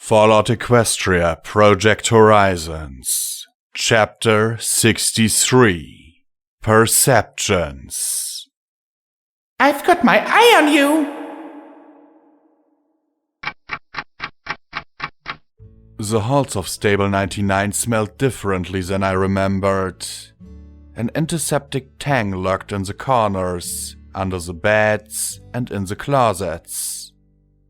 Fallout Equestria Project Horizons Chapter 63 Perceptions. I've got my eye on you! The halls of Stable 99 smelled differently than I remembered. An antiseptic tank lurked in the corners, under the beds, and in the closets.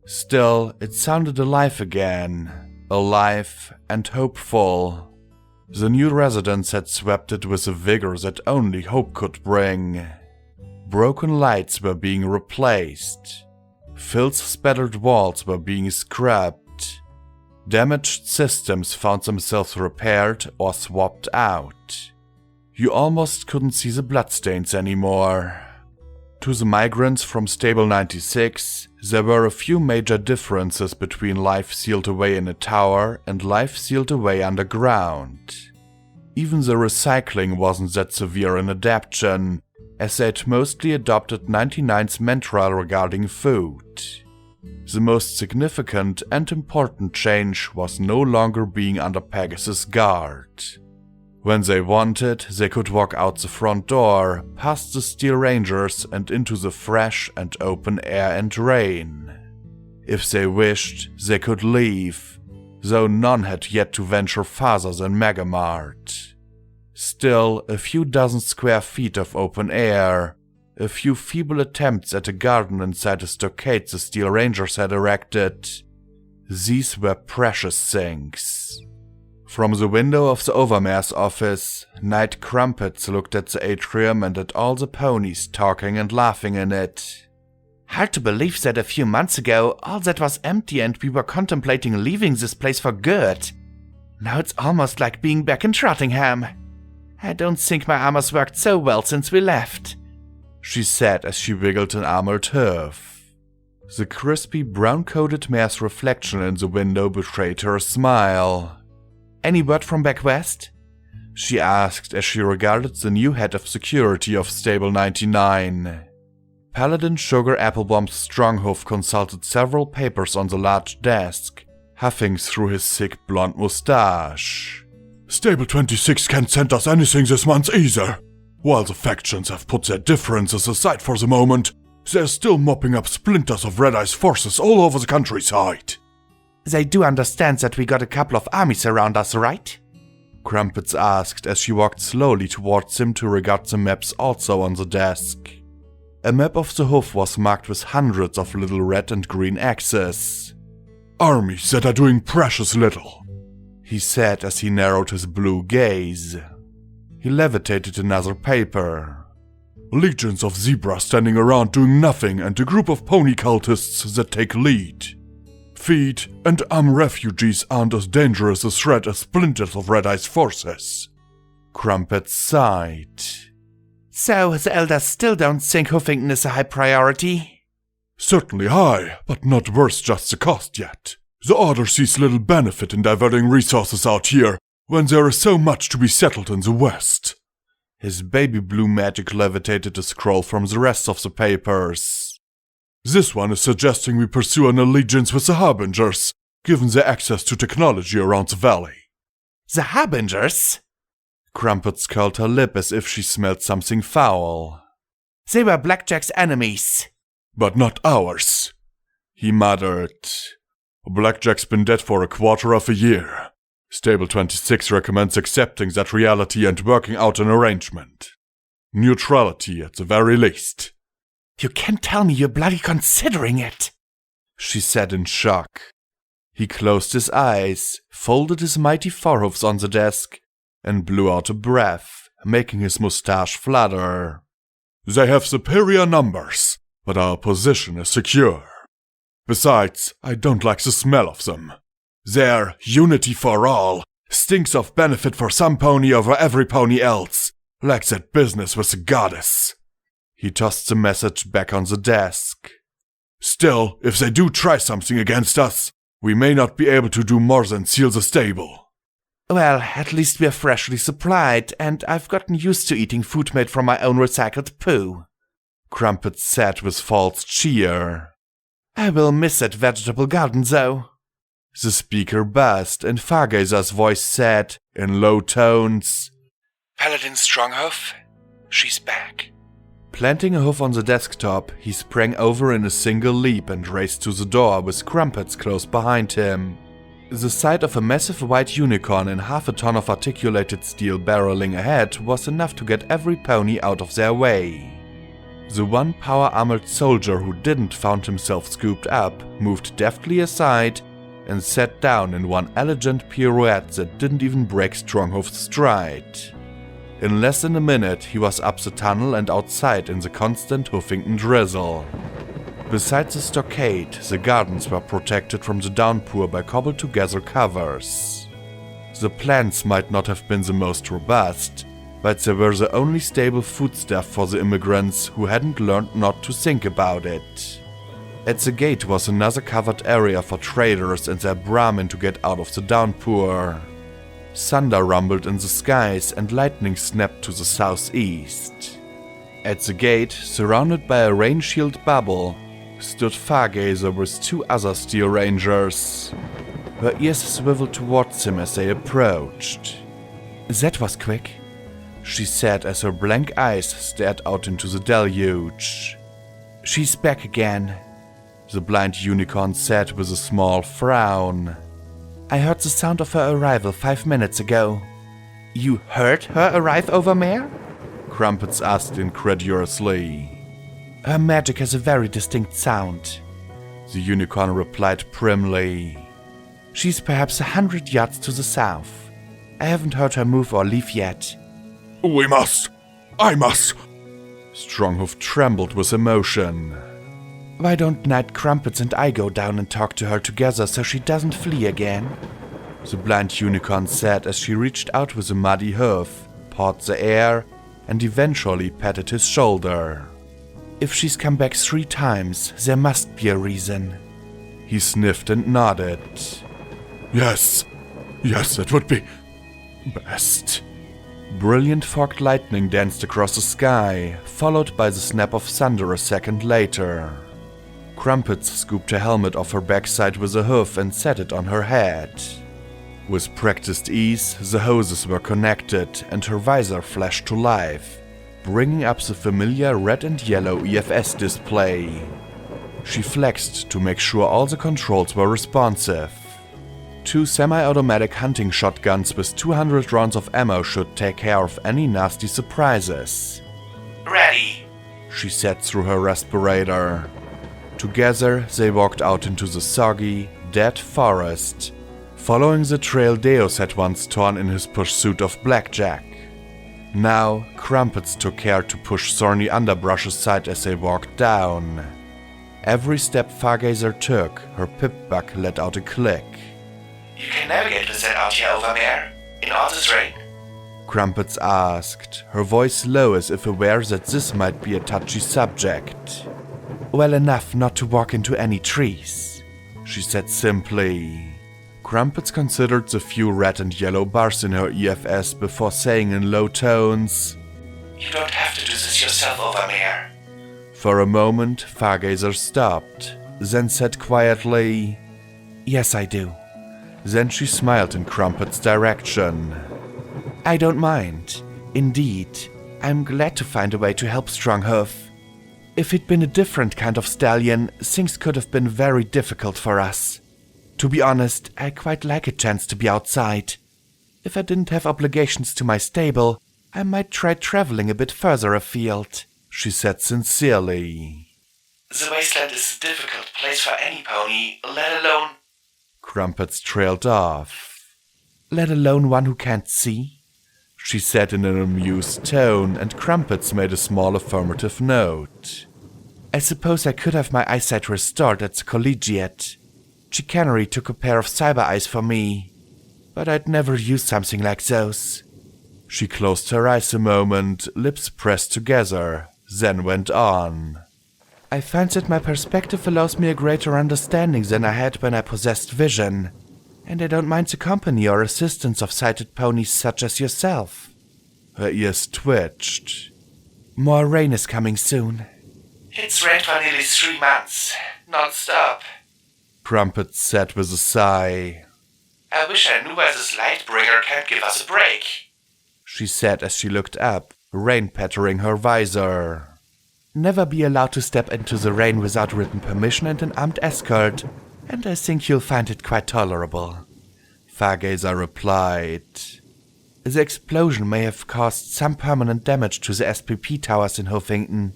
Still, it sounded alive again, alive and hopeful. The new residents had swept it with a vigor that only hope could bring. Broken lights were being replaced. Filth-spattered walls were being scrubbed. Damaged systems found themselves repaired or swapped out. You almost couldn't see the bloodstains anymore. To the migrants from Stable 96, there were a few major differences between life sealed away in a tower and life sealed away underground. Even the recycling wasn't that severe in adaptation, as they'd mostly adopted 99's mantra regarding food. The most significant and important change was no longer being under Pegasus' guard. When they wanted, they could walk out the front door, past the Steel Rangers and into the fresh and open air and rain. If they wished, they could leave, though none had yet to venture farther than Megamart. Still, a few dozen square feet of open air, a few feeble attempts at a garden inside the stockade the Steel Rangers had erected, these were precious things. From the window of the Overmare's office, Knight Crumpets looked at the atrium and at all the ponies talking and laughing in it. Hard to believe that a few months ago all that was empty and we were contemplating leaving this place for good. Now it's almost like being back in Trottingham. I don't think my armor's worked so well since we left, she said as she wiggled an armored hoof. The crispy brown-coated mare's reflection in the window betrayed her smile. Any word from back west? She asked as she regarded the new head of security of Stable 99. Paladin Sugar Applebomb's Stronghoof consulted several papers on the large desk, huffing through his thick blonde mustache. Stable 26 can't send us anything this month either. While the factions have put their differences aside for the moment, they're still mopping up splinters of Red Eye's forces all over the countryside. They do understand that we got a couple of armies around us, right? Crumpets asked as she walked slowly towards him to regard the maps also on the desk. A map of the hoof was marked with hundreds of little red and green X's. Armies that are doing precious little, he said as he narrowed his blue gaze. He levitated another paper. Legions of zebras standing around doing nothing and a group of pony cultists that take lead. Feed and arm refugees aren't as dangerous a threat as splinters of Red Eye's forces. Crumpet sighed. So the elders still don't think Hoofington is a high priority? Certainly high, but not worth just the cost yet. The Order sees little benefit in diverting resources out here when there is so much to be settled in the West. His baby blue magic levitated a scroll from the rest of the papers. This one is suggesting we pursue an allegiance with the Harbingers, given their access to technology around the valley. The Harbingers? Crumpets curled her lip as if she smelled something foul. They were Blackjack's enemies. But not ours, he muttered. Blackjack's been dead for a quarter of a year. Stable 26 recommends accepting that reality and working out an arrangement. Neutrality at the very least. You can't tell me you're bloody considering it, she said in shock. He closed his eyes, folded his mighty forehoofs on the desk, and blew out a breath, making his mustache flutter. They have superior numbers, but our position is secure. Besides, I don't like the smell of them. Their unity for all stinks of benefit for some pony over every pony else, like that business with the goddess. He tossed the message back on the desk. Still, if they do try something against us, we may not be able to do more than seal the stable. Well, at least we're freshly supplied, and I've gotten used to eating food made from my own recycled poo, Crumpet said with false cheer. I will miss that vegetable garden, though. The speaker buzzed, and Fargazer's voice said, in low tones, Paladin Stronghoof, she's back. Planting a hoof on the desktop, he sprang over in a single leap and raced to the door with Crumpets close behind him. The sight of a massive white unicorn and half a ton of articulated steel barreling ahead was enough to get every pony out of their way. The one power-armored soldier who didn't found himself scooped up, moved deftly aside, and sat down in one elegant pirouette that didn't even break Stronghoof's stride. In less than a minute, he was up the tunnel and outside in the constant Hoofington drizzle. Besides the stockade, the gardens were protected from the downpour by cobbled-together covers. The plants might not have been the most robust, but they were the only stable foodstuff for the immigrants who hadn't learned not to think about it. At the gate was another covered area for traders and their Brahmin to get out of the downpour. Thunder rumbled in the skies and lightning snapped to the southeast. At the gate, surrounded by a rain shield bubble, stood Fargazer with two other steel rangers. Her ears swiveled towards him as they approached. That was quick, she said as her blank eyes stared out into the deluge. She's back again, the blind unicorn said with a small frown. I heard the sound of her arrival 5 minutes ago. You heard her arrive, Overmare? Crumpets asked incredulously. Her magic has a very distinct sound, the unicorn replied primly. She's perhaps 100 yards to the south. I haven't heard her move or leave yet. We must! I must! Stronghoof trembled with emotion. Why don't Knight Crumpets and I go down and talk to her together so she doesn't flee again? The blind unicorn said as she reached out with a muddy hoof, pawed the air, and eventually patted his shoulder. If she's come back 3 times, there must be a reason. He sniffed and nodded. Yes, it would be best. Brilliant forked lightning danced across the sky, followed by the snap of thunder a second later. Crumpets scooped her helmet off her backside with a hoof and set it on her head. With practiced ease, the hoses were connected and her visor flashed to life, bringing up the familiar red and yellow EFS display. She flexed to make sure all the controls were responsive. 2 semi-automatic hunting shotguns with 200 rounds of ammo should take care of any nasty surprises. Ready, she said through her respirator. Together, they walked out into the soggy, dead forest, following the trail Deus had once torn in his pursuit of Blackjack. Now, Crumpets took care to push thorny underbrush aside as they walked down. Every step Fargazer took, her pip-buck let out a click. You can navigate with that out here, Overmare, in all this rain? Crumpets asked, her voice low as if aware that this might be a touchy subject. Well enough not to walk into any trees, she said simply. Crumpets considered the few red and yellow bars in her EFS before saying in low tones, You don't have to do this yourself, Overmare. For a moment, Fargazer stopped, then said quietly, Yes, I do. Then she smiled in Crumpets' direction. I don't mind. Indeed, I'm glad to find a way to help Stronghoof. If it'd been a different kind of stallion, things could have been very difficult for us. To be honest, I quite like a chance to be outside. If I didn't have obligations to my stable, I might try traveling a bit further afield, she said sincerely. The wasteland is a difficult place for any pony, let alone... Crumpets trailed off. Let alone one who can't see, she said in an amused tone, and Crumpets made a small affirmative note. I suppose I could have my eyesight restored at the collegiate. Chicanery took a pair of cyber eyes for me, but I'd never use something like those. She closed her eyes a moment, lips pressed together, then went on. I find that my perspective allows me a greater understanding than I had when I possessed vision, and I don't mind the company or assistance of sighted ponies such as yourself. Her ears twitched. More rain is coming soon. It's rained for nearly 3 months, non-stop. Crumpet said with a sigh. I wish I knew why this Lightbringer can't give us a break, she said as she looked up, rain pattering her visor. Never be allowed to step into the rain without written permission and an armed escort, and I think you'll find it quite tolerable, Fargazer replied. The explosion may have caused some permanent damage to the SPP towers in Huffington,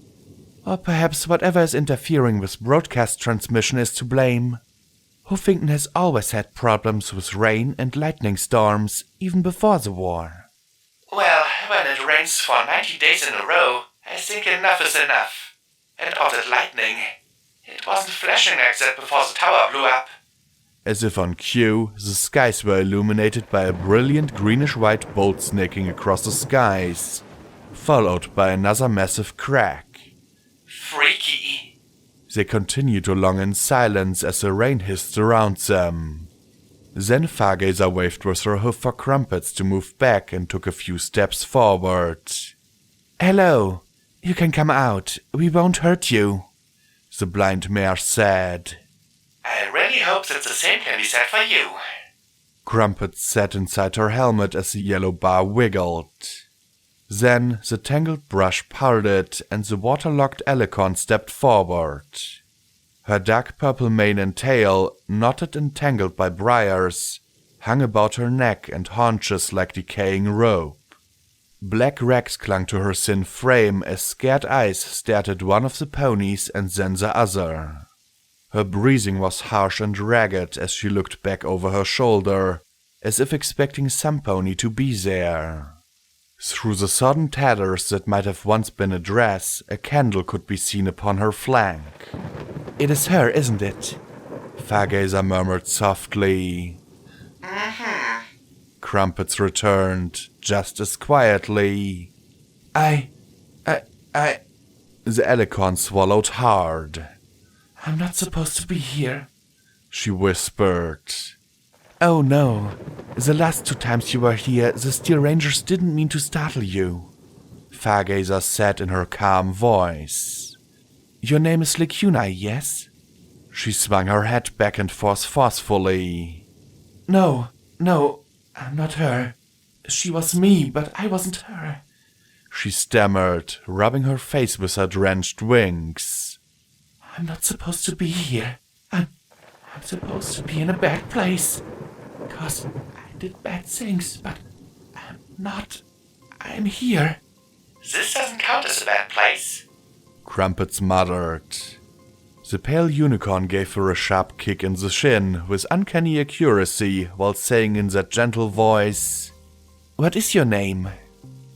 or perhaps whatever is interfering with broadcast transmission is to blame. Huffington has always had problems with rain and lightning storms, even before the war. Well, when it rains for 90 days in a row, I think enough is enough. And all that lightning. It wasn't flashing like that before the tower blew up. As if on cue, the skies were illuminated by a brilliant greenish-white bolt snaking across the skies, followed by another massive crack. Freaky. They continued along in silence as the rain hissed around them. Then Fargazer waved with her hoof for Crumpets to move back and took a few steps forward. Hello, you can come out. We won't hurt you, the blind mare said. I really hope that the same can be said for you, Crumpets sat inside her helmet as the yellow bar wiggled. Then the tangled brush parted and the waterlogged Alicorn stepped forward. Her dark purple mane and tail, knotted and tangled by briars, hung about her neck and haunches like decaying rope. Black rags clung to her thin frame as scared eyes stared at one of the ponies and then the other. Her breathing was harsh and ragged as she looked back over her shoulder, as if expecting some pony to be there. Through the sodden tatters that might have once been a dress, a candle could be seen upon her flank. It is her, isn't it? Fargazer murmured softly. Mm-hmm. Crumpets returned, just as quietly. The Alicorn swallowed hard. I'm not supposed to be here, she whispered. Oh no, the last 2 times you were here, the Steel Rangers didn't mean to startle you, Fargazer said in her calm voice. Your name is Licuna, yes? She swung her head back and forth forcefully. No, I'm not her. She was me, but I wasn't her, she stammered, rubbing her face with her drenched wings. I'm not supposed to be here. I'm supposed to be in a bad place. 'Cause I did bad things, but I'm not. I'm here. This doesn't count as a bad place, Crumpets muttered. The pale unicorn gave her a sharp kick in the shin with uncanny accuracy while saying in that gentle voice, What is your name?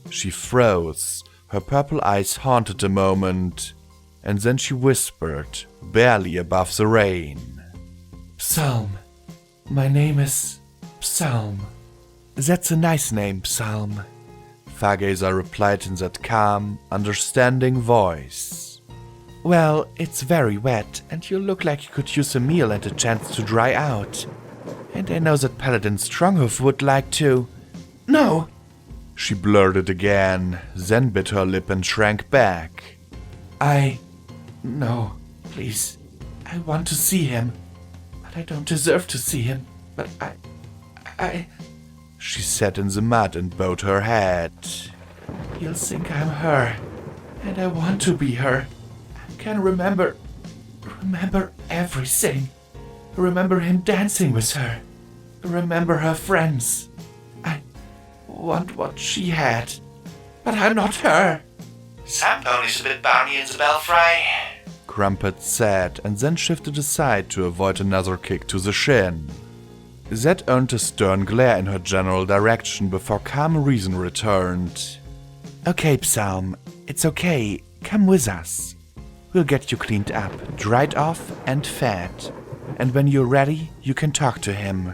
She froze, her purple eyes haunted a moment, and then she whispered, barely above the rain. Psalm. My name is Psalm. That's a nice name, Psalm, Fargazer replied in that calm, understanding voice. Well, it's very wet, and you look like you could use a meal and a chance to dry out. And I know that Paladin Stronghoof would like to... No! She blurted again, then bit her lip and shrank back. No, please. I want to see him. But I don't deserve to see him. But I... She sat in the mud and bowed her head. He'll think I'm her. And I want to be her. I can remember everything. Remember him dancing with her. Remember her friends. I want what she had. But I'm not her. Some ponies a bit barney in the belfry, Crumpet said, and then shifted aside to avoid another kick to the shin. That earned a stern glare in her general direction before calm reason returned. Okay, Psalm, it's okay. Come with us. We'll get you cleaned up, dried off, and fed. And when you're ready, you can talk to him.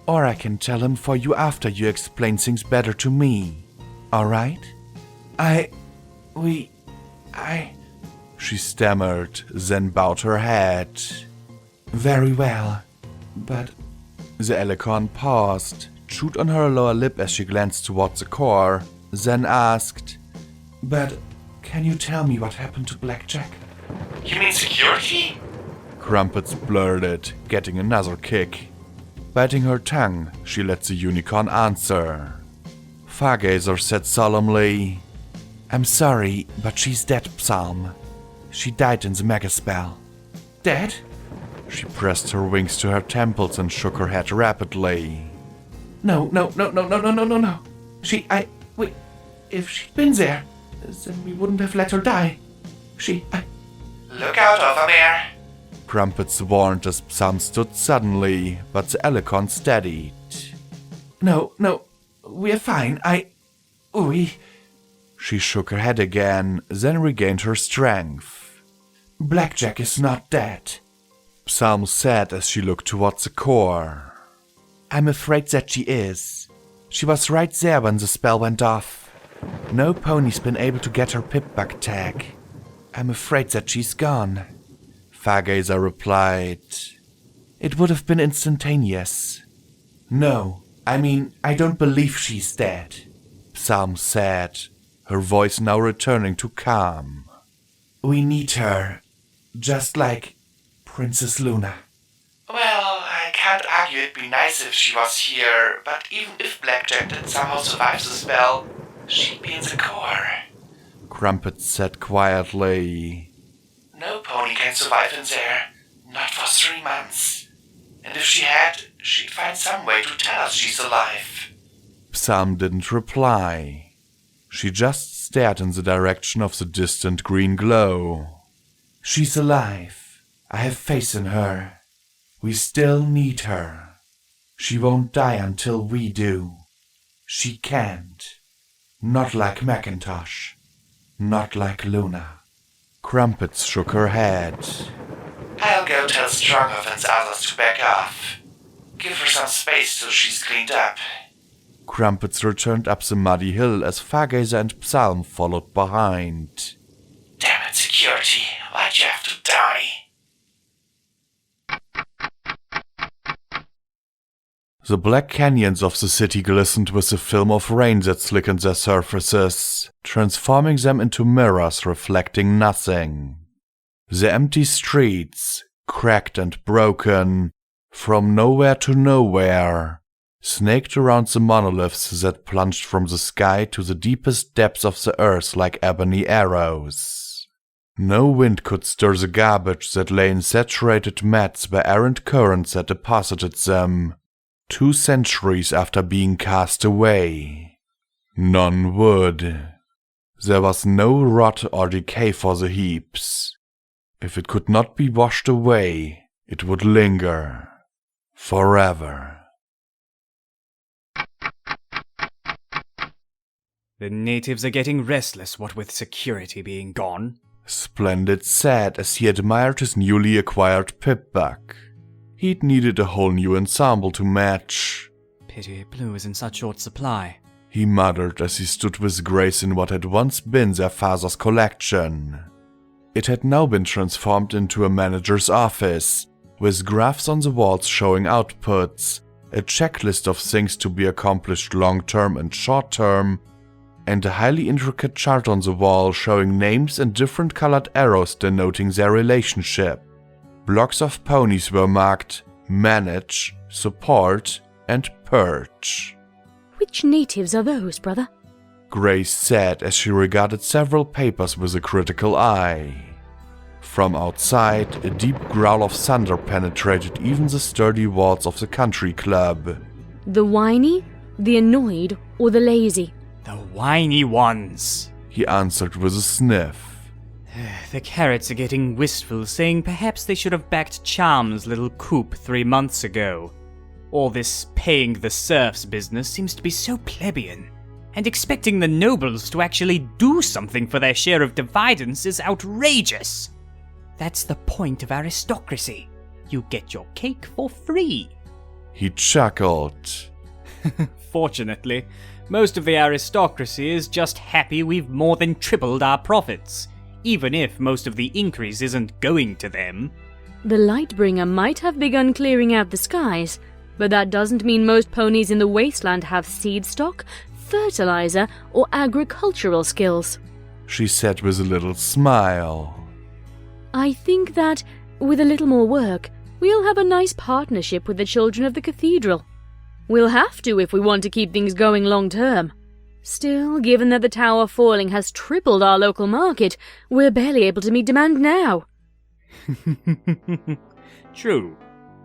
Or I can tell him for you after you explain things better to me. Alright? She stammered, then bowed her head. Very well, but... The Alicorn paused, chewed on her lower lip as she glanced towards the core, then asked, But can you tell me what happened to Blackjack? You mean security? Crumpets blurted, getting another kick. Biting her tongue, she let the unicorn answer. Fargazer said solemnly, I'm sorry, but she's dead, Psalm. She died in the megaspell. Dead? She pressed her wings to her temples and shook her head rapidly. No. If she'd been there, then we wouldn't have let her die. Look out over there! Crumpets warned as Psalm stood suddenly, but the Alicorn steadied. No, we're fine. She shook her head again, then regained her strength. Blackjack is not dead, Psalm said as she looked towards the core. I'm afraid that she is. She was right there when the spell went off. No pony's been able to get her pip-bug tag. I'm afraid that she's gone. Fargazer replied. It would have been instantaneous. No, I don't believe she's dead, Psalm said, her voice now returning to calm. We need her, just like Princess Luna. Well, I can't argue it'd be nice if she was here, but even if Blackjack did somehow survive the spell, she'd be in the core. Crumpets said quietly. No pony can survive in there, not for 3 months. And if she had, she'd find some way to tell us she's alive. Psalm didn't reply. She just stared in the direction of the distant green glow. She's alive. I have faith in her. We still need her. She won't die until we do. She can't. Not like Macintosh. Not like Luna. Crumpets shook her head. I'll go tell Stronghoff and the others to back off. Give her some space till she's cleaned up. Crumpets returned up the muddy hill as Fargazer and Psalm followed behind. Damn it, security. Why'd you have to die? The black canyons of the city glistened with the film of rain that slickened their surfaces, transforming them into mirrors reflecting nothing. The empty streets, cracked and broken, from nowhere to nowhere, snaked around the monoliths that plunged from the sky to the deepest depths of the earth like ebony arrows. No wind could stir the garbage that lay in saturated mats where errant currents had deposited them, 2 centuries after being cast away. None would. There was no rot or decay for the heaps. If it could not be washed away, it would linger. Forever. The natives are getting restless, what with security being gone. Splendid said as he admired his newly acquired pip-bug. He'd needed a whole new ensemble to match. Pity Blue is in such short supply, he muttered as he stood with Grace in what had once been their father's collection. It had now been transformed into a manager's office, with graphs on the walls showing outputs, a checklist of things to be accomplished long-term and short-term, and a highly intricate chart on the wall showing names and different colored arrows denoting their relationship. Blocks of ponies were marked Manage, Support, and Purge. Which natives are those, brother? Grace said as she regarded several papers with a critical eye. From outside, a deep growl of thunder penetrated even the sturdy walls of the country club. The whiny, the annoyed, or the lazy? The whiny ones, he answered with a sniff. The carrots are getting wistful, saying perhaps they should have backed Charm's little coup 3 months ago. All this paying the serfs business seems to be so plebeian, and expecting the nobles to actually do something for their share of dividends is outrageous. That's the point of aristocracy. You get your cake for free. He chuckled. Fortunately, most of the aristocracy is just happy we've more than tripled our profits, even if most of the increase isn't going to them. The Lightbringer might have begun clearing out the skies, but that doesn't mean most ponies in the wasteland have seed stock, fertilizer, or agricultural skills, she said with a little smile. I think that, With a little more work, we'll have a nice partnership with the children of the cathedral. We'll have to if we want to keep things going long term. Still, given that the tower falling has tripled our local market, we're barely able to meet demand now. True.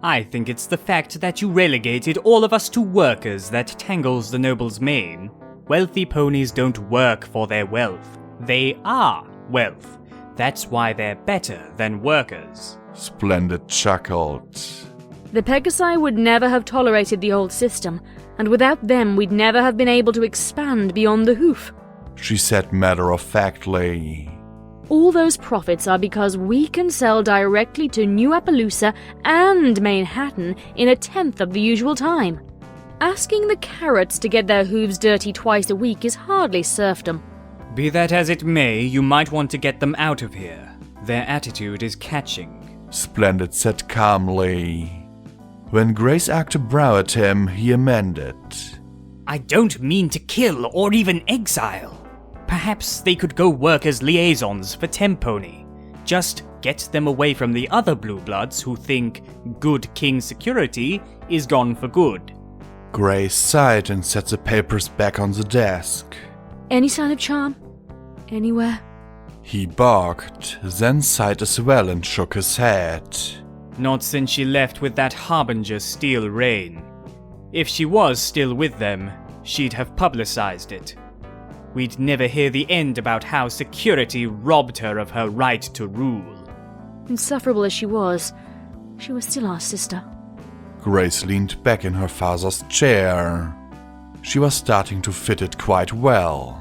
I think it's the fact that you relegated all of us to workers that tangles the noble's mane. Wealthy ponies don't work for their wealth. They are wealth. That's why they're better than workers. Splendid chuckled. The Pegasi would never have tolerated the old system, and without them we'd never have been able to expand beyond the hoof. She said matter-of-factly. All those profits are because we can sell directly to New Appaloosa and Manhattan in a tenth of the usual time. Asking the carrots to get their hooves dirty twice a week is hardly serfdom. Be that as it may, you might want to get them out of here. Their attitude is catching. Splendid said calmly. When Grace arched a brow at him, he amended. I don't mean to kill or even exile. Perhaps they could go work as liaisons for Tempony. Just get them away from the other Blue Bloods who think good king security is gone for good. Grace sighed and set the papers back on the desk. Any sign of charm? Anywhere? He barked, then sighed as well and shook his head. Not since she left with that harbinger Steel Rain. If she was still with them, she'd have publicized it. We'd never hear the end about how security robbed her of her right to rule. Insufferable as she was still our sister. Grace leaned back in her father's chair. She was starting to fit it quite well.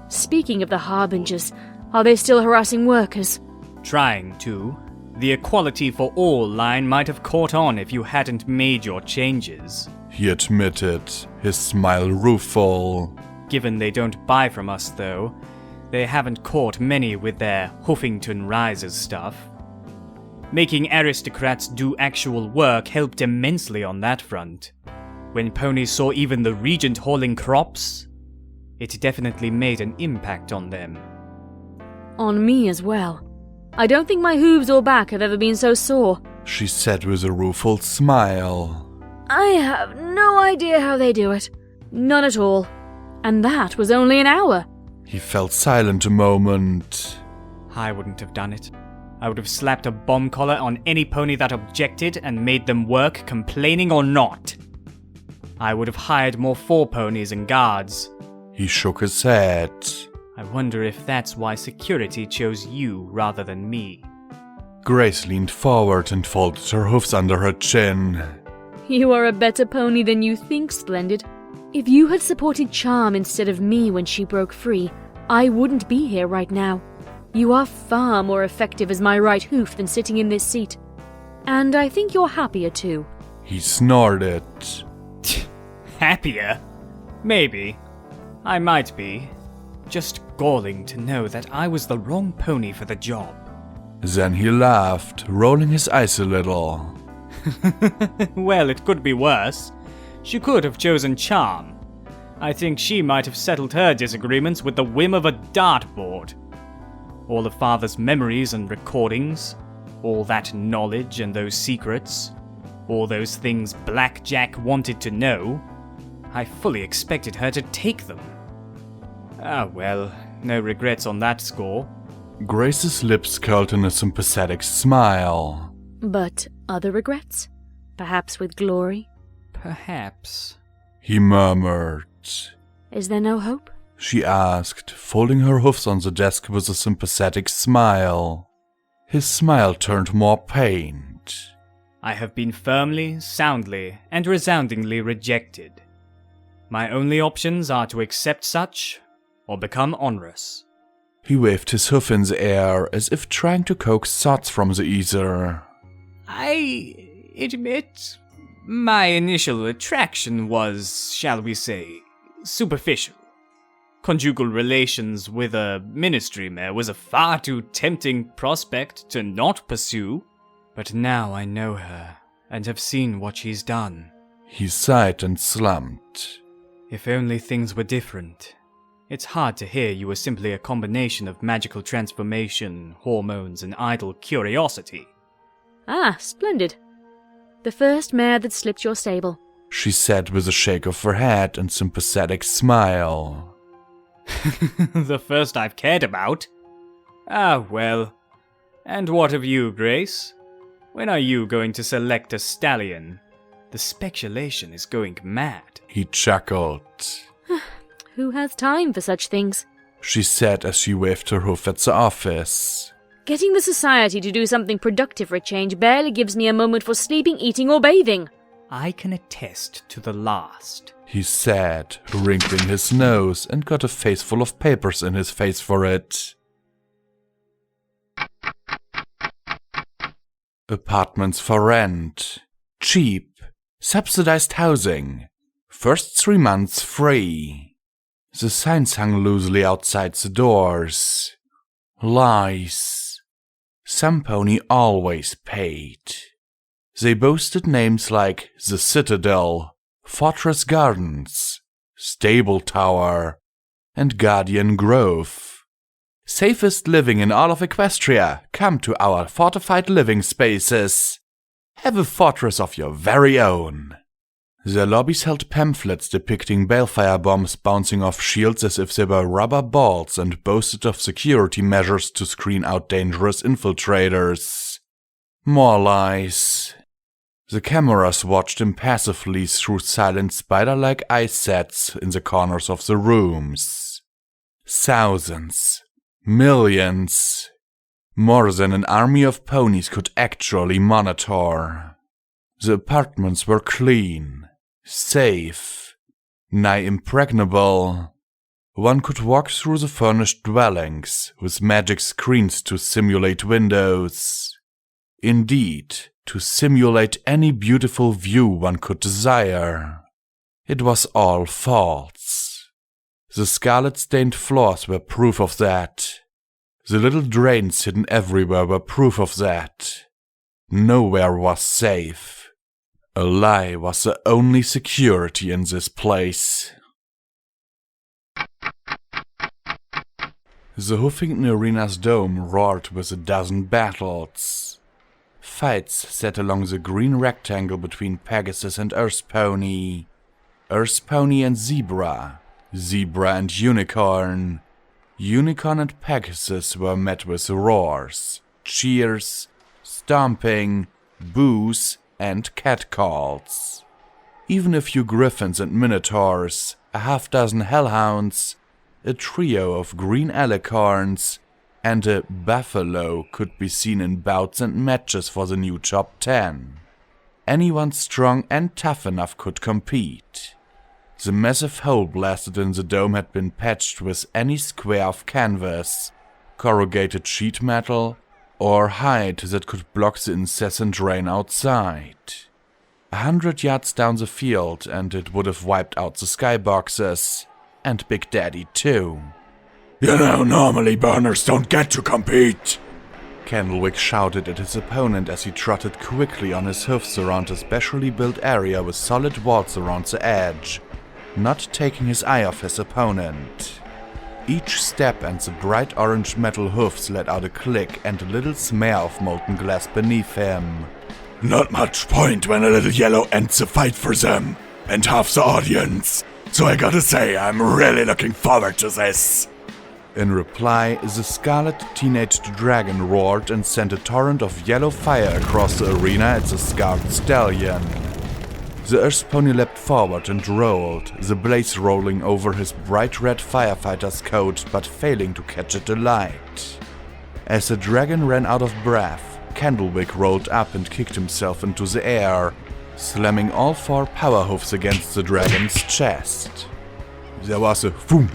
Speaking of the harbingers, are they still harassing workers? Trying to. The Equality for All line might have caught on if you hadn't made your changes. He admitted, his smile rueful. Given they don't buy from us, though, they haven't caught many with their Huffington Rises stuff. Making aristocrats do actual work helped immensely on that front. When ponies saw even the regent hauling crops, it definitely made an impact on them. On me as well. I don't think my hooves or back have ever been so sore. She said with a rueful smile. I have no idea how they do it. None at all. And that was only an hour. He felt silent a moment. I wouldn't have done it. I would have slapped a bomb collar on any pony that objected and made them work, complaining or not. I would have hired more ponies and guards. He shook his head. I wonder if that's why security chose you rather than me. Grace leaned forward and folded her hoofs under her chin. You are a better pony than you think, Splendid. If you had supported Charm instead of me when she broke free, I wouldn't be here right now. You are far more effective as my right hoof than sitting in this seat. And I think you're happier too. He snorted. Happier? Maybe. I might be. Just galling to know that I was the wrong pony for the job. Then he laughed, rolling his eyes a little. Well, it could be worse. She could have chosen Charm. I think she might have settled her disagreements with the whim of a dartboard. All of Father's memories and recordings, all that knowledge and those secrets, all those things Blackjack wanted to know, I fully expected her to take them. Ah well, no regrets on that score. Grace's lips curled in a sympathetic smile. But other regrets? Perhaps with glory? Perhaps. He murmured. Is there no hope? She asked, folding her hoofs on the desk with a sympathetic smile. His smile turned more pained. I have been firmly, soundly, and resoundingly rejected. My only options are to accept such, or become onerous. He waved his hoof in the air as if trying to coax thoughts from the ether. I admit, my initial attraction was, shall we say, superficial. Conjugal relations with a ministry mare was a far too tempting prospect to not pursue. But now I know her, and have seen what she's done. He sighed and slumped. If only things were different. It's hard to hear you were simply a combination of magical transformation, hormones, and idle curiosity. Ah, splendid. The first mare that slipped your stable. She said with a shake of her head and sympathetic smile. The first I've cared about. Ah, well. And what of you, Grace? When are you going to select a stallion? The speculation is going mad. He chuckled. Who has time for such things? She said as she waved her hoof at the office. Getting the society to do something productive for a change barely gives me a moment for sleeping, eating, or bathing. I can attest to the last, he said, wrinkling his nose, and got a face full of papers in his face for it. Apartments for rent. Cheap. Subsidized housing. First 3 months free. The signs hung loosely outside the doors. Lies. Some pony always paid. They boasted names like The Citadel, Fortress Gardens, Stable Tower, and Guardian Grove. Safest living in all of Equestria. Come to our fortified living spaces. Have a fortress of your very own. The lobbies held pamphlets depicting balefire bombs bouncing off shields as if they were rubber balls and boasted of security measures to screen out dangerous infiltrators. More lies. The cameras watched impassively through silent spider-like eye sets in the corners of the rooms. Thousands. Millions. More than an army of ponies could actually monitor. The apartments were clean, safe, nigh impregnable. One could walk through the furnished dwellings with magic screens to simulate windows. Indeed, to simulate any beautiful view one could desire. It was all false. The scarlet-stained floors were proof of that. The little drains hidden everywhere were proof of that. Nowhere was safe. A lie was the only security in this place. The Huffington Arena's dome roared with a dozen battles. Fights sat along the green rectangle between Pegasus and Earth Pony and Zebra, Zebra and Unicorn. Unicorn and Pegasus were met with roars, cheers, stomping, boos, and catcalls. Even a few griffins and minotaurs, a half-dozen hellhounds, a trio of green alicorns, and a buffalo could be seen in bouts and matches for the new top 10. Anyone strong and tough enough could compete. The massive hole blasted in the dome had been patched with any square of canvas, corrugated sheet metal, or hide that could block the incessant rain outside. 100 yards down the field and it would have wiped out the skyboxes, and Big Daddy too. You know, normally burners don't get to compete. Candlewick shouted at his opponent as he trotted quickly on his hoofs around a specially built area with solid walls around the edge, not taking his eye off his opponent. Each step and the bright orange metal hoofs let out a click and a little smear of molten glass beneath him. Not much point when a little yellow ends the fight for them, and half the audience. So I gotta say, I'm really looking forward to this. In reply, the scarlet teenage dragon roared and sent a torrent of yellow fire across the arena at the scarred stallion. The Earth Pony leapt forward and rolled, the blaze rolling over his bright red firefighter's coat but failing to catch it alight. As the dragon ran out of breath, Candlewick rolled up and kicked himself into the air, slamming all 4 power hoofs against the dragon's chest. There was a boom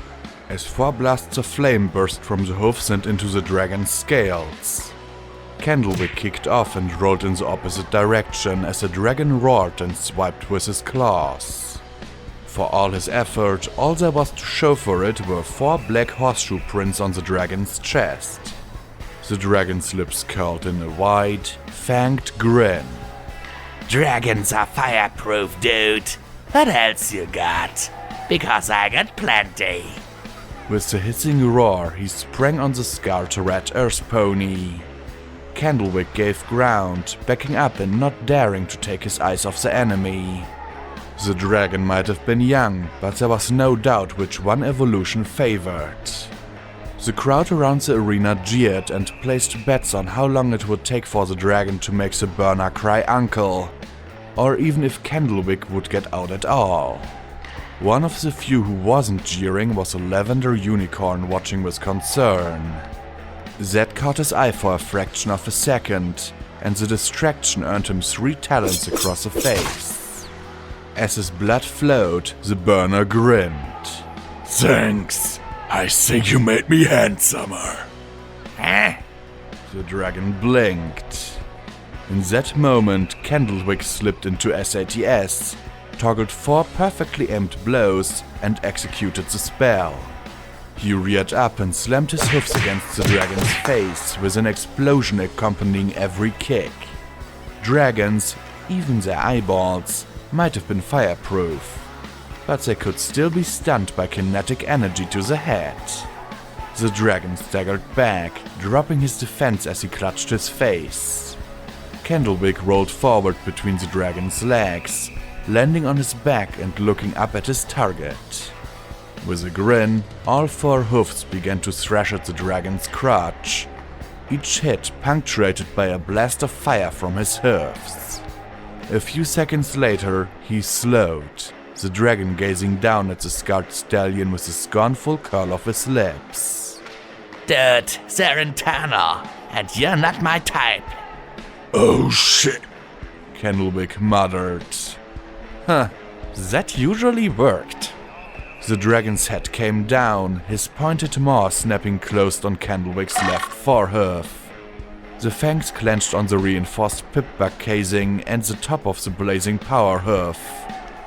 as 4 blasts of flame burst from the hoofs and into the dragon's scales. Candlewick kicked off and rolled in the opposite direction as the dragon roared and swiped with his claws. For all his effort, all there was to show for it were 4 black horseshoe prints on the dragon's chest. The dragon's lips curled in a wide, fanged grin. Dragons are fireproof, dude. What else you got? Because I got plenty. With a hissing roar, he sprang on the scarred red Earth Pony. Candlewick gave ground, backing up and not daring to take his eyes off the enemy. The dragon might have been young, but there was no doubt which one evolution favored. The crowd around the arena jeered and placed bets on how long it would take for the dragon to make the burner cry uncle, or even if Candlewick would get out at all. One of the few who wasn't jeering was a lavender unicorn watching with concern. Zed caught his eye for a fraction of a second, and the distraction earned him 3 talents across the face. As his blood flowed, the burner grinned. Thanks. I think you made me handsomer. The dragon blinked. In that moment, Candlewick slipped into SATS, toggled 4 perfectly aimed blows, and executed the spell. He reared up and slammed his hoofs against the dragon's face, with an explosion accompanying every kick. Dragons, even their eyeballs, might have been fireproof, but they could still be stunned by kinetic energy to the head. The dragon staggered back, dropping his defense as he clutched his face. Candlewick rolled forward between the dragon's legs, landing on his back and looking up at his target. With a grin, all 4 hoofs began to thrash at the dragon's crotch, each hit punctuated by a blast of fire from his hoofs. A few seconds later, he slowed, the dragon gazing down at the scarred stallion with a scornful curl of his lips. Dirt, Sarantana, and you're not my type. Oh shit. Candlewick muttered. That usually worked. The dragon's head came down, his pointed maw snapping closed on Candlewick's left forehoof. The fangs clenched on the reinforced pipback casing and the top of the blazing power hoof,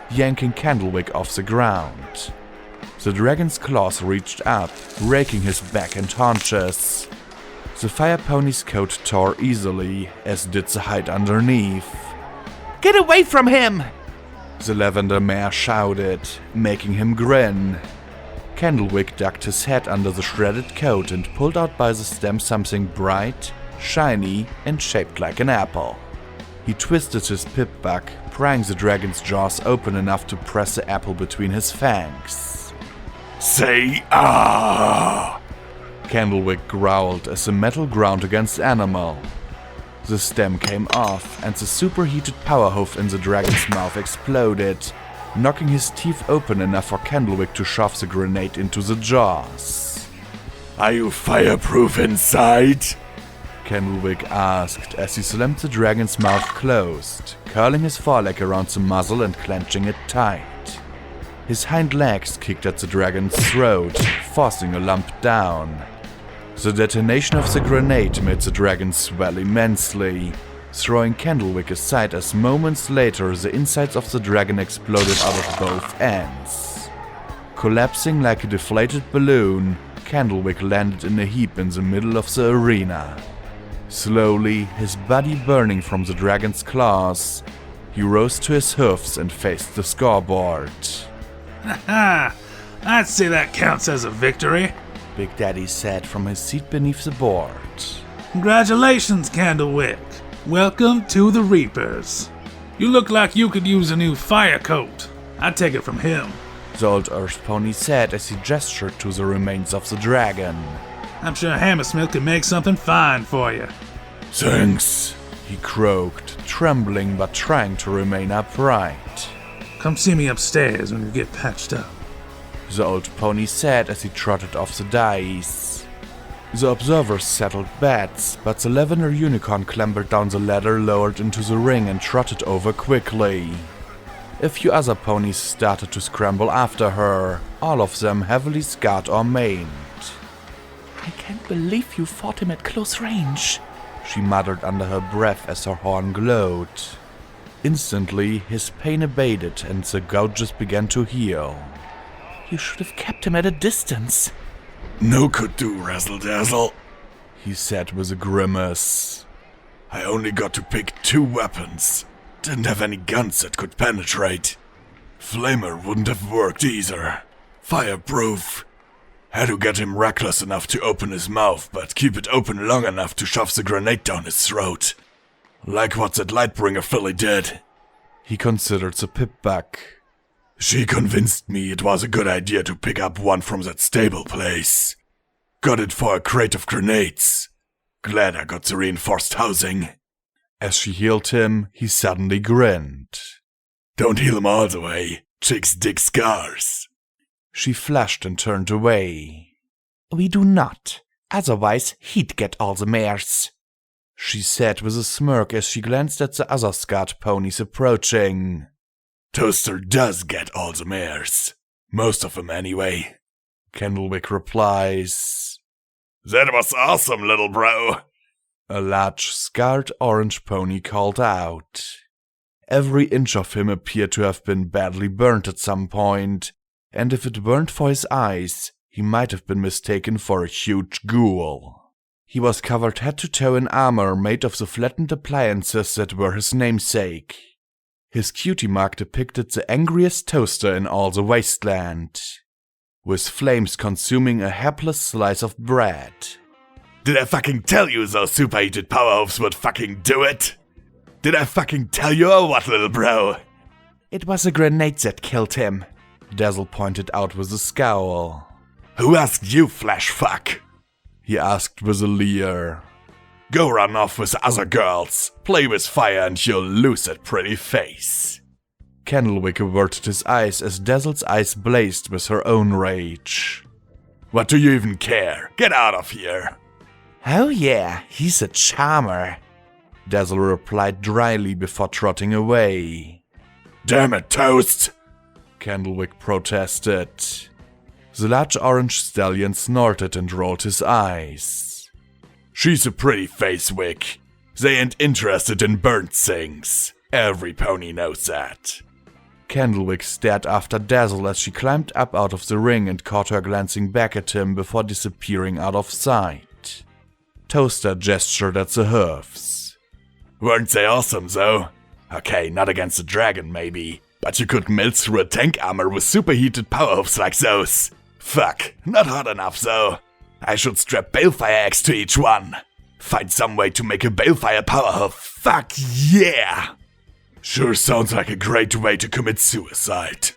yanking Candlewick off the ground. The dragon's claws reached up, raking his back and haunches. The fire pony's coat tore easily, as did the hide underneath. Get away from him! The lavender mare shouted, making him grin. Candlewick ducked his head under the shredded coat and pulled out by the stem something bright, shiny, and shaped like an apple. He twisted his pipback, prying the dragon's jaws open enough to press the apple between his fangs. Say ah! Candlewick growled as the metal ground against animal. The stem came off, and the superheated power hoof in the dragon's mouth exploded, knocking his teeth open enough for Candlewick to shove the grenade into the jaws. Are you fireproof inside? Candlewick asked as he slammed the dragon's mouth closed, curling his foreleg around the muzzle and clenching it tight. His hind legs kicked at the dragon's throat, forcing a lump down. The detonation of the grenade made the dragon swell immensely, throwing Candlewick aside as moments later the insides of the dragon exploded out of both ends. Collapsing like a deflated balloon, Candlewick landed in a heap in the middle of the arena. Slowly, his body burning from the dragon's claws, he rose to his hoofs and faced the scoreboard. Ha! I'd say that counts as a victory. Big Daddy said from his seat beneath the board. Congratulations, Candlewick. Welcome to the Reapers. You look like you could use a new fire coat. I'd take it from him. The old Earth Pony said as he gestured to the remains of the dragon. I'm sure Hammersmith can make something fine for you. Thanks, he croaked, trembling but trying to remain upright. Come see me upstairs when you get patched up. The old pony said as he trotted off the dice. The observers settled bets, but the lavender unicorn clambered down the ladder, lowered into the ring, and trotted over quickly. A few other ponies started to scramble after her, all of them heavily scarred or maimed. I can't believe you fought him at close range, she muttered under her breath as her horn glowed. Instantly, his pain abated and the gouges began to heal. You should have kept him at a distance. No could do, Razzle-Dazzle, he said with a grimace. I only got to pick 2 weapons. Didn't have any guns that could penetrate. Flamer wouldn't have worked either. Fireproof. Had to get him reckless enough to open his mouth, but keep it open long enough to shove the grenade down his throat. Like what that Lightbringer filly did. He considered the pipback. She convinced me it was a good idea to pick up one from that stable place. Got it for a crate of grenades. Glad I got the reinforced housing. As she healed him, he suddenly grinned. Don't heal him all the way. Chicks dig scars. She flushed and turned away. We do not. Otherwise, he'd get all the mares, she said with a smirk as she glanced at the other Scout ponies approaching. Toaster does get all the mares. Most of them anyway. Candlewick replies. That was awesome, little bro. A large scarred orange pony called out. Every inch of him appeared to have been badly burnt at some point, and if it weren't for his eyes, he might have been mistaken for a huge ghoul. He was covered head to toe in armor made of the flattened appliances that were his namesake. His cutie mark depicted the angriest toaster in all the wasteland, with flames consuming a hapless slice of bread. Did I fucking tell you those superheated powerhoofs would fucking do it? Did I fucking tell you or what, little bro? It was a grenade that killed him, Dazzle pointed out with a scowl. Who asked you, flash fuck? He asked with a leer. Go run off with other girls, play with fire and you'll lose that pretty face. Candlewick averted his eyes as Dazzle's eyes blazed with her own rage. What do you even care? Get out of here. Oh yeah, he's a charmer, Dazzle replied dryly before trotting away. Damn it, Toast! Candlewick protested. The large orange stallion snorted and rolled his eyes. She's a pretty face, Wick. They ain't interested in burnt things. Every pony knows that. Candlewick stared after Dazzle as she climbed up out of the ring and caught her glancing back at him before disappearing out of sight. Toaster gestured at the hoofs. Weren't they awesome, though? Okay, not against the dragon, maybe, but you could melt through a tank armor with superheated powerhoofs like those. Fuck, not hot enough, though. I should strap balefire eggs to each one. Find some way to make a balefire powerhoof. Fuck yeah! Sure sounds like a great way to commit suicide.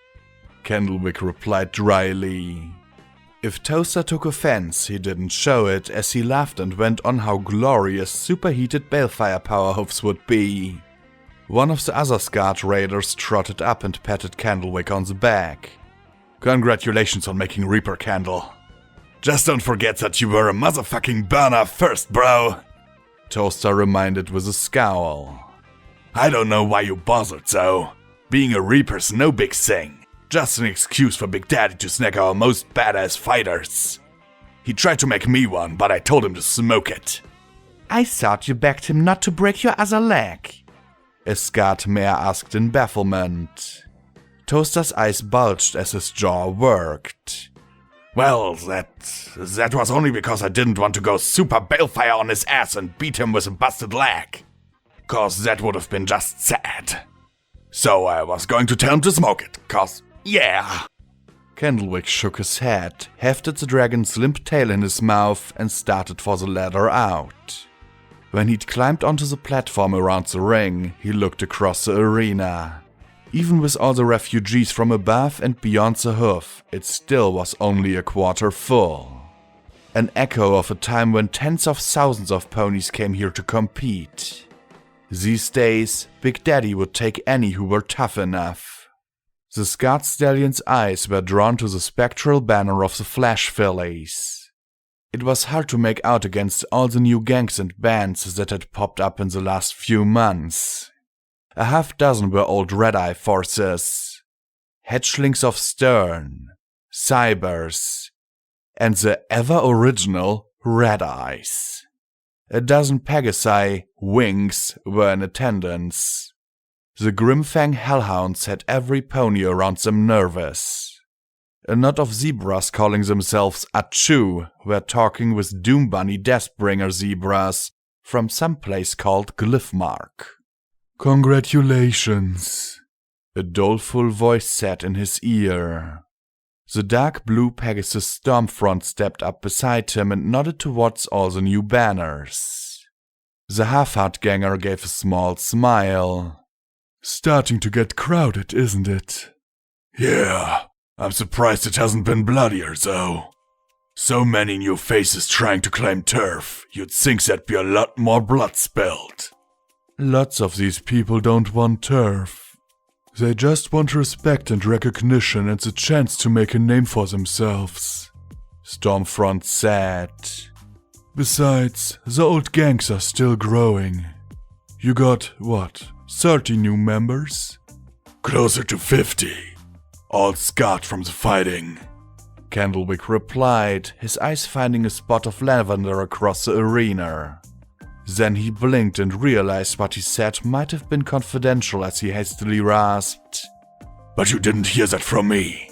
Candlewick replied dryly. If Toaster took offense, he didn't show it as he laughed and went on how glorious superheated balefire powerhoofs would be. One of the other Scout raiders trotted up and patted Candlewick on the back. Congratulations on making Reaper Candle. Just don't forget that you were a motherfucking burner first, bro. Toaster reminded with a scowl. I don't know why you bothered, though. Being a Reaper's no big thing. Just an excuse for Big Daddy to snag our most badass fighters. He tried to make me one, but I told him to smoke it. I thought you begged him not to break your other leg, a Scout mare asked in bafflement. Toaster's eyes bulged as his jaw worked. Well, that was only because I didn't want to go super balefire on his ass and beat him with a busted leg. 'Cause that would have been just sad. So I was going to tell him to smoke it, 'cause, yeah. Candlewick shook his head, hefted the dragon's limp tail in his mouth, and started for the ladder out. When he'd climbed onto the platform around the ring, he looked across the arena. Even with all the refugees from above and beyond the hoof, it still was only a quarter full. An echo of a time when tens of thousands of ponies came here to compete. These days, Big Daddy would take any who were tough enough. The Scout Stallion's eyes were drawn to the spectral banner of the Flash Fillies. It was hard to make out against all the new gangs and bands that had popped up in the last few months. A half dozen were old Red-Eye forces, hatchlings of Stern, Cybers, and the ever-original Red-Eyes. A dozen Pegasi, Wings, were in attendance. The Grimfang Hellhounds had every pony around them nervous. A knot of zebras calling themselves Achoo were talking with Doom Bunny Deathbringer zebras from some place called Glyphmark. "Congratulations," a doleful voice said in his ear. The dark blue Pegasus Stormfront stepped up beside him and nodded towards all the new banners. The half-heart-ganger gave a small smile. Starting to get crowded, isn't it? Yeah, I'm surprised it hasn't been bloodier, though. So many new faces trying to claim turf, you'd think there'd be a lot more blood spilled. Lots of these people don't want turf. They just want respect and recognition and the chance to make a name for themselves, Stormfront said. Besides, the old gangs are still growing. You got, 30 new members? Closer to 50. All scarred from the fighting, Candlewick replied, his eyes finding a spot of lavender across the arena. Then he blinked and realized what he said might have been confidential as he hastily rasped. But you didn't hear that from me.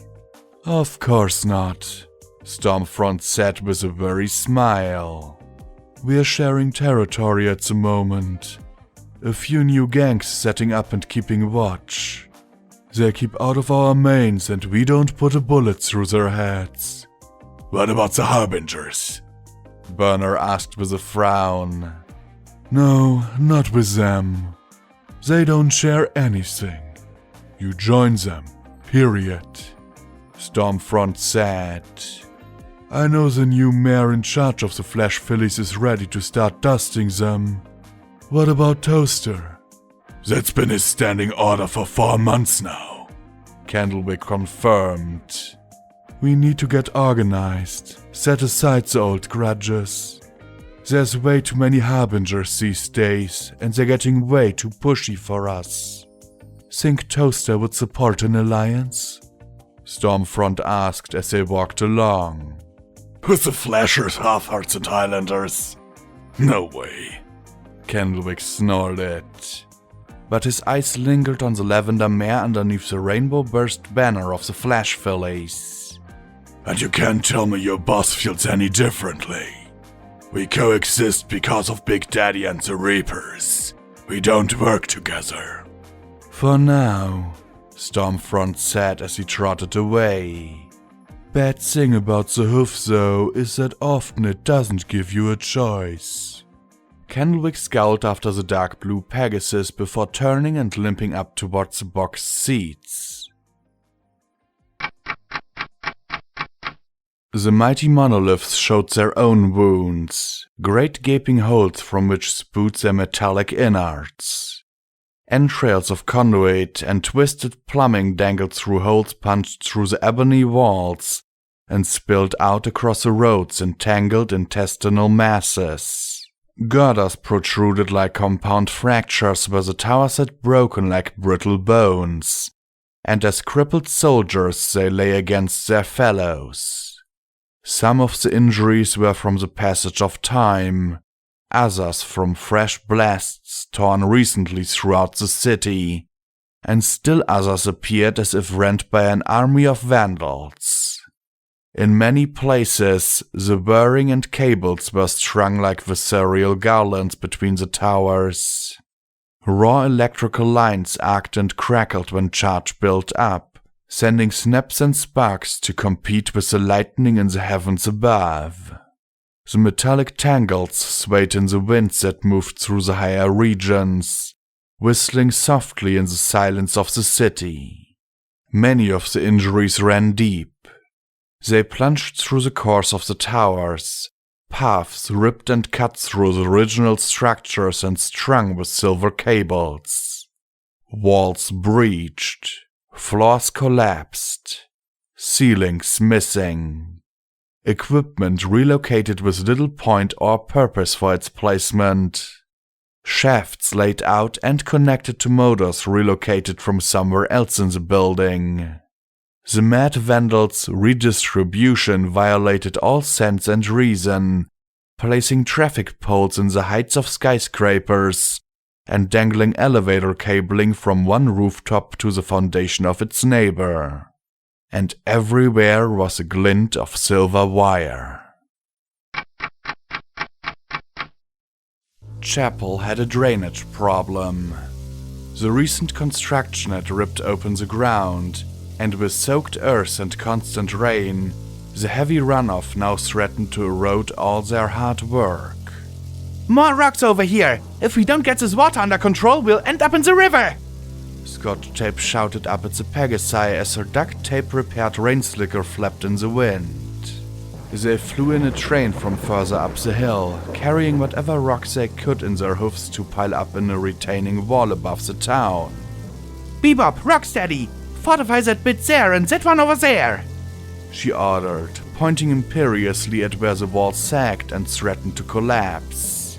Of course not, Stormfront said with a very smile. We're sharing territory at the moment. A few new gangs setting up and keeping watch. They keep out of our mains and we don't put a bullet through their heads. What about the Harbingers? Burner asked with a frown. No, not with them. They don't share anything. You join them, period. Stormfront said. I know the new mayor in charge of the Flash Phillies is ready to start dusting them. What about Toaster? That's been his standing order for 4 months now, Candlewick confirmed. We need to get organized, set aside the old grudges. There's way too many Harbingers these days, and they're getting way too pushy for us. Think Toaster would support an alliance? Stormfront asked as they walked along. With the Flashers, Half-Hearts and Highlanders? No way, Candlewick snorted. But his eyes lingered on the lavender mare underneath the rainbow-burst banner of the Flash Phillies. And you can't tell me your boss feels any differently. We coexist because of Big Daddy and the Reapers. We don't work together. For now, Stormfront said as he trotted away. Bad thing about the hoof though is that often it doesn't give you a choice. Candlewick scowled after the dark blue Pegasus before turning and limping up towards the box seats. The mighty monoliths showed their own wounds, great gaping holes from which spewed their metallic innards. Entrails of conduit and twisted plumbing dangled through holes punched through the ebony walls and spilled out across the roads in tangled intestinal masses. Girders protruded like compound fractures where the towers had broken like brittle bones, and as crippled soldiers they lay against their fellows. Some of the injuries were from the passage of time, others from fresh blasts torn recently throughout the city, and still others appeared as if rent by an army of vandals. In many places, the wiring and cables were strung like visceral garlands between the towers. Raw electrical lines arced and crackled when charge built up, sending snaps and sparks to compete with the lightning in the heavens above. The metallic tangles swayed in the winds that moved through the higher regions, whistling softly in the silence of the city. Many of the injuries ran deep. They plunged through the cores of the towers, paths ripped and cut through the original structures and strung with silver cables. Walls breached. Floors collapsed, ceilings missing, equipment relocated with little point or purpose for its placement, shafts laid out and connected to motors relocated from somewhere else in the building. The mad vandals' redistribution violated all sense and reason, placing traffic poles in the heights of skyscrapers, and dangling elevator cabling from one rooftop to the foundation of its neighbor. And everywhere was a glint of silver wire. Chapel had a drainage problem. The recent construction had ripped open the ground, and with soaked earth and constant rain, the heavy runoff now threatened to erode all their hard work. More rocks over here! If we don't get this water under control, we'll end up in the river! Scotch Tape shouted up at the Pegasi as her duct tape-repaired rain slicker flapped in the wind. They flew in a train from further up the hill, carrying whatever rocks they could in their hoofs to pile up in a retaining wall above the town. Bebop, Rocksteady! Fortify that bit there and that one over there! She ordered, pointing imperiously at where the wall sagged and threatened to collapse.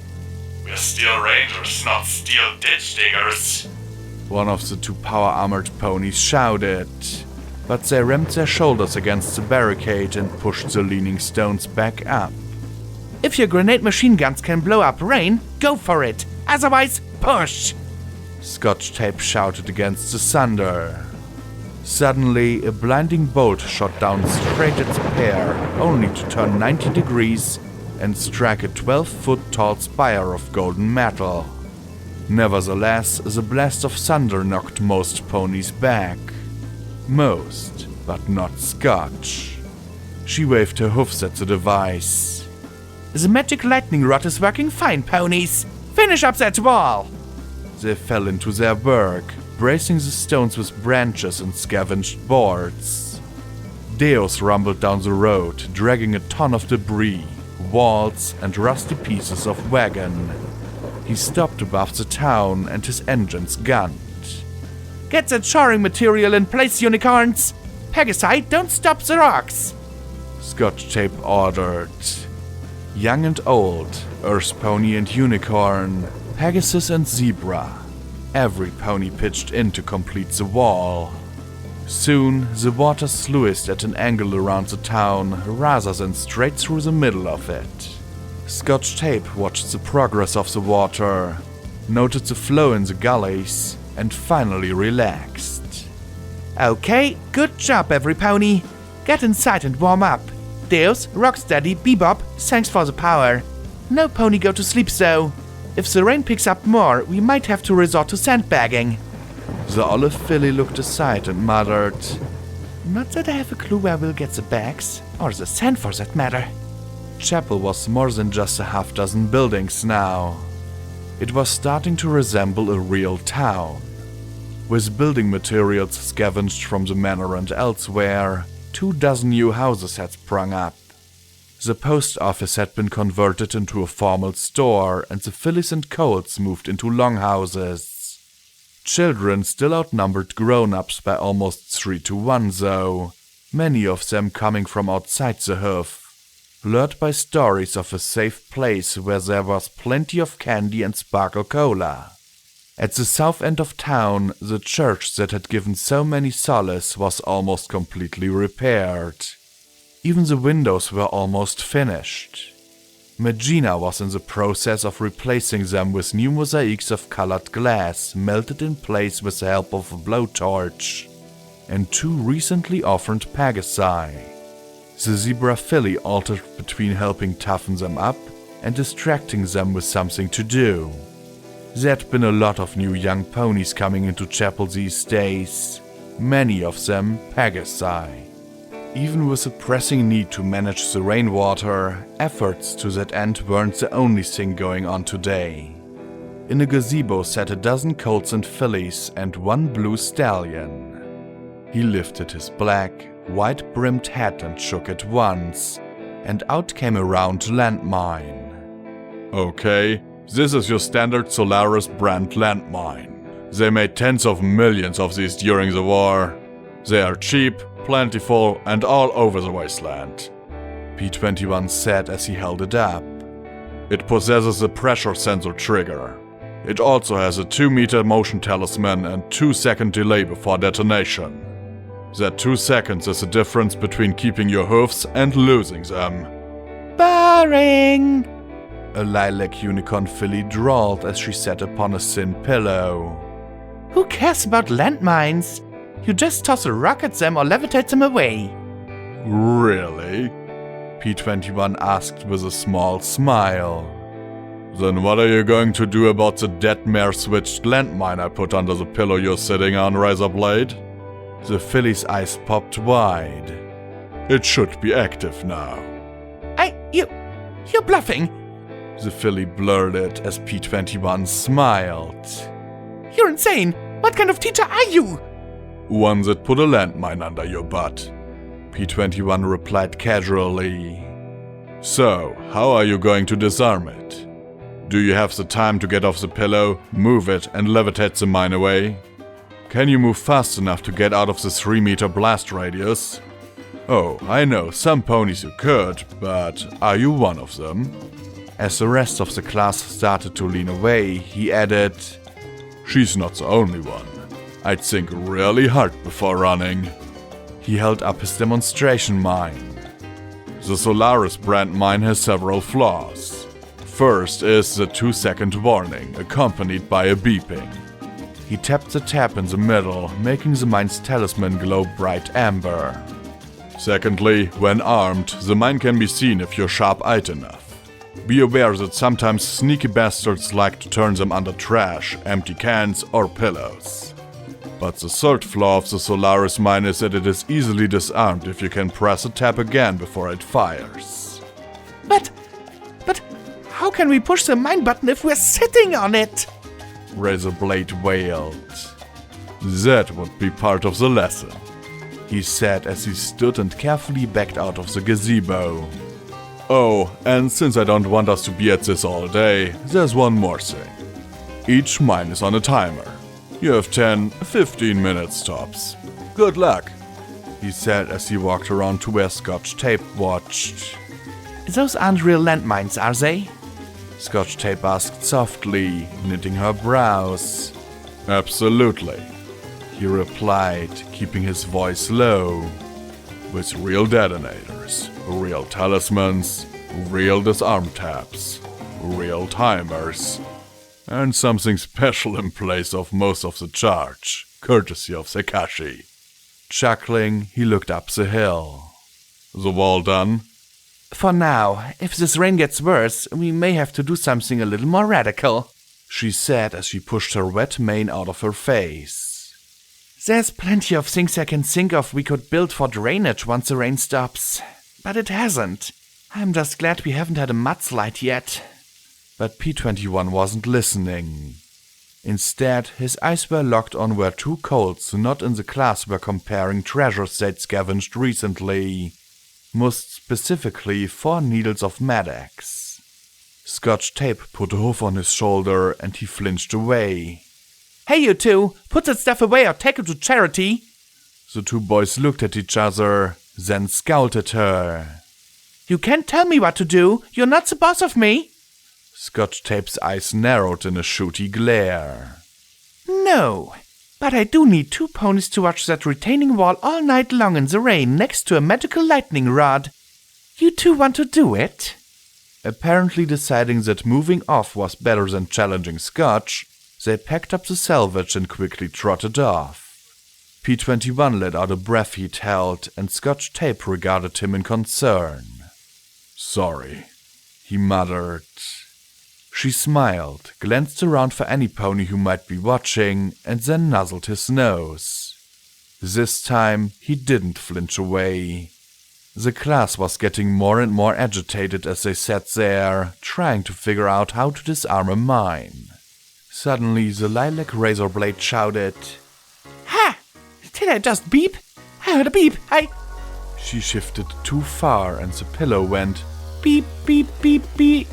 We're steel rangers, not steel ditch diggers. One of the 2 power-armored ponies shouted, but they rammed their shoulders against the barricade and pushed the leaning stones back up. If your grenade machine guns can blow up rain, go for it! Otherwise, push! Scotch Tape shouted against the thunder. Suddenly, a blinding bolt shot down straight at the pair, only to turn 90 degrees and strike a 12-foot-tall spire of golden metal. Nevertheless, the blast of thunder knocked most ponies back. Most, but not Scotch. She waved her hoofs at the device. The magic lightning rod is working fine, ponies! Finish up that wall! They fell into their work, bracing the stones with branches and scavenged boards. Deus rumbled down the road, dragging a ton of debris, walls, and rusty pieces of wagon. He stopped above the town and his engines gunned. Get that shoring material in place, unicorns! Pegasi, don't stop the rocks! Scotch Tape ordered. Young and old, Earth Pony and Unicorn, Pegasus and Zebra. Every pony pitched in to complete the wall. Soon, the water sluiced at an angle around the town rather than straight through the middle of it. Scotch Tape watched the progress of the water, noted the flow in the gullies, and finally relaxed. Okay, good job, every pony. Get inside and warm up. Deus, Rocksteady, Bebop, thanks for the power. No pony go to sleep though. If the rain picks up more, we might have to resort to sandbagging. The olive filly looked aside and muttered, Not that I have a clue where we'll get the bags, or the sand for that matter. Chapel was more than just a half-dozen buildings now. It was starting to resemble a real town. With building materials scavenged from the manor and elsewhere, 24 new houses had sprung up. The post office had been converted into a formal store, and the fillies and colts moved into longhouses. Children still outnumbered grown-ups by almost 3-to-1 though, many of them coming from outside the hoof, lured by stories of a safe place where there was plenty of candy and sparkle cola. At the south end of town, the church that had given so many solace was almost completely repaired. Even the windows were almost finished. Magina was in the process of replacing them with new mosaics of colored glass melted in place with the help of a blowtorch, and 2 recently orphaned Pegasi. The zebra filly altered between helping toughen them up and distracting them with something to do. There had been a lot of new young ponies coming into Chapel these days, many of them Pegasi. Even with a pressing need to manage the rainwater, efforts to that end weren't the only thing going on today. In a gazebo sat a dozen colts and fillies and 1 blue stallion. He lifted his black, white-brimmed hat and shook it once, and out came a round landmine. Okay, this is your standard Solaris brand landmine. They made tens of millions of these during the war. They are cheap, plentiful, and all over the wasteland. P-21 said as he held it up. It possesses a pressure sensor trigger. It also has a 2-meter motion talisman and 2-second delay before detonation. That 2 seconds is the difference between keeping your hoofs and losing them. Boring! A lilac unicorn filly drawled as she sat upon a thin pillow. Who cares about landmines? You just toss a rock at them or levitate them away. Really? P-21 asked with a small smile. Then what are you going to do about the dead mare-switched landmine I put under the pillow you're sitting on, Razorblade? The filly's eyes popped wide. It should be active now. You're bluffing. The filly blurted as P21 smiled. You're insane. What kind of teacher are you? One that put a landmine under your butt. P21 replied casually. So, how are you going to disarm it? Do you have the time to get off the pillow, move it, and levitate the mine away? Can you move fast enough to get out of the 3-meter blast radius? Oh, I know some ponies who could, but are you one of them? As the rest of the class started to lean away, he added, She's not the only one. I'd think really hard before running. He held up his demonstration mine. The Solaris brand mine has several flaws. First is the 2-second warning, accompanied by a beeping. He tapped the tap in the middle, making the mine's talisman glow bright amber. Secondly, when armed, the mine can be seen if you're sharp-eyed enough. Be aware that sometimes sneaky bastards like to turn them under trash, empty cans, or pillows. But the third flaw of the Solaris mine is that it is easily disarmed if you can press a tap again before it fires. But how can we push the mine button if we're sitting on it? Razorblade wailed. That would be part of the lesson, he said as he stood and carefully backed out of the gazebo. Oh, and since I don't want us to be at this all day, there's one more thing. Each mine is on a timer. You have 10-15 minutes tops. Good luck, he said as he walked around to where Scotch Tape watched. Those aren't real landmines, are they? Scotch Tape asked softly, knitting her brows. Absolutely, he replied, keeping his voice low. With real detonators, real talismans, real disarm taps, real timers, and something special in place of most of the charge, courtesy of Sekashi. Chuckling, he looked up the hill. The wall done? For now. If this rain gets worse, we may have to do something a little more radical, she said as she pushed her wet mane out of her face. There's plenty of things I can think of we could build for drainage once the rain stops. But it hasn't. I'm just glad we haven't had a mudslide yet. But P21 wasn't listening. Instead, his eyes were locked on where 2 colts not in the class were comparing treasures they'd scavenged recently. Most specifically 4 needles of Medex. Scotch Tape put a hoof on his shoulder and he flinched away. Hey you two, put that stuff away or take it to charity. The 2 boys looked at each other, then scowled at her. You can't tell me what to do, you're not the boss of me. Scotch Tape's eyes narrowed in a shooty glare. No, but I do need 2 ponies to watch that retaining wall all night long in the rain next to a magical lightning rod. You 2 want to do it? Apparently deciding that moving off was better than challenging Scotch, they packed up the salvage and quickly trotted off. P21 let out a breath he'd held, and Scotch Tape regarded him in concern. Sorry, he muttered. She smiled, glanced around for any pony who might be watching, and then nuzzled his nose. This time, he didn't flinch away. The class was getting more and more agitated as they sat there, trying to figure out how to disarm a mine. Suddenly, the lilac razorblade shouted, Ha! Did I just beep? I heard a beep. She shifted too far and the pillow went beep, beep, beep, beep.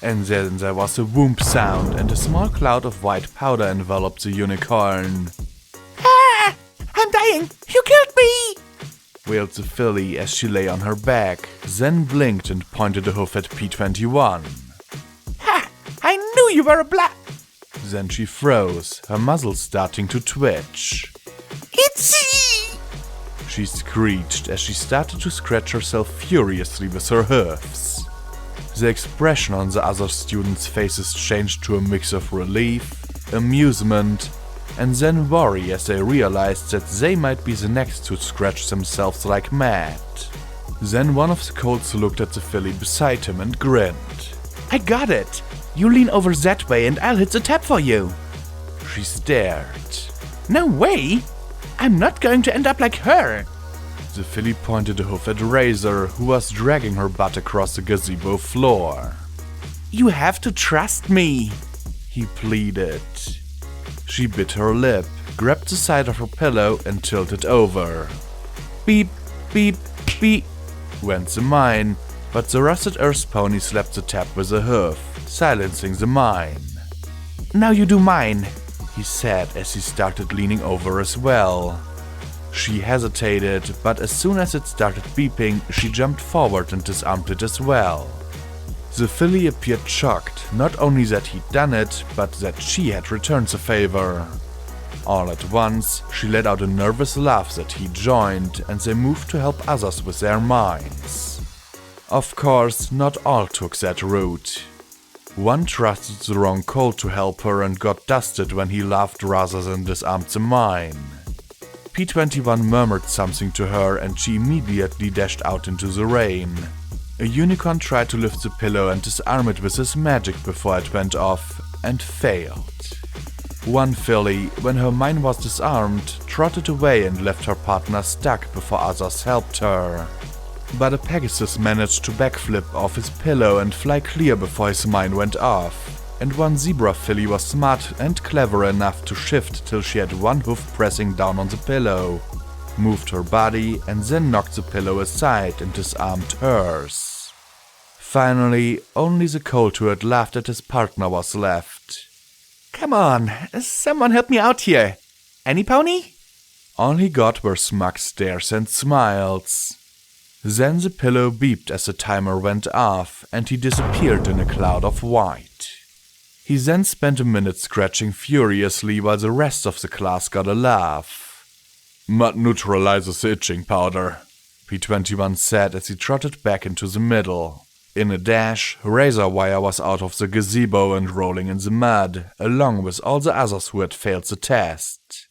And then there was a whoomp sound and a small cloud of white powder enveloped the unicorn. Ah! I'm dying! You killed me! Wailed the filly as she lay on her back, then blinked and pointed a hoof at P21. Ha! I knew you were a Then she froze, her muzzle starting to twitch. Itsy! She screeched as she started to scratch herself furiously with her hoofs. The expression on the other students' faces changed to a mix of relief, amusement, and then worry as they realized that they might be the next to scratch themselves like mad. Then one of the colts looked at the filly beside him and grinned. I got it! You lean over that way and I'll hit the tap for you. She stared. No way! I'm not going to end up like her. The filly pointed a hoof at Razor, who was dragging her butt across the gazebo floor. You have to trust me, he pleaded. She bit her lip, grabbed the side of her pillow and tilted over. Beep, beep, beep, went the mine, but the rusted earth pony slapped the tap with a hoof, silencing the mine. Now you do mine, he said as he started leaning over as well. She hesitated, but as soon as it started beeping, she jumped forward and disarmed it as well. The filly appeared shocked, not only that he'd done it, but that she had returned the favor. All at once, she let out a nervous laugh that he joined, and they moved to help others with their mines. Of course, not all took that route. One trusted the wrong colt to help her and got dusted when he laughed rather than disarmed the mine. P21 murmured something to her and she immediately dashed out into the rain. A unicorn tried to lift the pillow and disarm it with his magic before it went off, and failed. One filly, when her mine was disarmed, trotted away and left her partner stuck before others helped her. But a Pegasus managed to backflip off his pillow and fly clear before his mine went off, and one zebra filly was smart and clever enough to shift till she had one hoof pressing down on the pillow, moved her body, and then knocked the pillow aside and disarmed hers. Finally, only the colt who had laughed at his partner was left. Come on, someone help me out here. Any pony? All he got were smug stares and smiles. Then the pillow beeped as the timer went off, and he disappeared in a cloud of white. He then spent a minute scratching furiously while the rest of the class got a laugh. Mud neutralizes the itching powder, P21 said as he trotted back into the middle. In a dash, Razor Wire was out of the gazebo and rolling in the mud, along with all the others who had failed the test.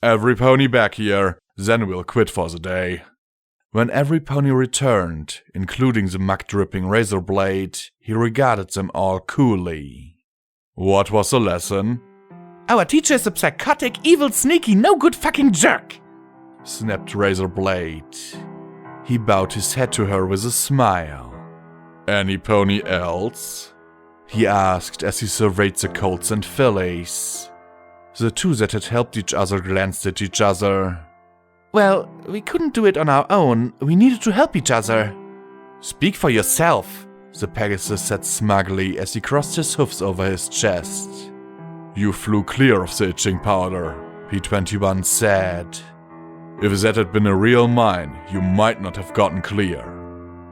Every pony back here, then we'll quit for the day. When every pony returned, including the muck-dripping Razor Blade, he regarded them all coolly. What was the lesson? Our teacher is a psychotic, evil, sneaky, no-good fucking jerk, snapped Razor Blade. He bowed his head to her with a smile. Any pony else? He asked as he surveyed the colts and fillies. The two that had helped each other glanced at each other. Well, we couldn't do it on our own. We needed to help each other. Speak for yourself, the Pegasus said smugly as he crossed his hoofs over his chest. You flew clear of the itching powder, P21 said. If that had been a real mine, you might not have gotten clear.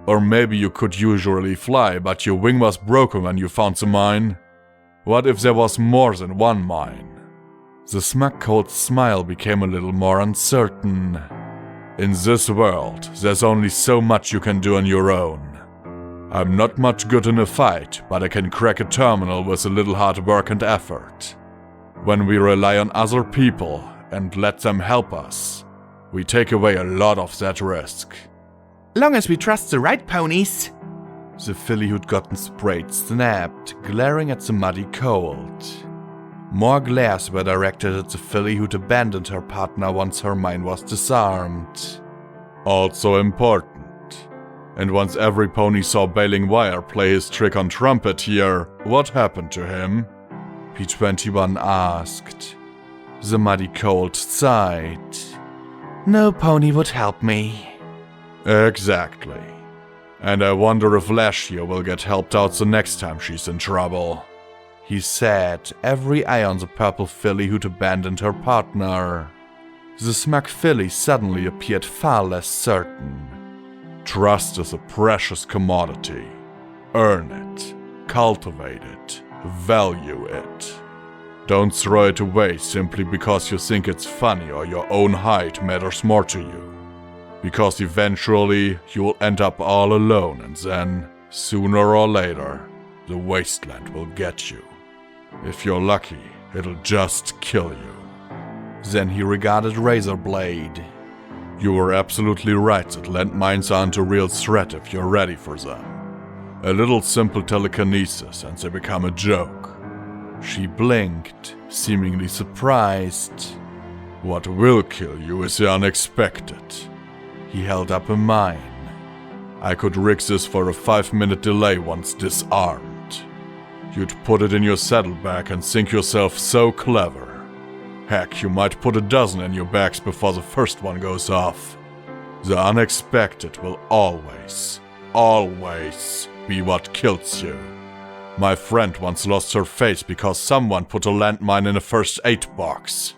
Or maybe you could usually fly, but your wing was broken when you found the mine. What if there was more than one mine? The smug colt's smile became a little more uncertain. In this world, there's only so much you can do on your own. I'm not much good in a fight, but I can crack a terminal with a little hard work and effort. When we rely on other people and let them help us, we take away a lot of that risk. Long as we trust the right ponies. The filly who'd gotten sprayed snapped, glaring at the muddy colt. More glares were directed at the filly who'd abandoned her partner once her mine was disarmed. Also important. And once every pony saw Bailing Wire play his trick on trumpet here, what happened to him? P21 asked. The muddy colt sighed. No pony would help me. Exactly. And I wonder if Lashia will get helped out the next time she's in trouble, he said, every eye on the purple filly who'd abandoned her partner. The smug filly suddenly appeared far less certain. Trust is a precious commodity. Earn it, cultivate it, value it. Don't throw it away simply because you think it's funny or your own hide matters more to you. Because eventually you'll end up all alone and then, sooner or later, the wasteland will get you. If you're lucky, it'll just kill you. Then he regarded Razor Blade. You were absolutely right that landmines aren't a real threat if you're ready for them. A little simple telekinesis and they become a joke. She blinked, seemingly surprised. What will kill you is the unexpected. He held up a mine. I could rig this for a 5-minute delay once disarmed. You'd put it in your saddlebag and think yourself so clever. Heck, you might put a dozen in your bags before the first one goes off. The unexpected will always be what kills you. My friend once lost her face because someone put a landmine in a first aid box.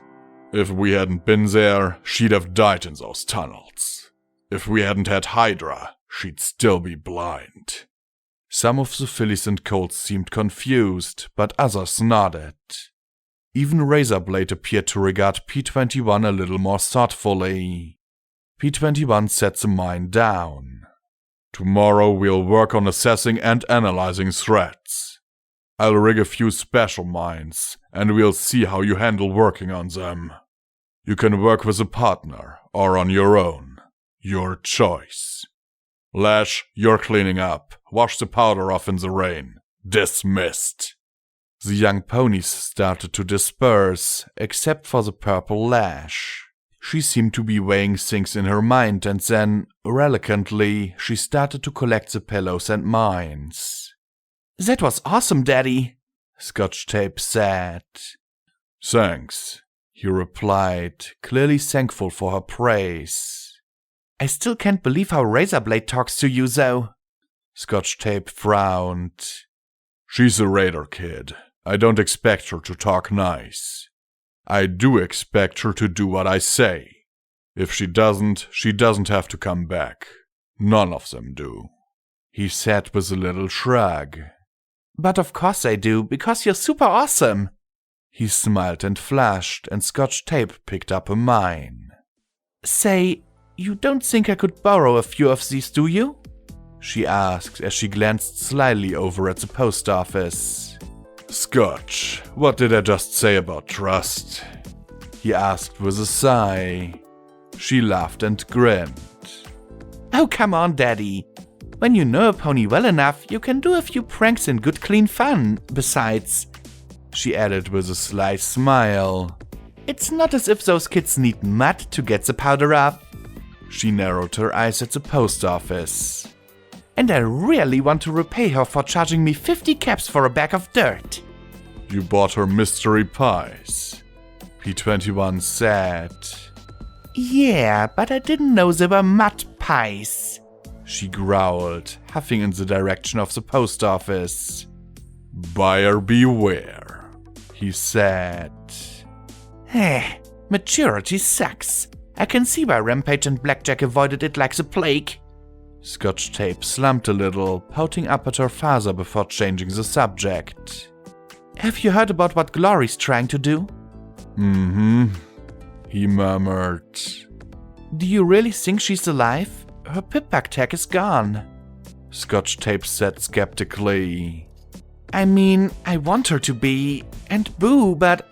If we hadn't been there, she'd have died in those tunnels. If we hadn't had Hydra, she'd still be blind. Some of the fillies and colts seemed confused, but others nodded. Even Razorblade appeared to regard P-21 a little more thoughtfully. P-21 set the mine down. Tomorrow we'll work on assessing and analyzing threats. I'll rig a few special mines, and we'll see how you handle working on them. You can work with a partner, or on your own. Your choice. Lash, you're cleaning up. Wash the powder off in the rain. Dismissed. The young ponies started to disperse, except for the purple Lash. She seemed to be weighing things in her mind, and then, reluctantly, she started to collect the pillows and mines. "That was awesome, Daddy," Scotch Tape said. "Thanks," he replied, clearly thankful for her praise. "I still can't believe how Razorblade talks to you, though." Scotch Tape frowned. "She's a raider kid. I don't expect her to talk nice. I do expect her to do what I say. If she doesn't have to come back. None of them do," he said with a little shrug. "But of course I do, because you're super awesome." He smiled and flashed, and Scotch Tape picked up a mine. "Say, you don't think I could borrow a few of these, do you?" she asked as she glanced slyly over at the post office. "Scotch, what did I just say about trust?" he asked with a sigh. She laughed and grinned. "Oh, come on, Daddy. When you know a pony well enough, you can do a few pranks in good clean fun. Besides," she added with a sly smile, "it's not as if those kids need mud to get the powder off." She narrowed her eyes at the post office. "And I really want to repay her for charging me 50 caps for a bag of dirt." "You bought her mystery pies," P-21 said. "Yeah, but I didn't know they were mud pies," she growled, huffing in the direction of the post office. "Buyer beware," he said. Maturity sucks. I can see why Rampage and Blackjack avoided it like the plague." Scotch Tape slumped a little, pouting up at her father before changing the subject. "Have you heard about what Glory's trying to do?" "Mm-hmm," he murmured. "Do you really think she's alive? Her pip-bug tag is gone." Scotch Tape said skeptically. "I mean, I want her to be, and boo, but..."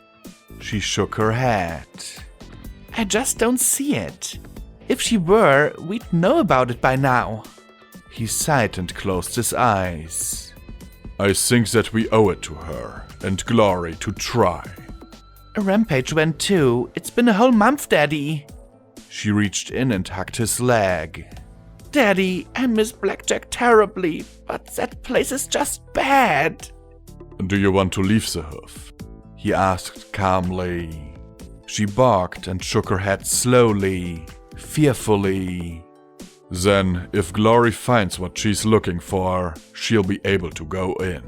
She shook her head. "I just don't see it. If she were, we'd know about it by now." He sighed and closed his eyes. "I think that we owe it to her and Glory to try." "Rampage went too. It's been a whole month, Daddy." She reached in and hugged his leg. "Daddy, I miss Blackjack terribly, but that place is just bad." "Do you want to leave the hoof?" he asked calmly. She barked and shook her head slowly, fearfully. "Then, if Glory finds what she's looking for, she'll be able to go in."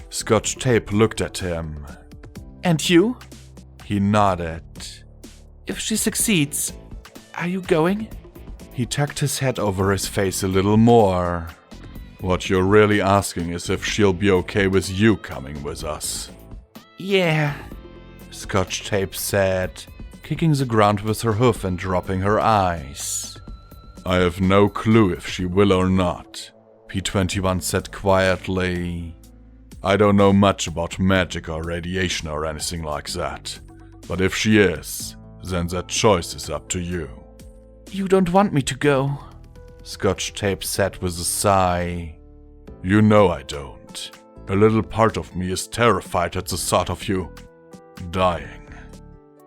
Scotch Tape looked at him. "And you?" He nodded. "If she succeeds, are you going?" He tucked his head over his face a little more. "What you're really asking is if she'll be okay with you coming with us." "Yeah," Scotch Tape said, kicking the ground with her hoof and dropping her eyes. "I have no clue if she will or not," P-21 said quietly. "I don't know much about magic or radiation or anything like that, but if she is, then that choice is up to you." "You don't want me to go," Scotch Tape said with a sigh. "You know I don't. A little part of me is terrified at the thought of you dying."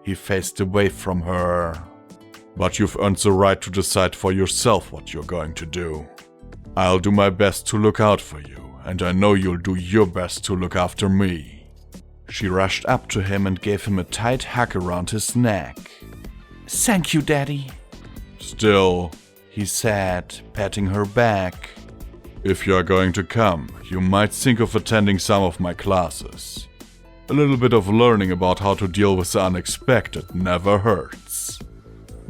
He faced away from her. But you've earned the right to decide for yourself what you're going to do. I'll do my best to look out for you, and I know you'll do your best to look after me. She rushed up to him and gave him a tight hug around his neck. Thank you, Daddy. Still, he said, patting her back. If you're going to come, you might think of attending some of my classes. A little bit of learning about how to deal with the unexpected never hurts.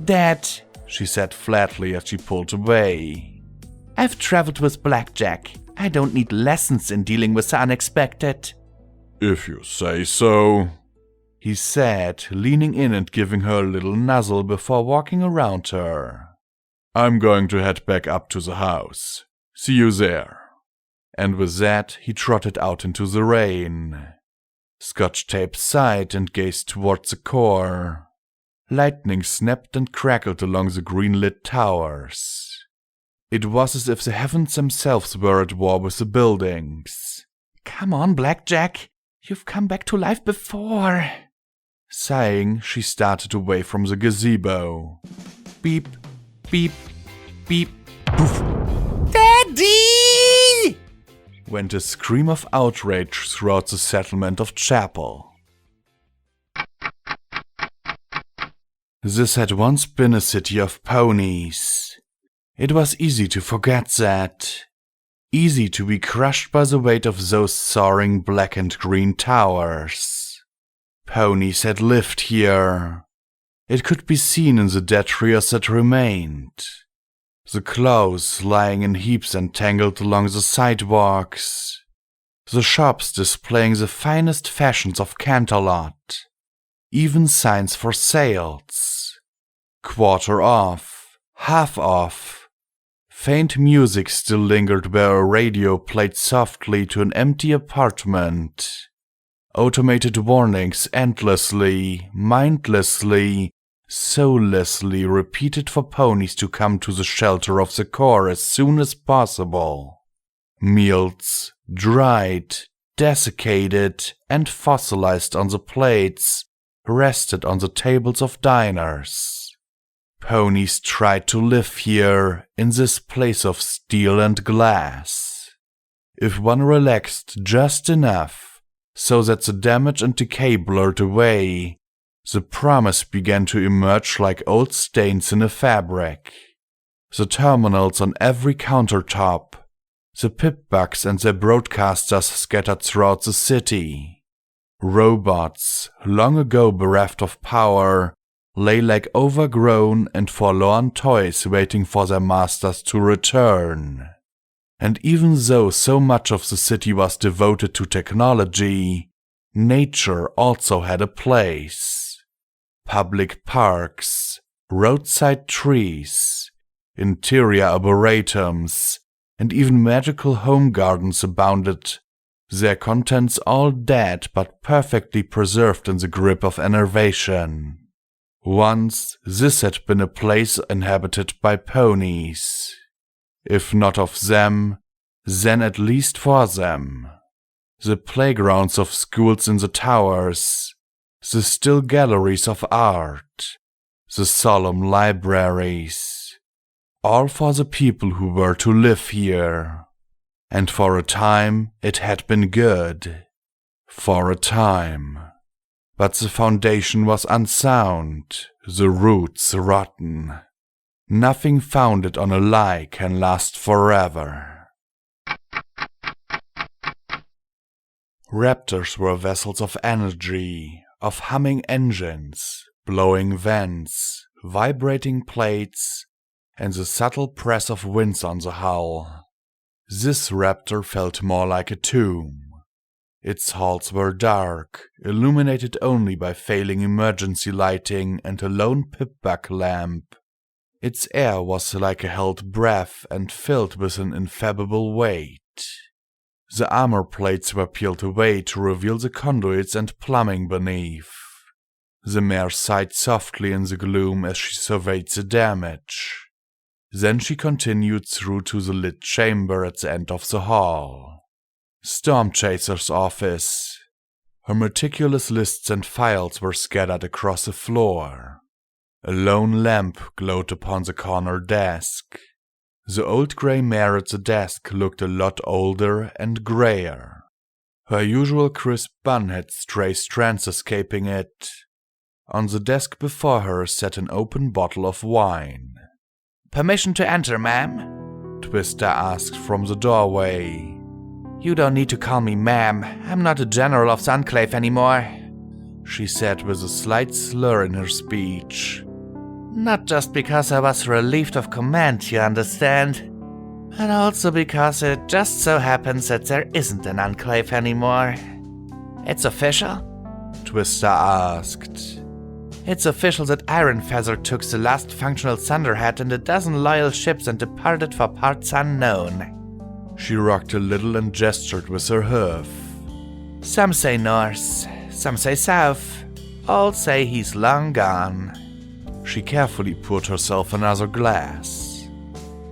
Dad, She said flatly as she pulled away. I've traveled with Blackjack. I don't need lessons in dealing with the unexpected. If you say so, he said, leaning in and giving her a little nuzzle before walking around her. I'm going to head back up to the house. See you there. And with that, he trotted out into the rain. Scotch Tape sighed and gazed towards the core. Lightning snapped and crackled along the green-lit towers. It was as if the heavens themselves were at war with the buildings. Come on, Blackjack. You've come back to life before. Sighing, she started away from the gazebo. Beep, beep, beep, poof. Daddy! Went a scream of outrage throughout the settlement of Chapel. This had once been a city of ponies. It was easy to forget that. Easy to be crushed by the weight of those soaring black and green towers. Ponies had lived here. It could be seen in the dead trees that remained. The clothes lying in heaps and tangled along the sidewalks. The shops displaying the finest fashions of Canterlot. Even signs for sales. Quarter off, half off. Faint music still lingered where a radio played softly to an empty apartment. Automated warnings endlessly, mindlessly, soullessly repeated for ponies to come to the shelter of the core as soon as possible. Meals, dried, desiccated, and fossilized on the plates, rested on the tables of diners. Ponies tried to live here, in this place of steel and glass. If one relaxed just enough, so that the damage and decay blurred away, the promise began to emerge like old stains in a fabric. The terminals on every countertop, the pip-bugs and their broadcasters scattered throughout the city. Robots, long ago bereft of power, lay like overgrown and forlorn toys waiting for their masters to return. And even though so much of the city was devoted to technology, nature also had a place. Public parks, roadside trees, interior arboretums, and even magical home gardens abounded, their contents all dead but perfectly preserved in the grip of enervation. Once this had been a place inhabited by ponies. If not of them, then at least for them. The playgrounds of schools in the towers, the still galleries of art, the solemn libraries, all for the people who were to live here. And for a time it had been good. For a time. But the foundation was unsound, the roots rotten. Nothing founded on a lie can last forever. Raptors were vessels of energy, of humming engines, blowing vents, vibrating plates, and the subtle press of winds on the hull. This raptor felt more like a tomb. Its halls were dark, illuminated only by failing emergency lighting and a lone pip-bug lamp. Its air was like a held breath and filled with an ineffable weight. The armor plates were peeled away to reveal the conduits and plumbing beneath. The mare sighed softly in the gloom as she surveyed the damage. Then she continued through to the lit chamber at the end of the hall. Storm Chaser's office. Her meticulous lists and files were scattered across the floor. A lone lamp glowed upon the corner desk. The old grey mare at the desk looked a lot older and greyer. Her usual crisp bun had stray strands escaping it. On the desk before her sat an open bottle of wine. "Permission to enter, ma'am?" Twister asked from the doorway. "You don't need to call me ma'am. I'm not a general of the Enclave anymore," she said with a slight slur in her speech. "Not just because I was relieved of command, you understand, but also because it just so happens that there isn't an Enclave anymore." "It's official?" Twister asked. "It's official that Iron Feather took the last functional Thunderhead and a dozen loyal ships and departed for parts unknown." She rocked a little and gestured with her hoof. "Some say north, some say south. All say he's long gone." She carefully poured herself another glass.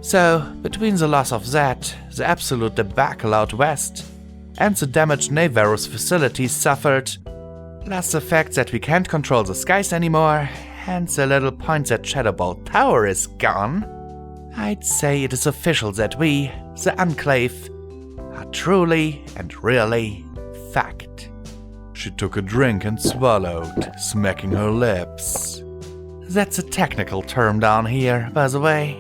"So, between the loss of that, the absolute debacle out west, and the damage Navarro's facilities suffered, plus the fact that we can't control the skies anymore, and the little point that Shadowbolt Tower is gone, I'd say it is official that we, the Enclave, are truly and really fucked." She took a drink and swallowed, smacking her lips. "That's a technical term down here, by the way.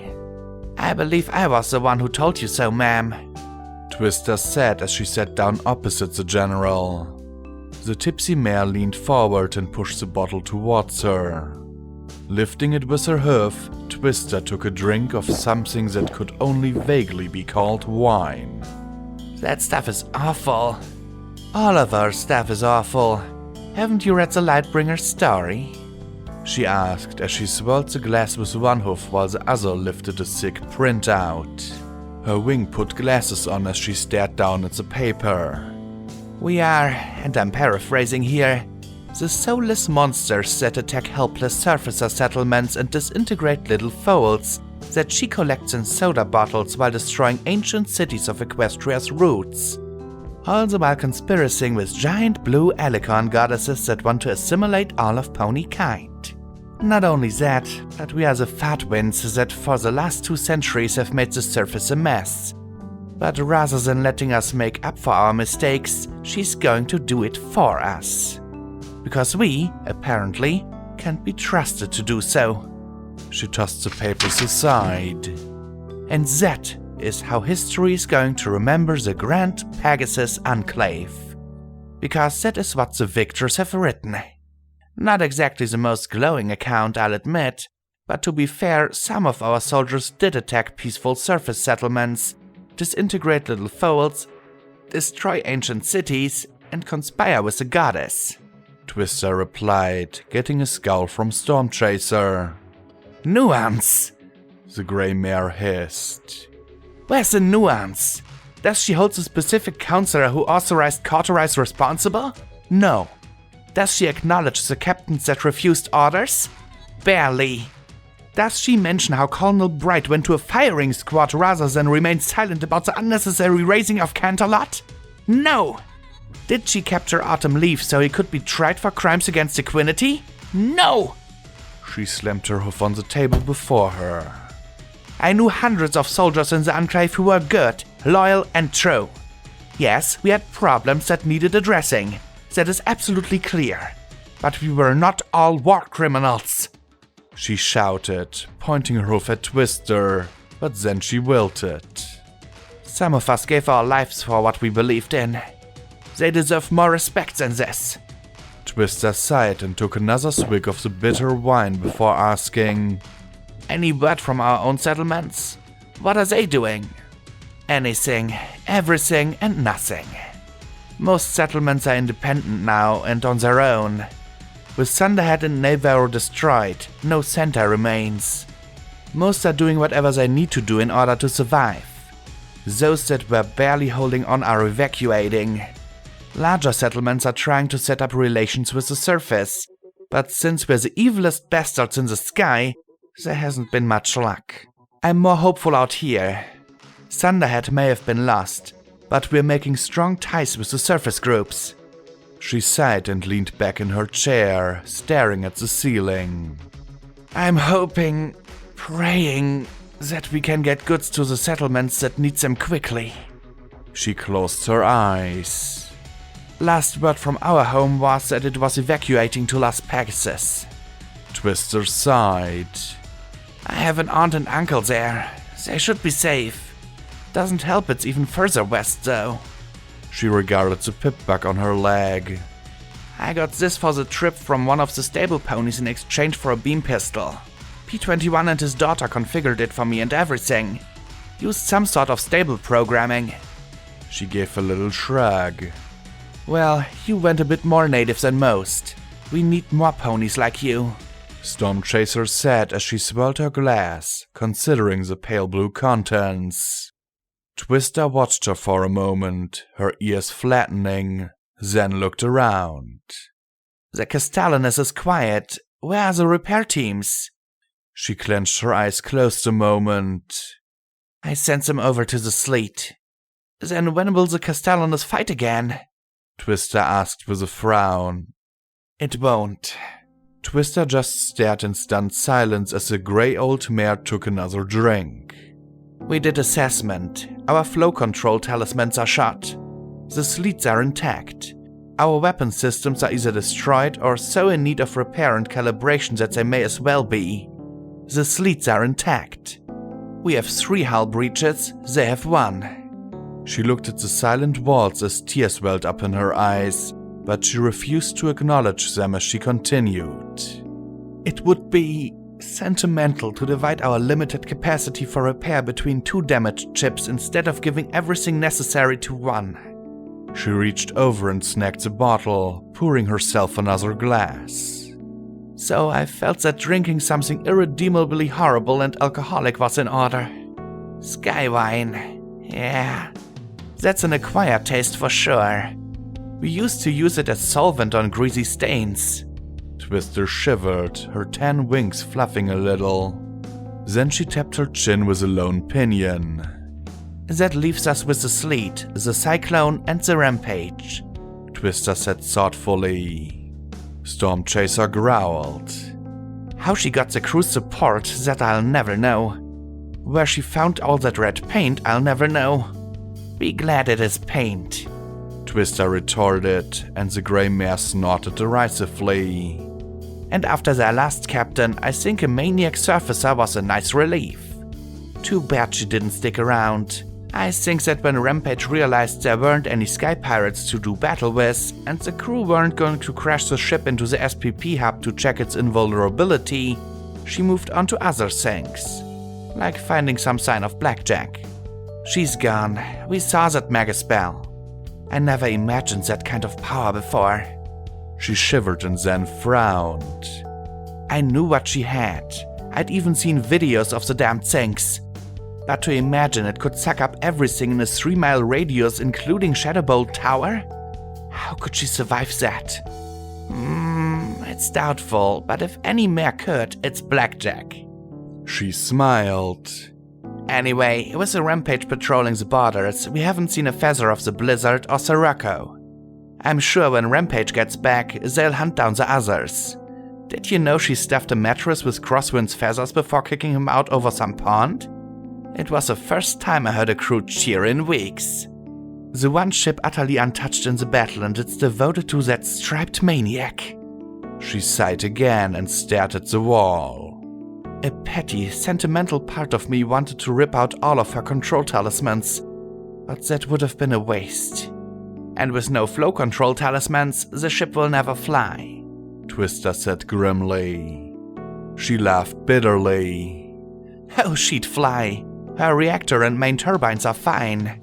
I believe I was the one who told you so, ma'am," Twister said as she sat down opposite the general. The tipsy mare leaned forward and pushed the bottle towards her. Lifting it with her hoof, Twister took a drink of something that could only vaguely be called wine. "That stuff is awful. All of our stuff is awful. Haven't you read the Lightbringer's story?" she asked as she swirled the glass with one hoof while the other lifted a thick printout. Her wing put glasses on as she stared down at the paper. "We are, and I'm paraphrasing here, the soulless monsters that attack helpless surfacer settlements and disintegrate little foals that she collects in soda bottles while destroying ancient cities of Equestria's roots. All the while conspiring with giant blue alicorn goddesses that want to assimilate all of pony kind. Not only that, but we are the fat winds that for the last 2 centuries have made the surface a mess. But rather than letting us make up for our mistakes, she's going to do it for us. Because we, apparently, can't be trusted to do so." She tossed the papers aside. "And that is how history is going to remember the Grand Pegasus Enclave. Because that is what the victors have written. Not exactly the most glowing account, I'll admit, but to be fair, some of our soldiers did attack peaceful surface settlements, disintegrate little foals, destroy ancient cities, and conspire with the goddess," Twister replied, getting a scowl from Stormchaser. "Nuance," the grey mare hissed. "Where's the nuance? Does she hold the specific counselor who authorized Cauterize responsible? No. Does she acknowledge the captains that refused orders? Barely. Does she mention how Colonel Bright went to a firing squad rather than remain silent about the unnecessary raising of Canterlot? No. Did she capture Autumn Leaf so he could be tried for crimes against equinity? No. She slammed her hoof on the table before her. I knew hundreds of soldiers in the Enclave who were good, loyal, and true. Yes, we had problems that needed addressing. That is absolutely clear. But we were not all war criminals," she shouted, pointing her hoof at Twister, but then she wilted. "Some of us gave our lives for what we believed in. They deserve more respect than this." Twister sighed and took another swig of the bitter wine before asking, "Any word from our own settlements? What are they doing?" "Anything, everything, and nothing. Most settlements are independent now and on their own. With Thunderhead and Navarro destroyed, no center remains. Most are doing whatever they need to do in order to survive. Those that were barely holding on are evacuating. Larger settlements are trying to set up relations with the surface, but since we're the evilest bastards in the sky, there hasn't been much luck. I'm more hopeful out here. Thunderhead may have been lost, but we're making strong ties with the surface groups." She sighed and leaned back in her chair, staring at the ceiling. I'm hoping, praying, that we can get goods to the settlements that need them quickly. She closed her eyes. Last word from our home was that it was evacuating to Las Pegasus. Twister sighed. I have an aunt and uncle there. They should be safe. Doesn't help it's even further west though. She regarded the pip-bug on her leg. I got this for the trip from one of the stable ponies in exchange for a beam pistol. P21 and his daughter configured it for me and everything. Used some sort of stable programming. She gave a little shrug. Well, you went a bit more native than most. We need more ponies like you. Stormchaser said as she swirled her glass, considering the pale blue contents. Twister watched her for a moment, her ears flattening, then looked around. The Castellanus is quiet. Where are the repair teams? She clenched her eyes closed a moment. I sent them over to the Sleet. Then when will the Castellanus fight again? Twister asked with a frown. It won't. Twister just stared in stunned silence as the grey old mare took another drink. We did assessment. Our flow control talismans are shot. The Sleets are intact. Our weapon systems are either destroyed or so in need of repair and calibration that they may as well be. The Sleets are intact. We have 3 hull breaches, they have 1. She looked at the silent walls as tears welled up in her eyes, but she refused to acknowledge them as she continued. It would be sentimental to divide our limited capacity for repair between 2 damaged chips instead of giving everything necessary to 1. She reached over and snagged the bottle, pouring herself another glass. So I felt that drinking something irredeemably horrible and alcoholic was in order. Sky wine. Yeah. That's an acquired taste for sure. We used to use it as solvent on greasy stains. Twister shivered, her tan wings fluffing a little. Then she tapped her chin with a lone pinion. That leaves us with the Sleet, the Cyclone, and the Rampage, Twister said thoughtfully. Stormchaser growled. How she got the crew's support, that I'll never know. Where she found all that red paint, I'll never know. Be glad it is paint. Twister retorted, and the grey mare snorted derisively. And after their last captain, I think a maniac surfacer was a nice relief. Too bad she didn't stick around. I think that when Rampage realized there weren't any sky pirates to do battle with, and the crew weren't going to crash the ship into the SPP hub to check its invulnerability, she moved on to other things, like finding some sign of Blackjack. She's gone. We saw that mega spell. I never imagined that kind of power before. She shivered and then frowned. I knew what she had. I'd even seen videos of the damned things. But to imagine it could suck up everything in a 3-mile radius, including Shadowbolt Tower? How could she survive that? It's doubtful, but if any mare could, it's Blackjack. She smiled. Anyway, with the Rampage patrolling the borders, we haven't seen a feather of the Blizzard or Sirocco. I'm sure when Rampage gets back, they'll hunt down the others. Did you know she stuffed a mattress with Crosswind's feathers before kicking him out over some pond? It was the first time I heard a crew cheer in weeks. The one ship utterly untouched in the battle, and it's devoted to that striped maniac. She sighed again and stared at the wall. A petty, sentimental part of me wanted to rip out all of her control talismans, but that would have been a waste. And with no flow control talismans, the ship will never fly, Twister said grimly. She laughed bitterly. Oh, she'd fly. Her reactor and main turbines are fine.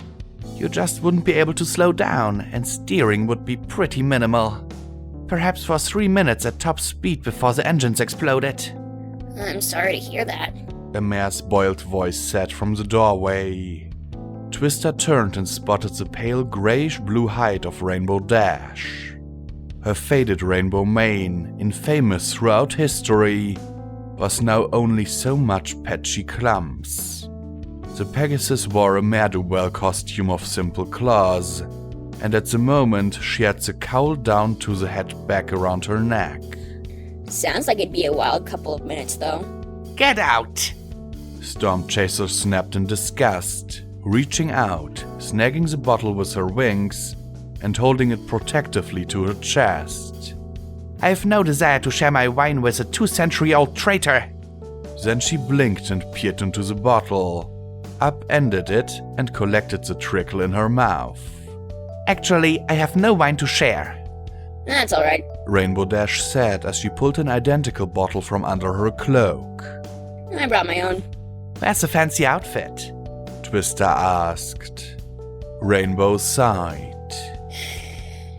You just wouldn't be able to slow down, and steering would be pretty minimal. Perhaps for 3 minutes at top speed before the engines exploded. I'm sorry to hear that. A mare's boiled voice said from the doorway. Twister turned and spotted the pale grayish-blue hide of Rainbow Dash. Her faded rainbow mane, infamous throughout history, was now only so much patchy clumps. The Pegasus wore a ne'er-do-well costume of simple claws, and at the moment she had the cowl down to the head back around her neck. Sounds like it'd be a wild couple of minutes, though. Get out! Storm Chaser snapped in disgust, reaching out, snagging the bottle with her wings, and holding it protectively to her chest. I have no desire to share my wine with a 2-century-old traitor. Then she blinked and peered into the bottle, upended it, and collected the trickle in her mouth. Actually, I have no wine to share. That's alright. Rainbow Dash said as she pulled an identical bottle from under her cloak. I brought my own. Where's the fancy outfit? Twister asked. Rainbow sighed.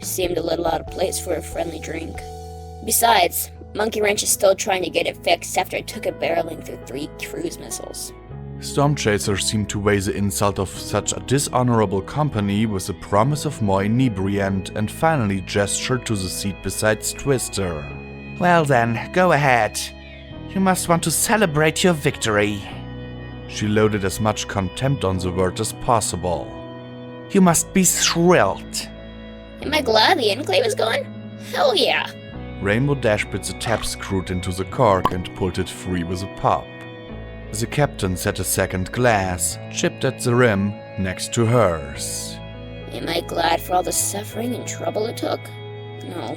Seemed a little out of place for a friendly drink. Besides, Monkey Wrench is still trying to get it fixed after it took it barreling through 3 cruise missiles. Storm Chaser seemed to weigh the insult of such a dishonorable company with a promise of more inebriant and finally gestured to the seat beside Twister. Well then, go ahead. You must want to celebrate your victory. She loaded as much contempt on the word as possible. You must be thrilled. Am I glad the enclave is gone? Hell yeah! Rainbow Dash put the tab screwed into the cork and pulled it free with a pop. The captain set a second glass, chipped at the rim, next to hers. Am I glad for all the suffering and trouble it took? No.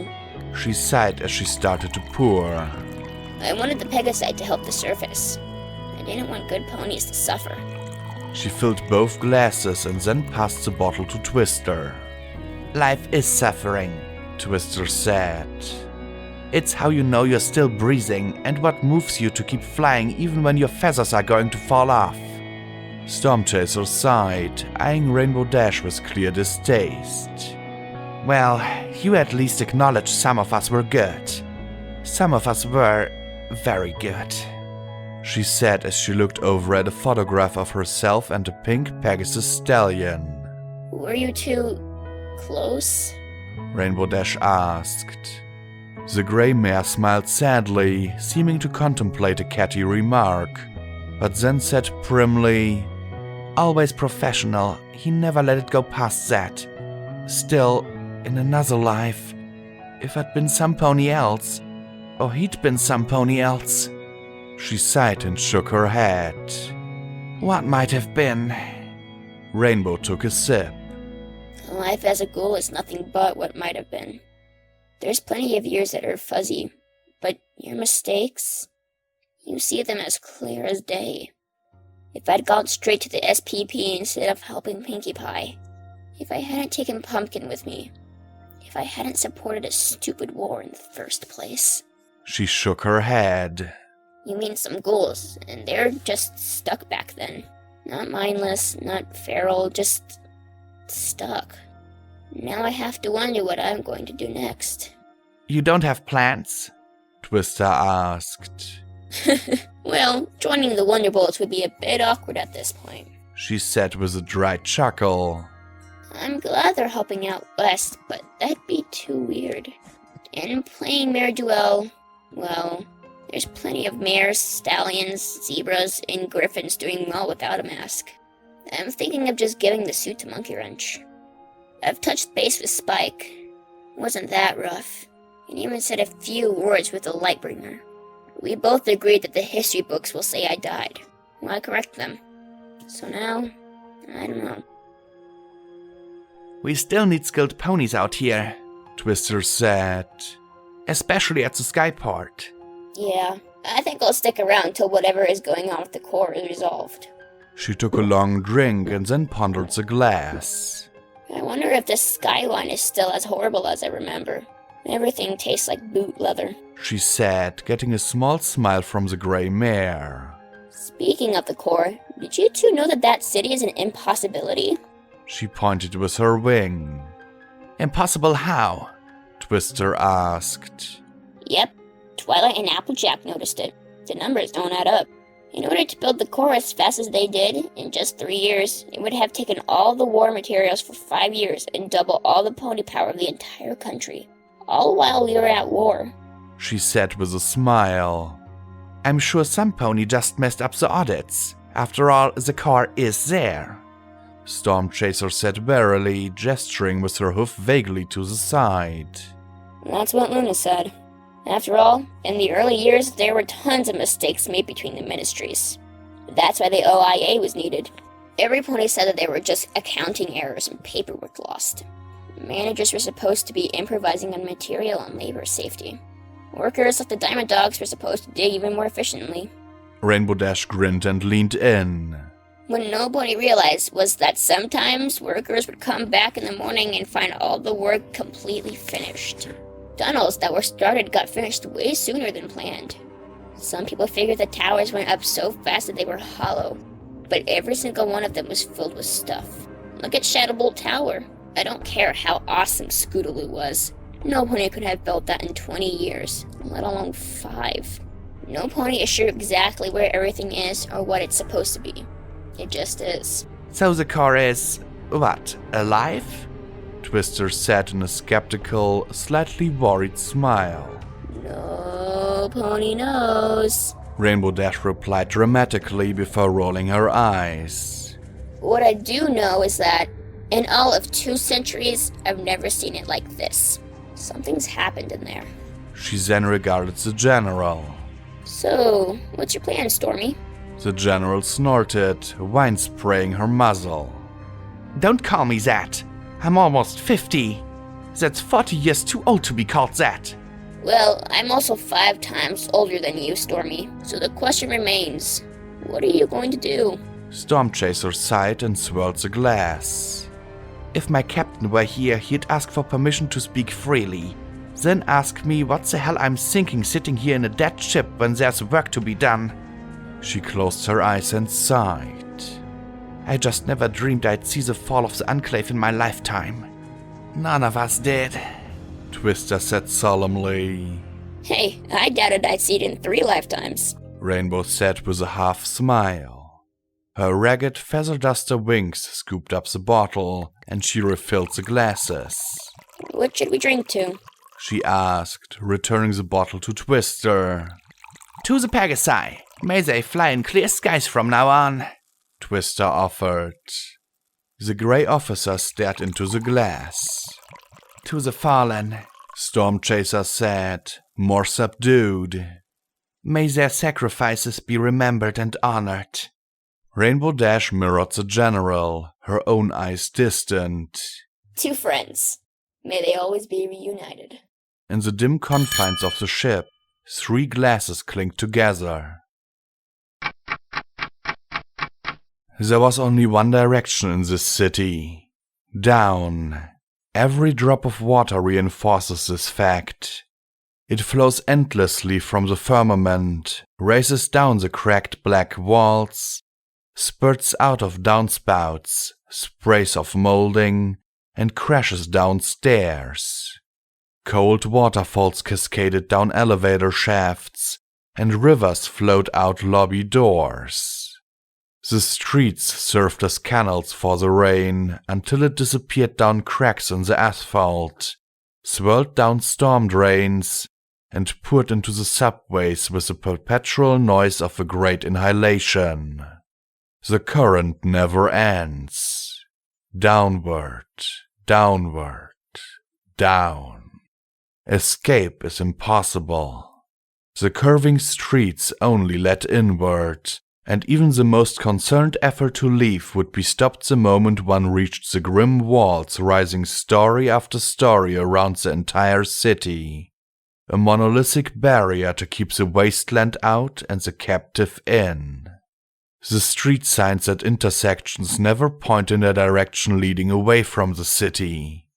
She sighed as she started to pour. I wanted the Pegasite to help the surface. I didn't want good ponies to suffer. She filled both glasses and then passed the bottle to Twister. Life is suffering, Twister said. It's how you know you're still breathing and what moves you to keep flying even when your feathers are going to fall off. Storm Chaser sighed, eyeing Rainbow Dash with clear distaste. Well, you at least acknowledge some of us were good. Some of us were very good, she said as she looked over at a photograph of herself and a pink Pegasus stallion. Were you two close? Rainbow Dash asked. The grey mare smiled sadly, seeming to contemplate a catty remark, but then said primly, Always professional, he never let it go past that. Still, in another life, if I'd been some pony else, or he'd been some pony else. She sighed and shook her head. What might have been? Rainbow took a sip. Life as a ghoul is nothing but what might have been. There's plenty of years that are fuzzy, but your mistakes, you see them as clear as day. If I'd gone straight to the SPP instead of helping Pinkie Pie, if I hadn't taken Pumpkin with me, if I hadn't supported a stupid war in the first place. She shook her head. You mean some ghouls, and they're just stuck back then. Not mindless, not feral, just stuck. Now I have to wonder what I'm going to do next. You don't have plans? Twister asked. Well, joining the Wonderbolts would be a bit awkward at this point, she said with a dry chuckle. I'm glad they're helping out West, but that'd be too weird. And playing Mare Duel, well, there's plenty of mares, stallions, zebras, and griffins doing well without a mask. I'm thinking of just giving the suit to Monkey Wrench. I've touched base with Spike. Wasn't that rough. And even said a few words with the Lightbringer. We both agreed that the history books will say I died. Well, I correct them. So now, I don't know. We still need skilled ponies out here, Twister said. Especially at the Skyport. Yeah, I think I'll stick around till whatever is going on with the core is resolved. She took a long drink and then pondered the glass. I wonder if the Skyline is still as horrible as I remember. Everything tastes like boot leather, she said, getting a small smile from the grey mare. Speaking of the core, did you two know that that city is an impossibility? She pointed with her wing. Impossible how? Twister asked. Yep, Twilight and Applejack noticed it. The numbers don't add up. In order to build the core as fast as they did, in just 3 years, it would have taken all the war materials for 5 years and double all the pony power of the entire country. All while we were at war, she said with a smile. I'm sure some pony just messed up the audits. After all, the car is there. Stormchaser said warily, gesturing with her hoof vaguely to the side. That's what Luna said. After all, in the early years, there were tons of mistakes made between the ministries. That's why the OIA was needed. Every pony said that they were just accounting errors and paperwork lost. Managers were supposed to be improvising on material and labor safety. Workers like the Diamond Dogs were supposed to dig even more efficiently. Rainbow Dash grinned and leaned in. What nobody realized was that sometimes workers would come back in the morning and find all the work completely finished. Tunnels that were started got finished way sooner than planned. Some people figured the towers went up so fast that they were hollow, but every single one of them was filled with stuff. Look at Shadowbolt Tower. I don't care how awesome Scootaloo was. No pony could have built that in 20 years, let alone 5. No pony is sure exactly where everything is or what it's supposed to be. It just is. So the car is, what, alive? Twister said in a skeptical, slightly worried smile. No pony knows. Rainbow Dash replied dramatically before rolling her eyes. What I do know is that, in all of 2 centuries, I've never seen it like this. Something's happened in there. She then regarded the general. So, what's your plan, Stormy? The general snorted, wine spraying her muzzle. Don't call me that. I'm almost 50. That's 40 years too old to be called that. Well, I'm also 5 times older than you, Stormy. So the question remains, what are you going to do? Stormchaser sighed and swirled the glass. If my captain were here, he'd ask for permission to speak freely. Then ask me what the hell I'm thinking sitting here in a dead ship when there's work to be done. She closed her eyes and sighed. I just never dreamed I'd see the fall of the Enclave in my lifetime. None of us did. Twister said solemnly. Hey, I doubted I'd see it in 3 lifetimes. Rainbow said with a half smile. Her ragged feather duster wings scooped up the bottle, and she refilled the glasses. What should we drink to? She asked, returning the bottle to Twister. To the Pegasi. May they fly in clear skies from now on. Twister offered. The grey officer stared into the glass. To the fallen, Stormchaser said, more subdued. May their sacrifices be remembered and honored. Rainbow Dash mirrored the general, her own eyes distant. 2 friends. May they always be reunited. In the dim confines of the ship, 3 glasses clinked together. There was only one direction in this city. Down. Every drop of water reinforces this fact. It flows endlessly from the firmament, races down the cracked black walls, spurts out of downspouts, sprays of molding, and crashes downstairs. Cold waterfalls cascaded down elevator shafts, and rivers flowed out lobby doors. The streets served as canals for the rain until it disappeared down cracks in the asphalt, swirled down storm drains, and poured into the subways with the perpetual noise of a great inhalation. The current never ends. Downward, downward, down. Escape is impossible. The curving streets only led inward, and even the most concerned effort to leave would be stopped the moment one reached the grim walls rising story after story around the entire city. A monolithic barrier to keep the wasteland out and the captive in. The street signs at intersections never point in a direction leading away from the city.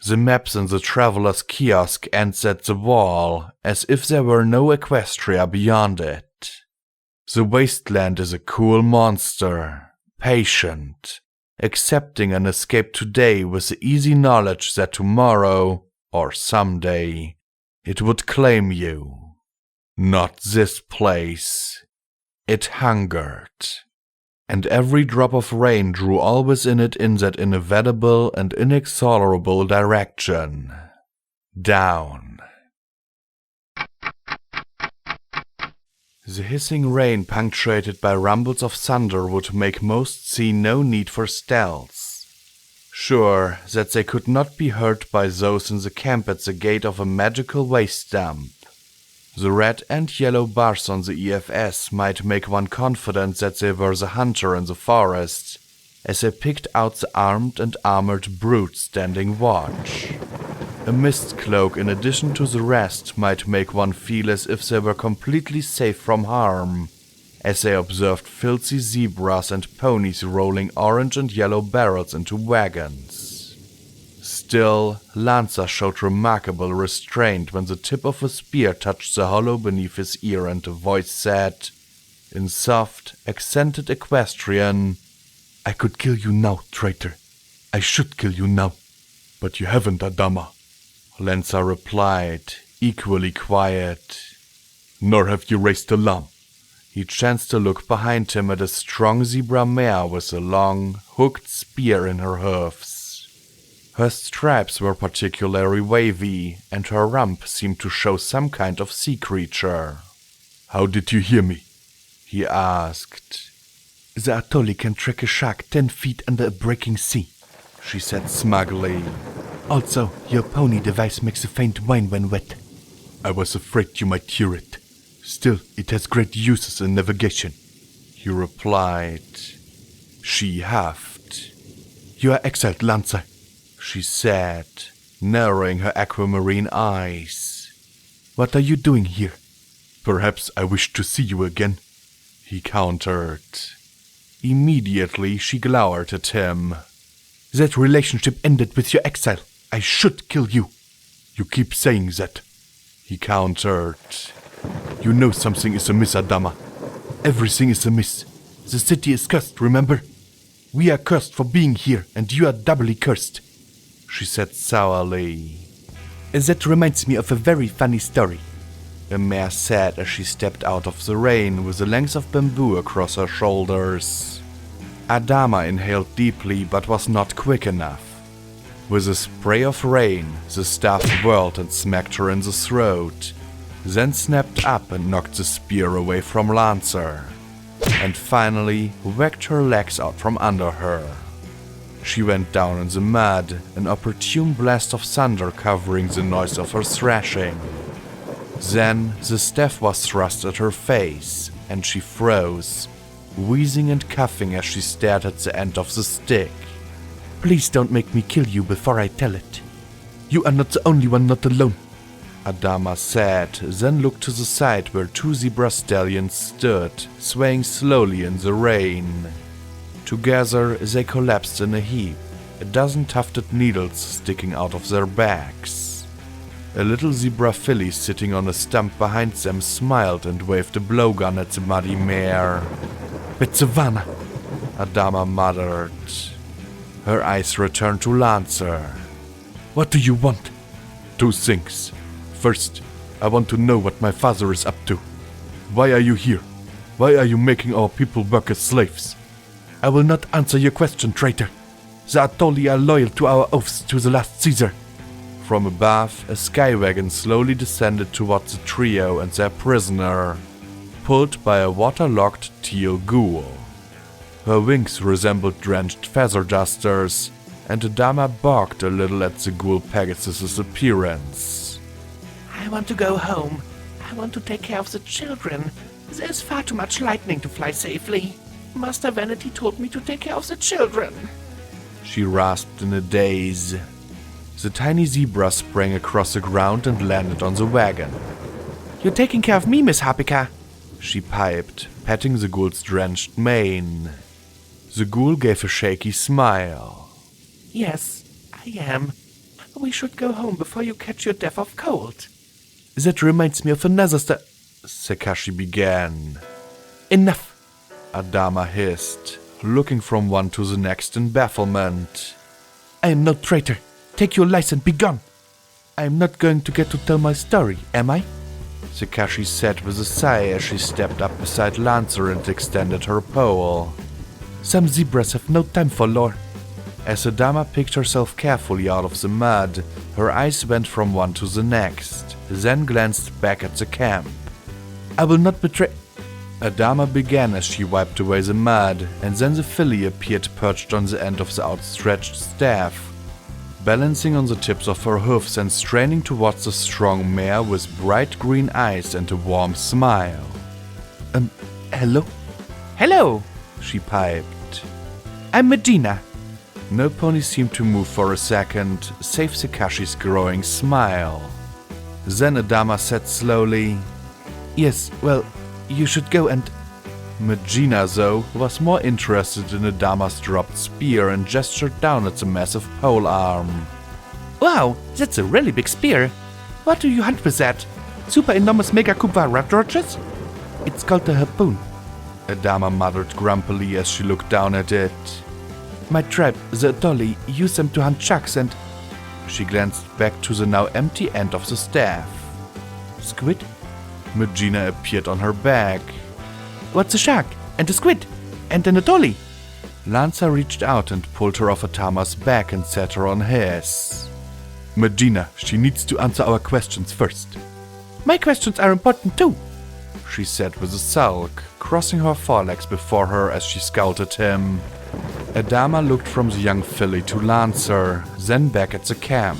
The maps in the traveler's kiosk ends at the wall, as if there were no Equestria beyond it. The wasteland is a cool monster, patient, accepting an escape today with the easy knowledge that tomorrow, or someday, it would claim you. Not this place. It hungered. And every drop of rain drew all within it in that inevitable and inexorable direction. Down. The hissing rain punctuated by rumbles of thunder would make most see no need for stealth. Sure that they could not be heard by those in the camp at the gate of a magical waste dump. The red and yellow bars on the EFS might make one confident that they were the hunter in the forest, as they picked out the armed and armored brute standing watch. A mist cloak in addition to the rest might make one feel as if they were completely safe from harm, as they observed filthy zebras and ponies rolling orange and yellow barrels into wagons. Still, Lancer showed remarkable restraint when the tip of a spear touched the hollow beneath his ear and a voice said, in soft, accented Equestrian, "I could kill you now, traitor. I should kill you now. But you haven't, Adama." Lancer replied, equally quiet. "Nor have you raised a lamb." He chanced to look behind him at a strong zebra mare with a long, hooked spear in her hoofs. Her stripes were particularly wavy, and her rump seemed to show some kind of sea creature. "How did you hear me?" he asked. "The Atoli can track a shark 10 feet under a breaking sea," she said smugly. "Also, your pony device makes a faint whine when wet." "I was afraid you might hear it. Still, it has great uses in navigation," he replied. She huffed. "You are exiled, Lancer," she said, narrowing her aquamarine eyes. "What are you doing here?" "Perhaps I wish to see you again," he countered. Immediately she glowered at him. "That relationship ended with your exile. I should kill you." "You keep saying that," he countered. "You know something is amiss, Adama. Everything is amiss. The city is cursed, remember? We are cursed for being here, and you are doubly cursed," she said sourly. "That reminds me of a very funny story," the mare said as she stepped out of the rain with a length of bamboo across her shoulders. Adama inhaled deeply but was not quick enough. With a spray of rain, the staff whirled and smacked her in the throat, then snapped up and knocked the spear away from Lancer, and finally whacked her legs out from under her. She went down in the mud, an opportune blast of thunder covering the noise of her thrashing. Then the staff was thrust at her face, and she froze, wheezing and coughing as she stared at the end of the stick. "Please don't make me kill you before I tell it. You are not the only one not alone," Adama said, then looked to the side where 2 zebra stallions stood, swaying slowly in the rain. Together they collapsed in a heap, a dozen tufted needles sticking out of their backs. A little zebra filly sitting on a stump behind them smiled and waved a blowgun at the muddy mare. "Betsavana," Adama muttered. Her eyes returned to Lancer. "What do you want?" "2 things. First, I want to know what my father is up to. Why are you here? Why are you making our people work as slaves?" "I will not answer your question, traitor. The Atoli are loyal to our oaths to the last Caesar." From above, a skywagon slowly descended towards the trio and their prisoner, pulled by a waterlogged teal ghoul. Her wings resembled drenched feather dusters, and Adama balked a little at the ghoul Pegasus's appearance. "I want to go home. I want to take care of the children. There's far too much lightning to fly safely. Master Vanity told me to take care of the children," she rasped in a daze. The tiny zebra sprang across the ground and landed on the wagon. "You're taking care of me, Miss Harpica," she piped, patting the ghoul's drenched mane. The ghoul gave a shaky smile. "Yes, I am. We should go home before you catch your death of cold." "That reminds me of another Sakashi began. "Enough," Adama hissed, looking from one to the next in bafflement. "I am no traitor. Take your lice and be gone. I am not going to get to tell my story, am I?" Sakashi said with a sigh as she stepped up beside Lancer and extended her pole. "Some zebras have no time for lore." As Adama picked herself carefully out of the mud, her eyes went from one to the next, then glanced back at the camp. "I will not betray—" Adama began as she wiped away the mud, and then the filly appeared perched on the end of the outstretched staff, balancing on the tips of her hoofs and straining towards the strong mare with bright green eyes and a warm smile. Hello? Hello, she piped. I'm Medina. No pony seemed to move for a second, save Sakashi's growing smile. Then Adama said slowly, Yes, well, you should go and... Medina, though, was more interested in Adama's dropped spear and gestured down at the massive pole arm. Wow, that's a really big spear. What do you hunt with that? Super enormous mega kupa raptorches? It's called a harpoon. Adama muttered grumpily as she looked down at it. My tribe, the Dolly, use them to hunt sharks and... She glanced back to the now empty end of the staff. Squid? Medina appeared on her back. What's a shark? And a squid? And an Dolly? Lanza reached out and pulled her off Adama's back and set her on his. Medina, she needs to answer our questions first. My questions are important too, she said with a sulk, crossing her forelegs before her as she scowled at him. Adama looked from the young filly to Lancer, then back at the camp.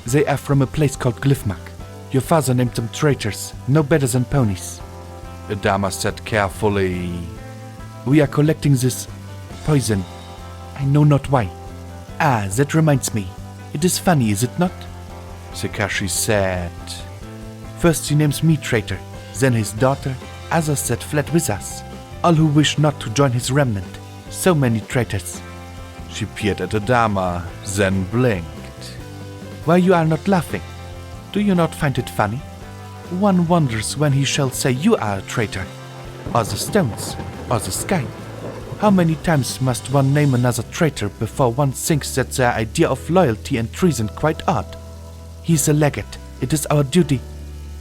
They are from a place called Glyphmark. Your father named them traitors, no better than ponies. Adama said carefully. We are collecting this poison. I know not why. Ah, that reminds me. It is funny, is it not? Sakashi said. First he names me traitor, then his daughter, others that fled with us, all who wish not to join his remnant. So many traitors. She peered at Adama, then blinked. Why you are not laughing? Do you not find it funny? One wonders when he shall say you are a traitor, or the stones, or the sky. How many times must one name another traitor before one thinks that their idea of loyalty and treason quite odd? He's a legate. It is our duty.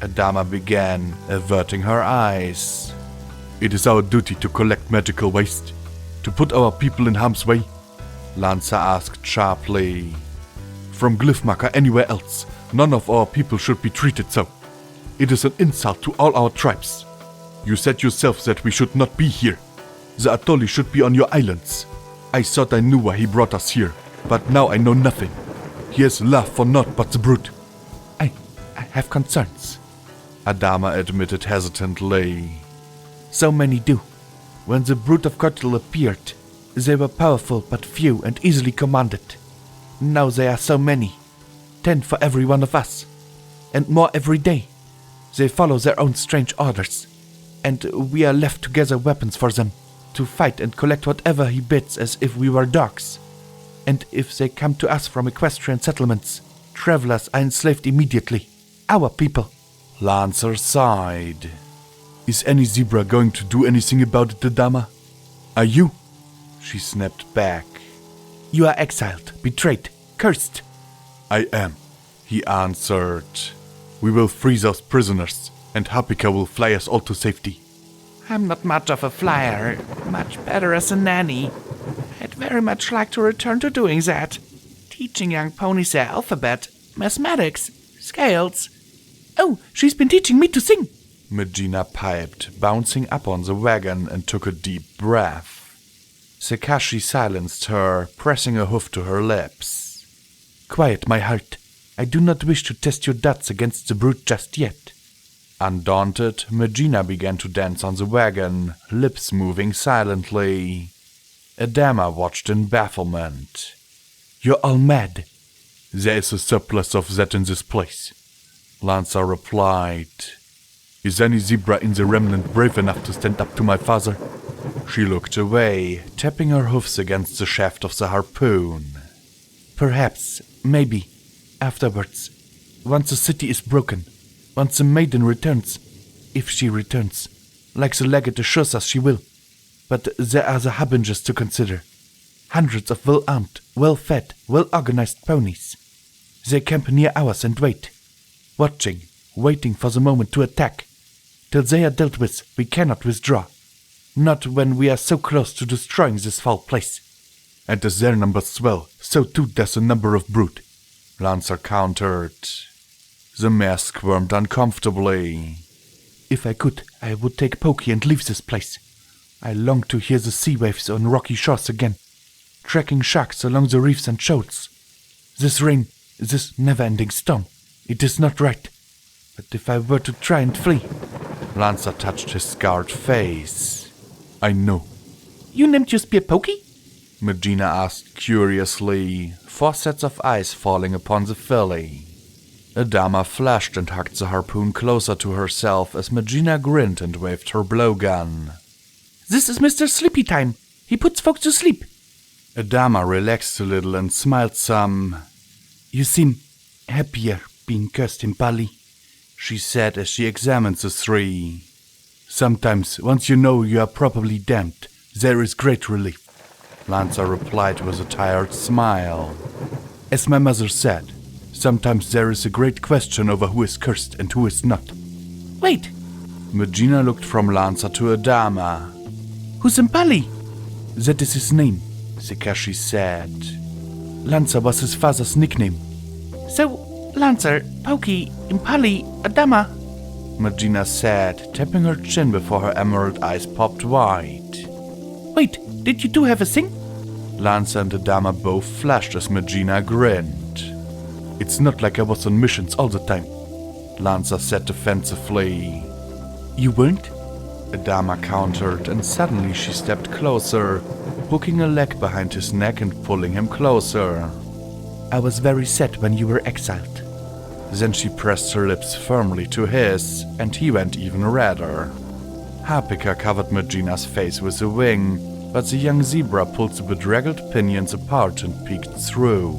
Adama began, averting her eyes. It is our duty to collect magical waste, to put our people in harm's way? Lanza asked sharply. From Glyphmark or anywhere else, none of our people should be treated so. It is an insult to all our tribes. You said yourself that we should not be here. The Atoli should be on your islands. I thought I knew why he brought us here, but now I know nothing. He has love for naught but the brute. I have concerns, Adama admitted hesitantly. So many do. When the brute of Kotal appeared, they were powerful but few and easily commanded. Now they are so many. 10 for every one of us. And more every day. They follow their own strange orders. And we are left to gather weapons for them, to fight and collect whatever he bids as if we were dogs. And if they come to us from equestrian settlements, travelers are enslaved immediately. Our people. Lancer sighed. Is any zebra going to do anything about it, Adama? Are you? She snapped back. You are exiled, betrayed, cursed. I am, he answered. We will free those prisoners, and Hapika will fly us all to safety. I'm not much of a flyer, much better as a nanny. I'd very much like to return to doing that. Teaching young ponies their alphabet, mathematics, scales. Oh, she's been teaching me to sing, Medina piped, bouncing up on the wagon and took a deep breath. Sakashi silenced her, pressing a hoof to her lips. Quiet, my heart. I do not wish to test your guts against the brute just yet. Undaunted, Medina began to dance on the wagon, lips moving silently. Adama watched in bafflement. You're all mad. There is a surplus of that in this place, Lanza replied. Is any zebra in the remnant brave enough to stand up to my father? She looked away, tapping her hoofs against the shaft of the harpoon. Perhaps, maybe, afterwards, once the city is broken, once the maiden returns, if she returns, like the legate assures us she will. But there are the harbingers to consider. Hundreds of well-armed, well-fed, well-organized ponies. They camp near ours and wait, watching, waiting for the moment to attack. Till they are dealt with, we cannot withdraw. Not when we are so close to destroying this foul place. And as their numbers swell, so too does the number of brute, Lancer countered. The mare squirmed uncomfortably. If I could, I would take Pokey and leave this place. I long to hear the sea waves on rocky shores again, tracking sharks along the reefs and shoals. This rain, this never-ending storm, it is not right. But if I were to try and flee... Lancer touched his scarred face. I know. You named your spear Pokey? Magina asked curiously, 4 sets of eyes falling upon the filly. Adama flashed and hugged the harpoon closer to herself as Magina grinned and waved her blowgun. This is Mr. Sleepy Time. He puts folks to sleep. Adama relaxed a little and smiled some. You seem happier being cursed in Bali, she said as she examined the 3. Sometimes, once you know you are properly damned, there is great relief, Lancer replied with a tired smile. As my mother said, sometimes there is a great question over who is cursed and who is not. Wait. Magina looked from Lancer to Adama. Who's Impali? That is his name, Sikashi said. Lancer was his father's nickname. So, Lancer, Pokey, Impali, Adama, Magina said, tapping her chin before her emerald eyes popped wide. Wait, did you two have a thing? Lancer and Adama both flashed as Magina grinned. It's not like I was on missions all the time, Lancer said defensively. You weren't? Adama countered, and suddenly she stepped closer, hooking a leg behind his neck and pulling him closer. I was very sad when you were exiled. Then she pressed her lips firmly to his, and he went even redder. Harpika covered Magina's face with a wing, but the young zebra pulled the bedraggled pinions apart and peeked through.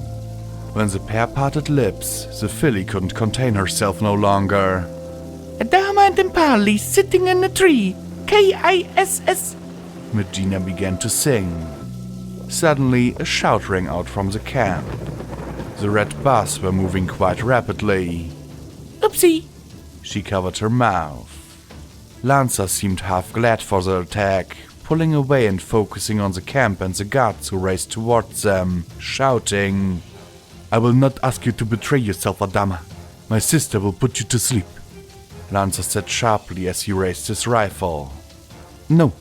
When the pair parted lips, the filly couldn't contain herself no longer. Adama and Impali sitting in a tree. Kiss. Magina began to sing. Suddenly, a shout rang out from the camp. The red bars were moving quite rapidly. Oopsie! She covered her mouth. Lancer seemed half glad for the attack, pulling away and focusing on the camp and the guards who raced towards them, shouting, I will not ask you to betray yourself, Adama. My sister will put you to sleep, Lancer said sharply as he raised his rifle. No,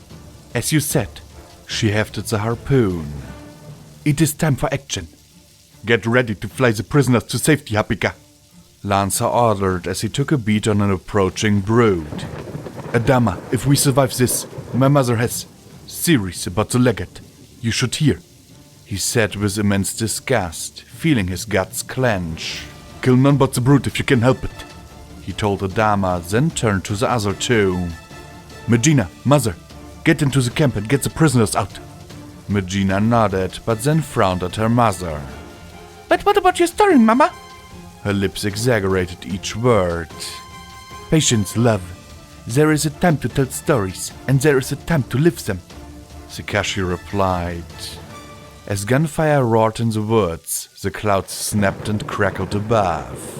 as you said. She hefted the harpoon. It is time for action. Get ready to fly the prisoners to safety, Harpika, Lancer ordered as he took a beat on an approaching brood. Adama, if we survive this, my mother has theories about the legate. You should hear, he said with immense disgust, feeling his guts clench. Kill none but the brood if you can help it, he told Adama, then turned to the other 2. Magina, mother, get into the camp and get the prisoners out. Magina nodded, but then frowned at her mother. But what about your story, Mama? Her lips exaggerated each word. Patience, love. There is a time to tell stories, and there is a time to live them, Sikashi replied. As gunfire roared in the woods, the clouds snapped and crackled above.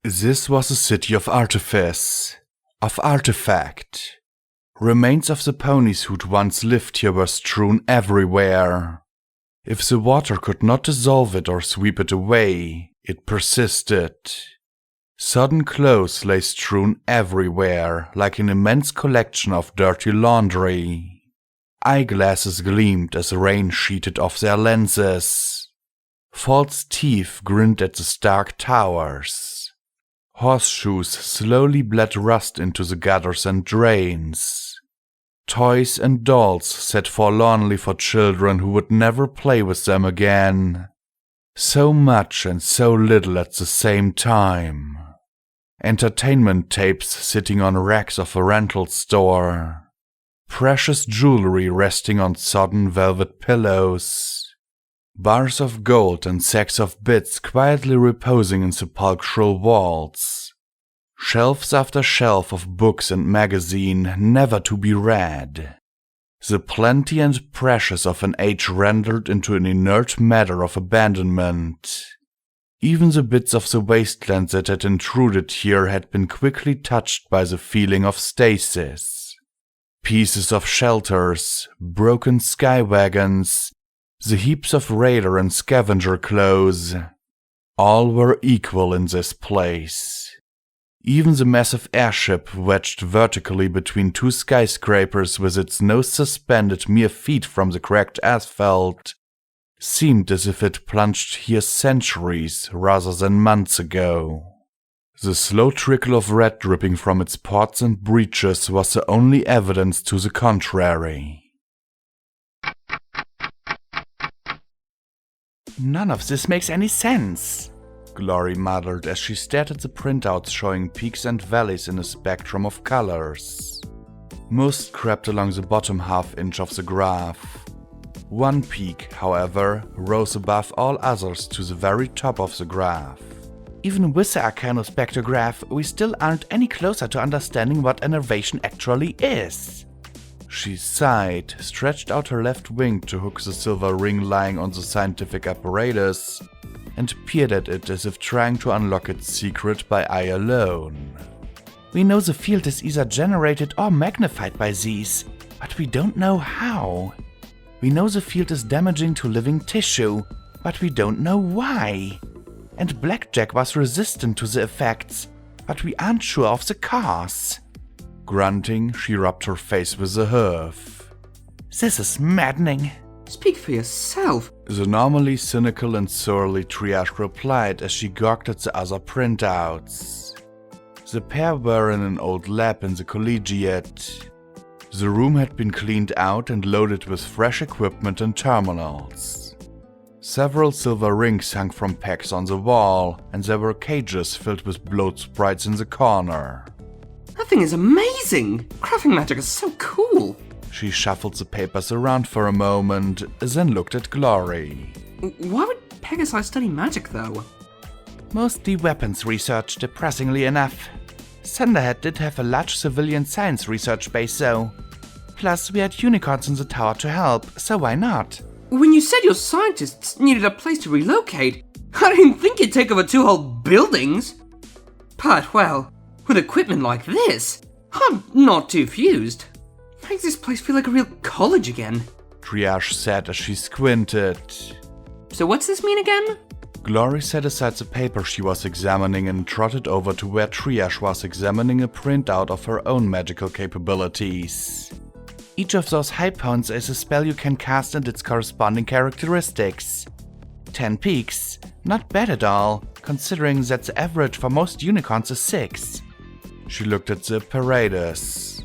This was a city of artifice, of artifact. Remains of the ponies who'd once lived here were strewn everywhere. If the water could not dissolve it or sweep it away, it persisted. Sodden clothes lay strewn everywhere, like an immense collection of dirty laundry. Eyeglasses gleamed as rain sheeted off their lenses. False teeth grinned at the stark towers. Horseshoes slowly bled rust into the gutters and drains. Toys and dolls sat forlornly for children who would never play with them again. So much and so little at the same time. Entertainment tapes sitting on racks of a rental store. Precious jewelry resting on sodden velvet pillows. Bars of gold and sacks of bits quietly reposing in sepulchral vaults. Shelves after shelf of books and magazine never to be read. The plenty and precious of an age rendered into an inert matter of abandonment. Even the bits of the wasteland that had intruded here had been quickly touched by the feeling of stasis. Pieces of shelters, broken sky wagons, the heaps of raider and scavenger clothes, All were equal in this place. Even the massive airship wedged vertically between two skyscrapers with its nose suspended mere feet from the cracked asphalt seemed as if it plunged here centuries rather than months ago. The slow trickle of red dripping from its ports and breeches was the only evidence to the contrary. None of this makes any sense, Glory muttered as she stared at the printouts showing peaks and valleys in a spectrum of colors. Most crept along the bottom half-inch of the graph. One peak, however, rose above all others to the very top of the graph. Even with the Arcanospectrograph, we still aren't any closer to understanding what enervation actually is. She sighed, stretched out her left wing to hook the silver ring lying on the scientific apparatus, and peered at it as if trying to unlock its secret by eye alone. We know the field is either generated or magnified by these, but we don't know how. We know the field is damaging to living tissue, but we don't know why. And Blackjack was resistant to the effects, but we aren't sure of the cause. Grunting, she rubbed her face with a hoof. This is maddening. Speak for yourself. The normally cynical and surly Triage replied as she gawked at the other printouts. The pair were in an old lab in the collegiate. The room had been cleaned out and loaded with fresh equipment and terminals. Several silver rings hung from pegs on the wall, and there were cages filled with bloat sprites in the corner. That thing is amazing! Crafting magic is so cool! She shuffled the papers around for a moment, then looked at Glory. Why would Pegasi study magic, though? Mostly weapons research, depressingly enough. Thunderhead did have a large civilian science research base, though. Plus, we had unicorns in the tower to help, so why not? When you said your scientists needed a place to relocate, I didn't think you'd take over 2 whole buildings. But, well, with equipment like this, I'm not too fused. Makes this place feel like a real college again. Triage said as she squinted. So what's this mean again? Glory set aside the paper she was examining and trotted over to where Triage was examining a printout of her own magical capabilities. Each of those high points is a spell you can cast and its corresponding characteristics. 10 peaks, not bad at all, considering that the average for most unicorns is 6. She looked at the apparatus.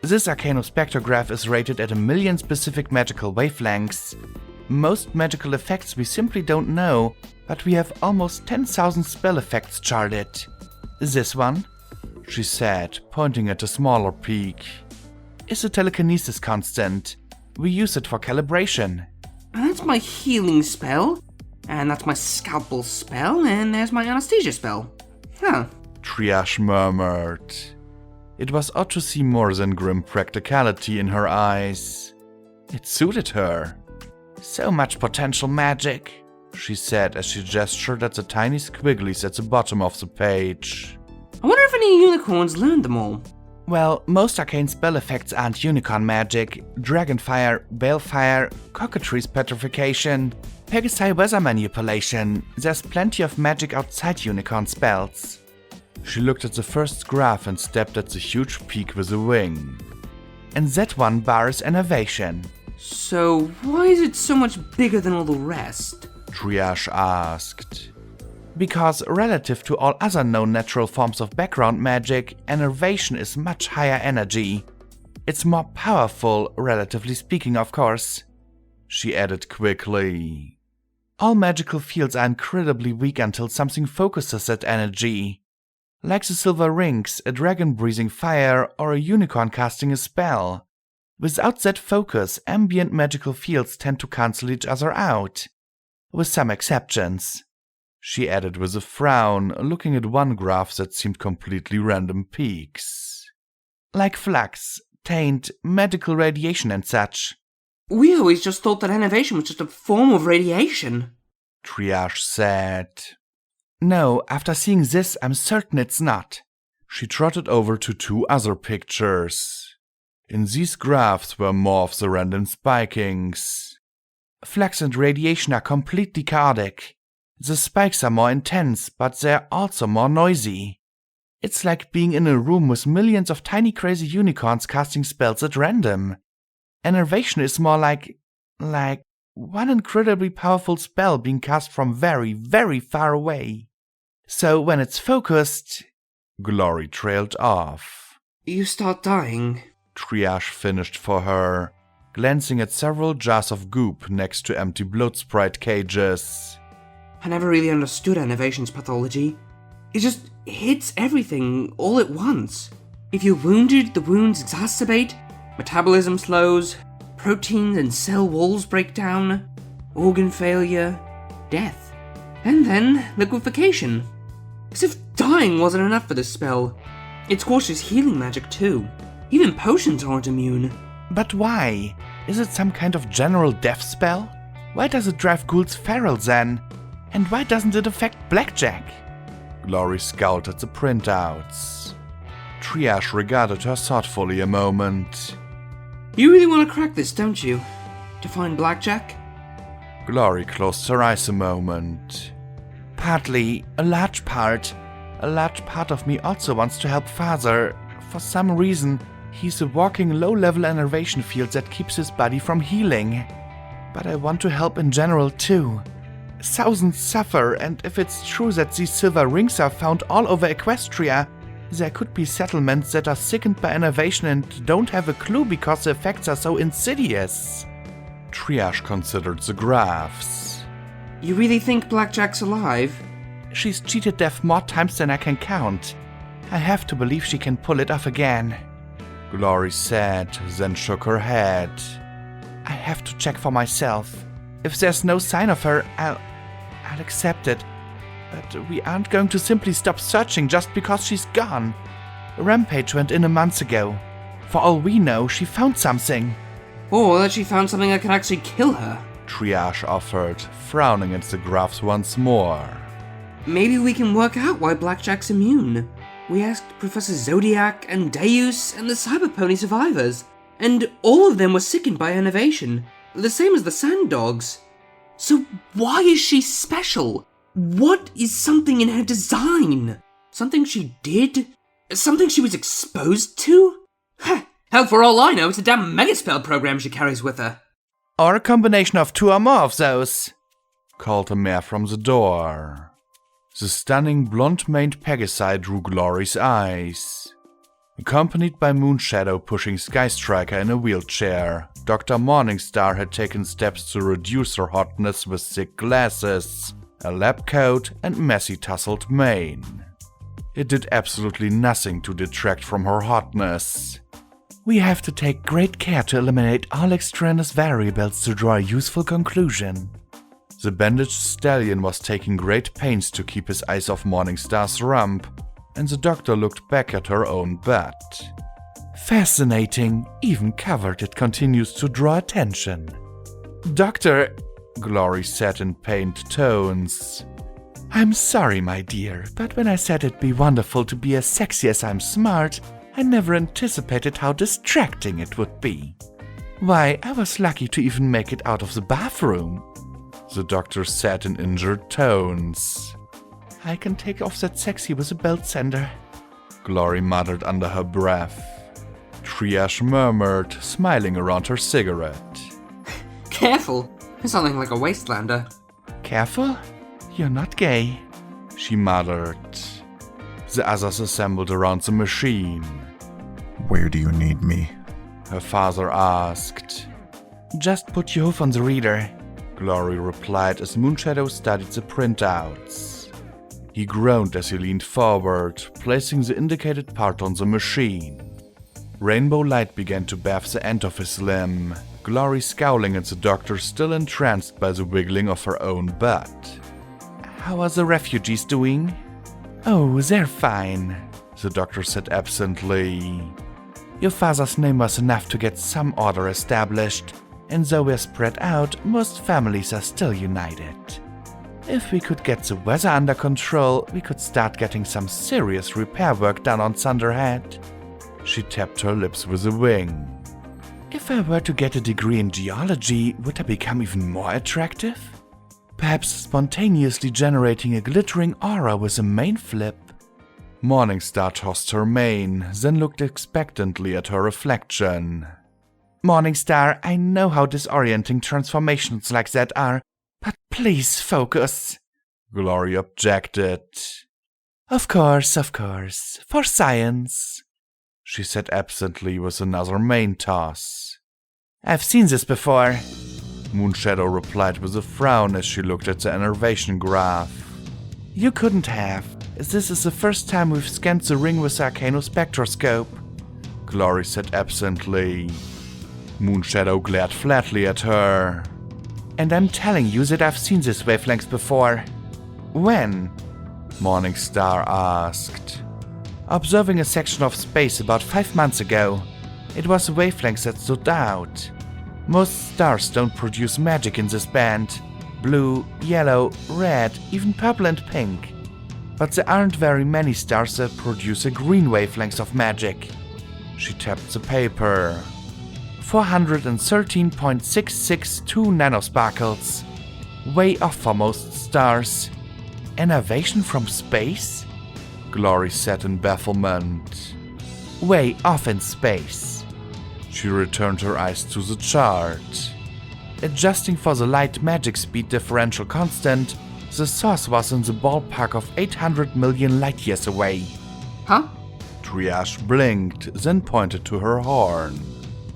This Arcanospectrograph is rated at 1 million specific magical wavelengths. Most magical effects we simply don't know, but we have almost 10,000 spell effects charted. This one, she said, pointing at a smaller peak, is a telekinesis constant. We use it for calibration. And that's my healing spell, and that's my scalpel spell, and there's my anesthesia spell. Huh. Triage murmured. It was odd to see more than grim practicality in her eyes. It suited her. So much potential magic, she said as she gestured at the tiny squigglies at the bottom of the page. I wonder if any unicorns learned them all. Well, most arcane spell effects aren't unicorn magic. Dragonfire, balefire, cockatrice petrification, Pegasi weather manipulation. There's plenty of magic outside unicorn spells. She looked at the first graph and stepped at the huge peak with a wing. And that one bar is enervation. So why is it so much bigger than all the rest? Triage asked. Because relative to all other known natural forms of background magic, enervation is much higher energy. It's more powerful, relatively speaking, of course, she added quickly. All magical fields are incredibly weak until something focuses that energy. Like the silver rings, a dragon breathing fire, or a unicorn casting a spell. Without that focus, ambient magical fields tend to cancel each other out. With some exceptions, she added with a frown, looking at one graph that seemed completely random peaks. Like flux, taint, medical radiation and such. We always just thought that enervation was just a form of radiation, Triage said. No, after seeing this, I'm certain it's not. She trotted over to 2 other pictures. In these graphs were more of the random spikings. Flux and radiation are completely chaotic. The spikes are more intense, but they're also more noisy. It's like being in a room with millions of tiny crazy unicorns casting spells at random. Enervation is more like one incredibly powerful spell being cast from very, very far away. So when it's focused... Glory trailed off. You start dying. Triage finished for her, glancing at several jars of goop next to empty blood sprite cages. I never really understood Enervation's pathology. It just hits everything all at once. If you're wounded, the wounds exacerbate, metabolism slows, proteins and cell walls break down, organ failure, death, and then liquefaction. As if dying wasn't enough for this spell. It squashes healing magic too. Even potions aren't immune. But why? Is it some kind of general death spell? Why does it drive ghouls feral then? And why doesn't it affect Blackjack? Glory scowled at the printouts. Triage regarded her thoughtfully a moment. You really want to crack this, don't you? To find Blackjack? Glory closed her eyes a moment. Partly, a large part. A large part of me also wants to help Father. For some reason, he's a walking low-level enervation field that keeps his body from healing. But I want to help in general too. Thousands suffer, and if it's true that these silver rings are found all over Equestria, there could be settlements that are sickened by enervation and don't have a clue because the effects are so insidious. Triage considered the graphs. You really think Blackjack's alive? She's cheated death more times than I can count. I have to believe she can pull it off again. Glory said, then shook her head. I have to check for myself. If there's no sign of her, I'll accept it. But we aren't going to simply stop searching just because she's gone. Rampage went in a month ago. For all we know, she found something. Or that she found something that can actually kill her. Triage offered, frowning at the graphs once more. Maybe we can work out why Blackjack's immune. We asked Professor Zodiac and Deus and the Cyberpony survivors, and all of them were sickened by enervation, the same as the Sand Dogs. So why is she special? What is something in her design? Something she did? Something she was exposed to? Hell, for all I know, it's a damn megaspell program she carries with her. Or a combination of two or more of those, called a mare from the door. The stunning blonde-maned Pegasi drew Glory's eyes. Accompanied by Moonshadow pushing Sky Striker in a wheelchair, Dr. Morningstar had taken steps to reduce her hotness with thick glasses, a lab coat, and messy tousled mane. It did absolutely nothing to detract from her hotness. We have to take great care to eliminate all extraneous variables to draw a useful conclusion. The bandaged stallion was taking great pains to keep his eyes off Morningstar's rump, and the doctor looked back at her own butt. Fascinating, even covered it continues to draw attention. Doctor, Glory said in pained tones. I'm sorry, my dear, but when I said it'd be wonderful to be as sexy as I'm smart, I never anticipated how distracting it would be. Why, I was lucky to even make it out of the bathroom, the doctor said in injured tones. I can take off that sexy with a belt sander, Glory muttered under her breath. Triage murmured, smiling around her cigarette. Careful, you're sounding like a wastelander. Careful? You're not gay, she muttered. The others assembled around the machine. Where do you need me? Her father asked. Just put your hoof on the reader, Glory replied as Moonshadow studied the printouts. He groaned as he leaned forward, placing the indicated part on the machine. Rainbow light began to bathe the end of his limb, Glory scowling at the doctor still entranced by the wiggling of her own butt. How are the refugees doing? Oh, they're fine, the doctor said absently. Your father's name was enough to get some order established, and though we're spread out, most families are still united. If we could get the weather under control, we could start getting some serious repair work done on Thunderhead. She tapped her lips with a wing. If I were to get a degree in geology, would I become even more attractive? Perhaps spontaneously generating a glittering aura with a main flip. Morningstar tossed her mane, then looked expectantly at her reflection. Morningstar, I know how disorienting transformations like that are, but please focus. Glory objected. Of course, for science, she said absently with another mane toss. I've seen this before, Moonshadow replied with a frown as she looked at the innervation graph. You couldn't have. This is the first time we've scanned the ring with the arcanospectroscope, Glory said absently. Moonshadow glared flatly at her. And I'm telling you that I've seen these wavelengths before. When? Morningstar asked. Observing a section of space about 5 months ago. It was the wavelengths that stood out. Most stars don't produce magic in this band. Blue, yellow, red, even purple and pink. But there aren't very many stars that produce a green wavelength of magic. She tapped the paper. 413.662 nanosparkles. Way off for most stars. Innovation from space? Glory said in bafflement. Way off in space. She returned her eyes to the chart. Adjusting for the light magic speed differential constant, the source was in the ballpark of 800 million light years away. Huh? Triage blinked, then pointed to her horn.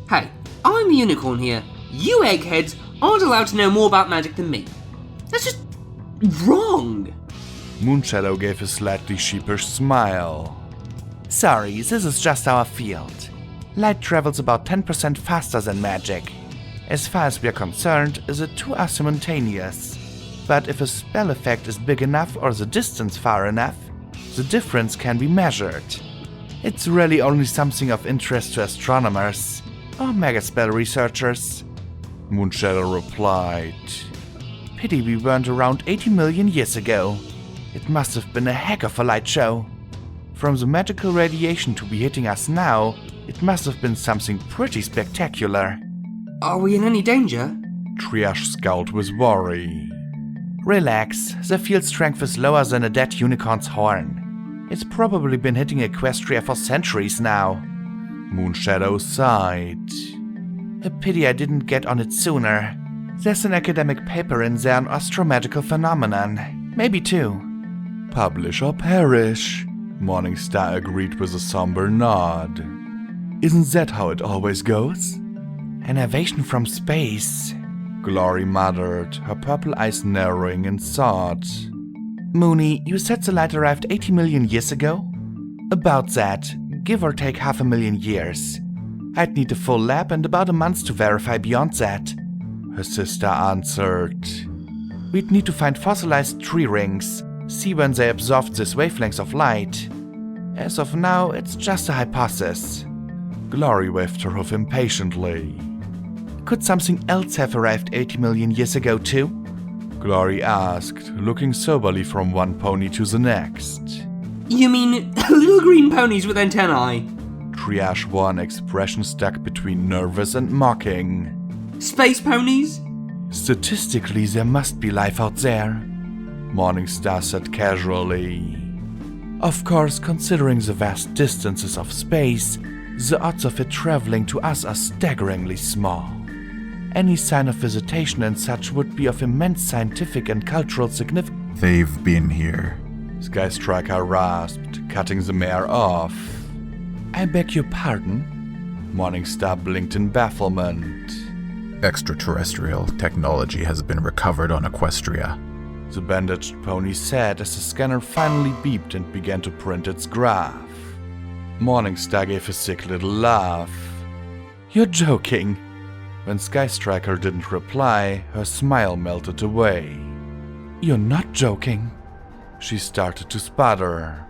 Hey, I'm the unicorn here. You eggheads aren't allowed to know more about magic than me. That's just wrong. Moonshadow gave a slightly sheepish smile. Sorry, this is just our field. Light travels about 10% faster than magic. As far as we are concerned, the two are simultaneous. But if a spell effect is big enough or the distance far enough, the difference can be measured. It's really only something of interest to astronomers or megaspell researchers, Moonshadow replied. Pity we weren't around 80 million years ago. It must have been a heck of a light show. From the magical radiation to be hitting us now, it must have been something pretty spectacular. Are we in any danger? Triage scowled with worry. Relax, the field strength is lower than a dead unicorn's horn. It's probably been hitting Equestria for centuries now. Moonshadow sighed. A pity I didn't get on it sooner. There's an academic paper in there on astromagical phenomenon. Maybe two. Publish or perish, Morningstar agreed with a somber nod. Isn't that how it always goes? Innovation from space, Glory muttered, her purple eyes narrowing in thought. Moony, you said the light arrived 80 million years ago? About that, give or take 500,000 years. I'd need a full lab and about a month to verify beyond that, her sister answered. We'd need to find fossilized tree rings, see when they absorbed this wavelength of light. As of now, it's just a hypothesis. Glory waved her hoof impatiently. Could something else have arrived 80 million years ago too? Glory asked, looking soberly from one pony to the next. You mean little green ponies with antennae? Triage wore an expression stuck between nervous and mocking. Space ponies? Statistically, there must be life out there, Morningstar said casually. Of course, considering the vast distances of space, the odds of it traveling to us are staggeringly small. Any sign of visitation and such would be of immense scientific and cultural significance. They've been here, Sky Striker rasped, cutting the mare off. I beg your pardon? Morningstar blinked in bafflement. Extraterrestrial technology has been recovered on Equestria, the bandaged pony said as the scanner finally beeped and began to print its graph. Morningstar gave a sick little laugh. You're joking. When Sky Striker didn't reply, her smile melted away. You're not joking. She started to sputter.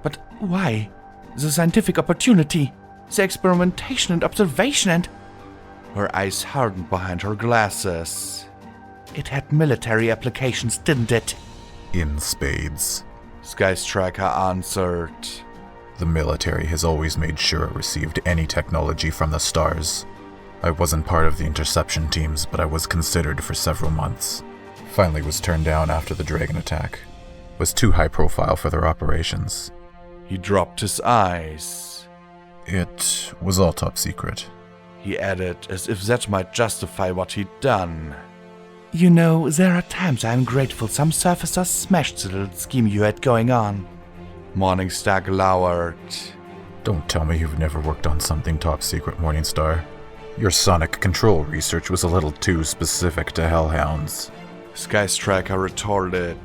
But why? The scientific opportunity, the experimentation and observation and... Her eyes hardened behind her glasses. It had military applications, didn't it? in spades. Sky Striker answered. The military has always made sure it received any technology from the stars. I wasn't part of the interception teams, but I was considered for several months. Finally was turned down after the dragon attack. Was too high profile for their operations. He dropped his eyes. It was all top secret. He added, as if that might justify what he'd done. You know, there are times I'm grateful some surfacers smashed the little scheme you had going on. Morningstar glowered. Don't tell me you've never worked on something top secret, Morningstar. Your sonic control research was a little too specific to hellhounds. Sky Striker retorted.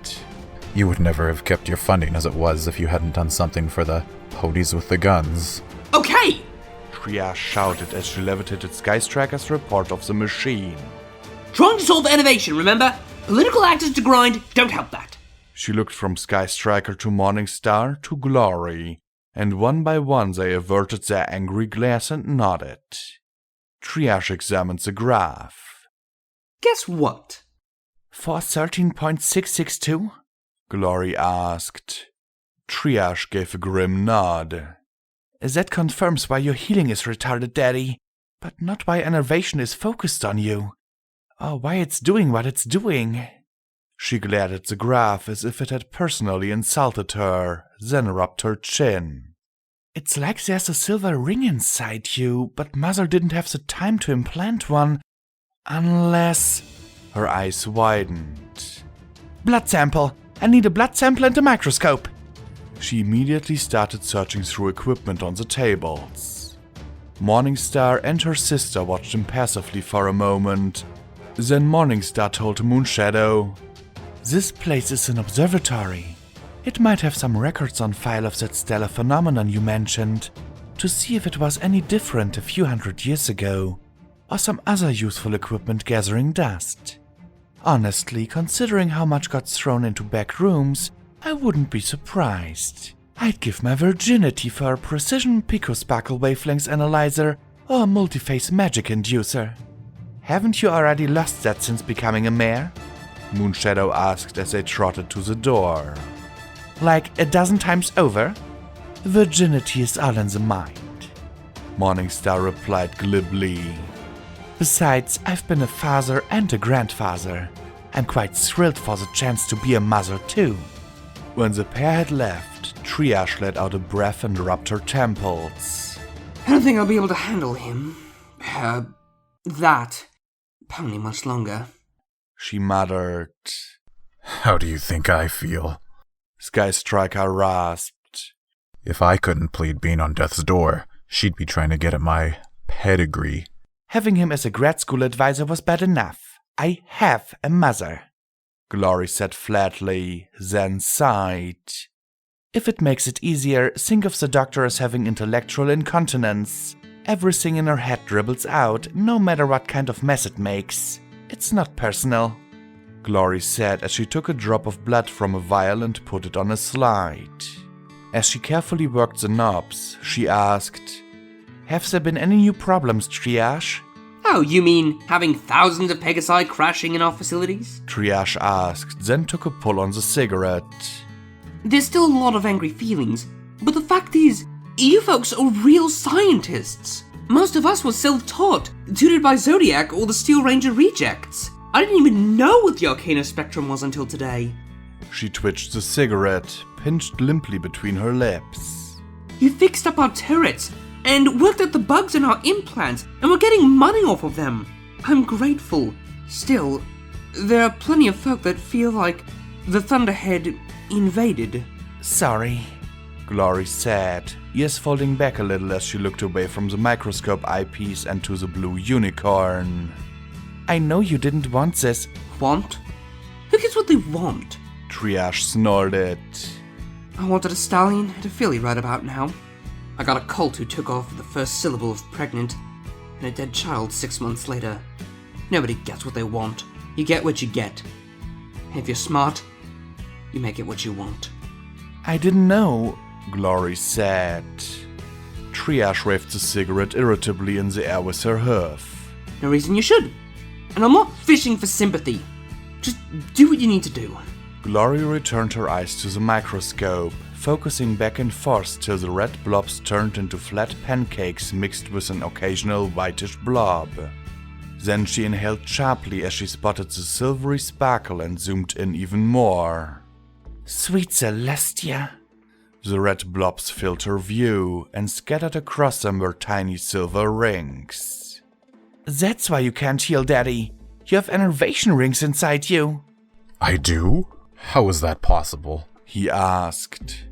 You would never have kept your funding as it was if you hadn't done something for the podies with the guns. Okay! Triage shouted as she levitated Sky Striker's report of the machine. Trying to solve innovation, remember? Political actors to grind don't help that. She looked from Sky Striker to Morningstar to Glory, and one by one they averted their angry glares and nodded. Triage examined the graph. Guess what? For 13.662? Glory asked. Triage gave a grim nod. That confirms why your healing is retarded, Daddy, but not why innovation is focused on you, or why it's doing what it's doing. She glared at the graph as if it had personally insulted her, then rubbed her chin. It's like there's a silver ring inside you, but Mother didn't have the time to implant one, unless... Her eyes widened. Blood sample! I need a blood sample and a microscope! She immediately started searching through equipment on the tables. Morningstar and her sister watched impassively for a moment. Then Morningstar told Moonshadow, "This place is an observatory. It might have some records on file of that stellar phenomenon you mentioned, to see if it was any different a few hundred years ago, or some other useful equipment gathering dust. Honestly, considering how much got thrown into back rooms, I wouldn't be surprised. I'd give my virginity for a precision picosparkle wavelengths analyzer or a multiphase magic inducer." "Haven't you already lost that since becoming a mayor?" Moonshadow asked as they trotted to the door. "Like a dozen times over? Virginity is all in the mind," Morningstar replied glibly. "Besides, I've been a father and a grandfather. I'm quite thrilled for the chance to be a mother too." When the pair had left, Triage let out a breath and rubbed her temples. I don't think I'll be able to handle him. That pony much longer. She muttered. How do you think I feel? Sky Striker rasped. If I couldn't plead being on death's door, she'd be trying to get at my pedigree. Having him as a grad school advisor was bad enough. I have a mother, Glory said flatly, then sighed. If it makes it easier, think of the doctor as having intellectual incontinence. Everything in her head dribbles out, no matter what kind of mess it makes. It's not personal, Glory said as she took a drop of blood from a vial and put it on a slide. As she carefully worked the knobs, she asked, "Have there been any new problems, Triage?" Oh, you mean having thousands of Pegasi crashing in our facilities? Triage asked, then took a pull on the cigarette. There's still a lot of angry feelings, but the fact is, you folks are real scientists. Most of us were self-taught, tutored by Zodiac or the Steel Ranger rejects. I didn't even know what the Arcana Spectrum was until today. She twitched the cigarette, pinched limply between her lips. You fixed up our turrets, and worked out the bugs in our implants, and we're getting money off of them. I'm grateful. Still, there are plenty of folk that feel like the Thunderhead invaded. Sorry, Glory said, ears folding back a little as she looked away from the microscope eyepiece and to the blue unicorn. I know you didn't want this. Want? Who cares what they want? Triage snorted. I wanted a stallion and a filly right about now. I got a colt who took off the first syllable of pregnant, and a dead child 6 months later. Nobody gets what they want. You get what you get. And if you're smart, you make it what you want. I didn't know, Glory said. Triage waved the cigarette irritably in the air with her hoof. No reason you should. And I'm not fishing for sympathy. Just do what you need to do. Glory returned her eyes to the microscope, focusing back and forth till the red blobs turned into flat pancakes mixed with an occasional whitish blob. Then she inhaled sharply as she spotted the silvery sparkle and zoomed in even more. Sweet Celestia. The red blobs filled her view, and scattered across them were tiny silver rings. That's why you can't heal, Daddy. You have enervation rings inside you. I do? How is that possible? He asked.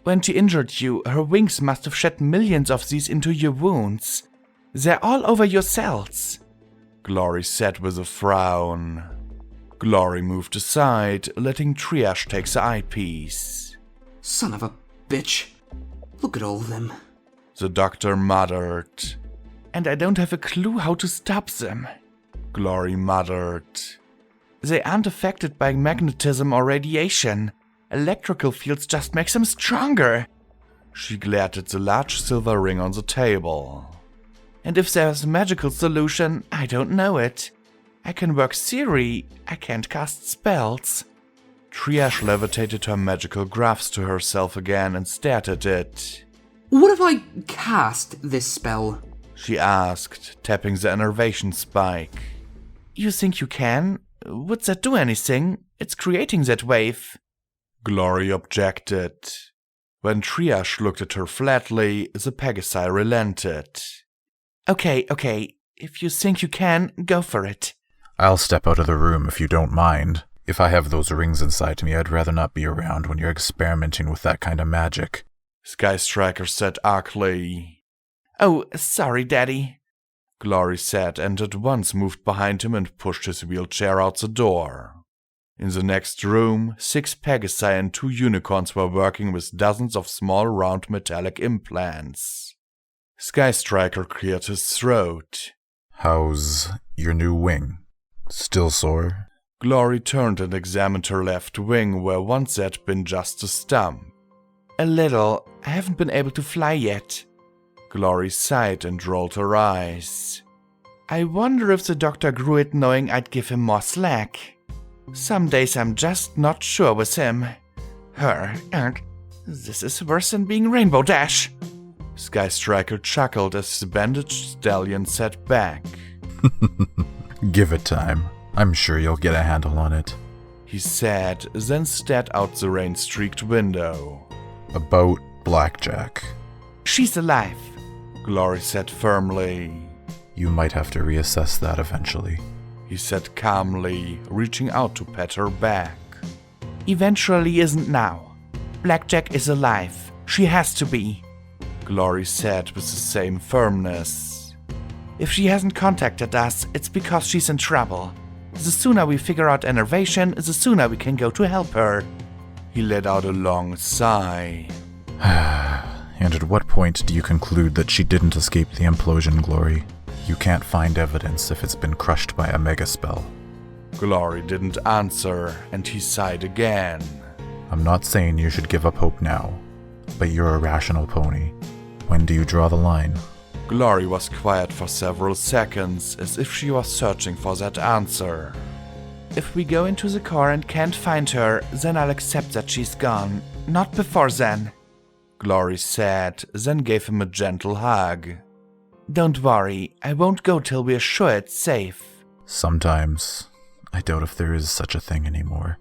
When she injured you, her wings must have shed millions of these into your wounds. They're all over your cells. Glory said with a frown. Glory moved aside, letting Triage take the eyepiece. Son of a bitch. Look at all of them. The doctor muttered. And I don't have a clue how to stop them. Glory muttered. They aren't affected by magnetism or radiation. Electrical fields just make them stronger. She glared at the large silver ring on the table. And if there's a magical solution, I don't know it. I can work theory, I can't cast spells. Triage levitated her magical graphs to herself again and stared at it. What if I cast this spell? She asked, tapping the enervation spike. You think you can? Would that do anything? It's creating that wave. Glory objected. When Triage looked at her flatly, the Pegasi relented. Okay. If you think you can, go for it. I'll step out of the room if you don't mind. If I have those rings inside me, I'd rather not be around when you're experimenting with that kind of magic. Sky Striker said archly. Oh, sorry, Daddy. Glory said, and at once moved behind him and pushed his wheelchair out the door. In the next room, 6 Pegasi and 2 unicorns were working with dozens of small round metallic implants. Sky Striker cleared his throat. How's your new wing? Still sore? Glory turned and examined her left wing, where once had been just a stump. A little. I haven't been able to fly yet. Glory sighed and rolled her eyes. I wonder if the doctor grew it knowing I'd give him more slack. Some days I'm just not sure with him. This is worse than being Rainbow Dash. Sky Striker chuckled as the bandaged stallion sat back. Give it time. I'm sure you'll get a handle on it. He said, then stared out the rain-streaked window. About Blackjack. She's alive, Glory said firmly. You might have to reassess that eventually. He said calmly, reaching out to pat her back. Eventually isn't now. Blackjack is alive. She has to be, Glory said with the same firmness. If she hasn't contacted us, it's because she's in trouble. The sooner we figure out enervation, the sooner we can go to help her. He let out a long sigh. And at what point do you conclude that she didn't escape the implosion, Glory? You can't find evidence if it's been crushed by a mega spell. Glory didn't answer, and he sighed again. I'm not saying you should give up hope now, but you're a rational pony. When do you draw the line? Glory was quiet for several seconds, as if she was searching for that answer. If we go into the car and can't find her, then I'll accept that she's gone. Not before then, Glory said, then gave him a gentle hug. Don't worry, I won't go till we're sure it's safe. Sometimes, I doubt if there is such a thing anymore.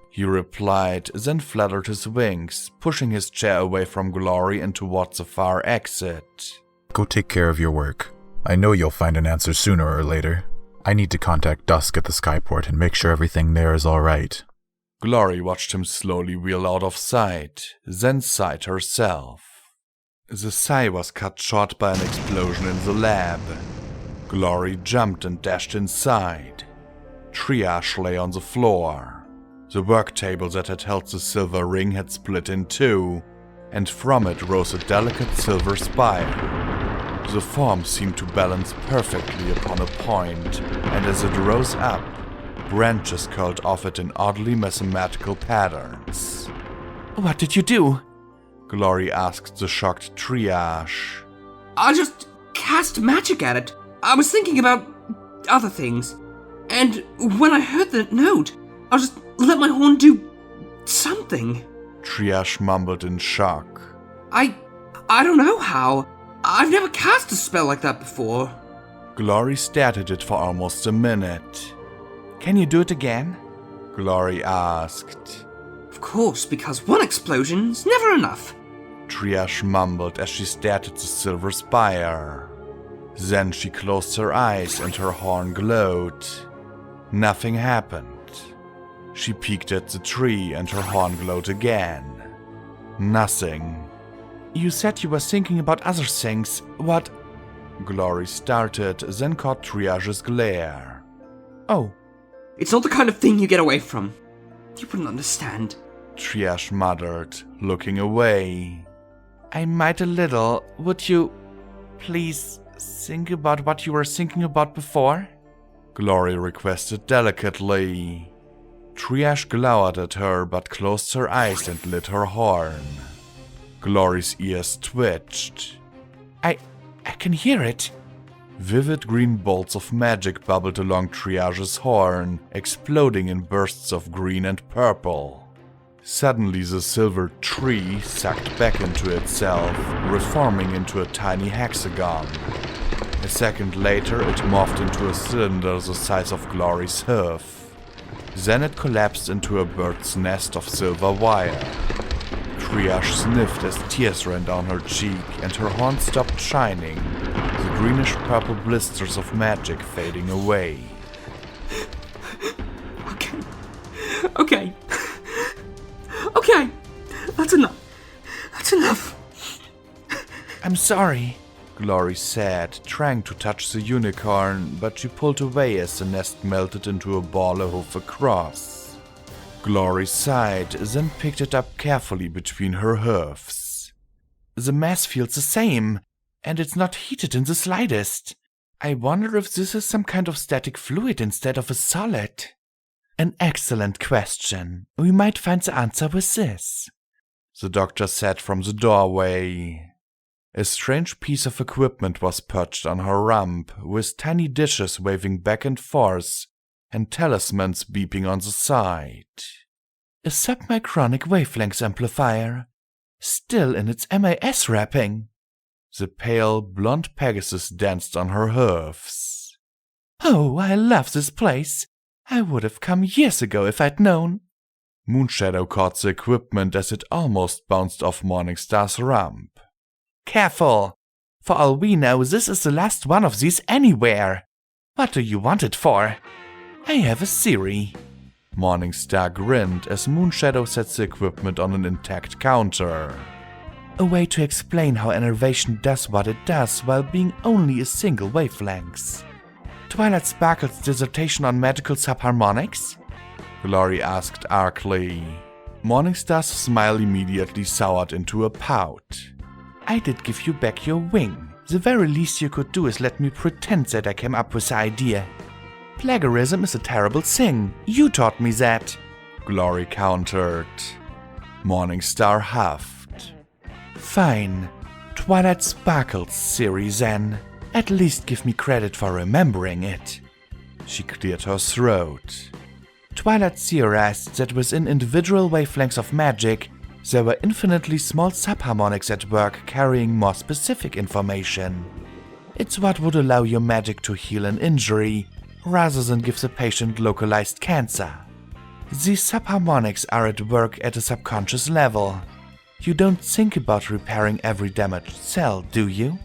He replied, then fluttered his wings, pushing his chair away from Glory and towards the far exit. Go take care of your work. I know you'll find an answer sooner or later. I need to contact Dusk at the Skyport and make sure everything there is alright. Glory watched him slowly wheel out of sight, then sighed herself. The sigh was cut short by an explosion in the lab. Glory jumped and dashed inside. Triage lay on the floor. The work table that had held the silver ring had split in two, and from it rose a delicate silver spire. The form seemed to balance perfectly upon a point, and as it rose up, branches curled off it in oddly mathematical patterns. What did you do? Glory asked the shocked Triage. I just cast magic at it. I was thinking about other things. And when I heard the note, I just let my horn do something. Triage mumbled in shock. I don't know how. I've never cast a spell like that before. Glory stared at it for almost a minute. Can you do it again? Glory asked. Of course, because one explosion's never enough. Triage mumbled as she stared at the silver spire. Then she closed her eyes and her horn glowed. Nothing happened. She peeked at the tree and her horn glowed again. Nothing. You said you were thinking about other things. What? Glory started, then caught Triage's glare. Oh. It's not the kind of thing you get away from. You wouldn't understand. Triage muttered, looking away. I might a little. Would you please think about what you were thinking about before? Glory requested delicately. Triage glowered at her but closed her eyes and lit her horn. Glory's ears twitched. I can hear it. Vivid green bolts of magic bubbled along Triage's horn, exploding in bursts of green and purple. Suddenly the silver tree sucked back into itself, reforming into a tiny hexagon. A second later it morphed into a cylinder the size of Glory's hoof. Then it collapsed into a bird's nest of silver wire. Triage sniffed as tears ran down her cheek and her horn stopped shining, the greenish-purple blisters of magic fading away. Okay. That's enough. I'm sorry, Glory said, trying to touch the unicorn, but she pulled away as the nest melted into a ball a hoof across. Glory sighed, then picked it up carefully between her hoofs. The mass feels the same, and it's not heated in the slightest. I wonder if this is some kind of static fluid instead of a solid. An excellent question. We might find the answer with this, the doctor said from the doorway. A strange piece of equipment was perched on her rump, with tiny dishes waving back and forth and talismans beeping on the side. A submicronic wavelength amplifier, still in its MAS wrapping. The pale, blonde Pegasus danced on her hoofs. Oh, I love this place. I would have come years ago if I'd known. Moonshadow caught the equipment as it almost bounced off Morningstar's rump. Careful! For all we know, this is the last one of these anywhere. What do you want it for? I have a theory. Morningstar grinned as Moonshadow set the equipment on an intact counter. A way to explain how enervation does what it does while being only a single wavelength. Twilight Sparkle's dissertation on magical subharmonics? Glory asked archly. Morningstar's smile immediately soured into a pout. I did give you back your wing. The very least you could do is let me pretend that I came up with the idea. Plagiarism is a terrible thing. You taught me that. Glory countered. Morningstar huffed. Fine. Twilight Sparkle's theory then. At least give me credit for remembering it. She cleared her throat. Twilight theorized that within individual wavelengths of magic, there were infinitely small subharmonics at work carrying more specific information. It's what would allow your magic to heal an injury, rather than give the patient localized cancer. These subharmonics are at work at a subconscious level. You don't think about repairing every damaged cell, do you?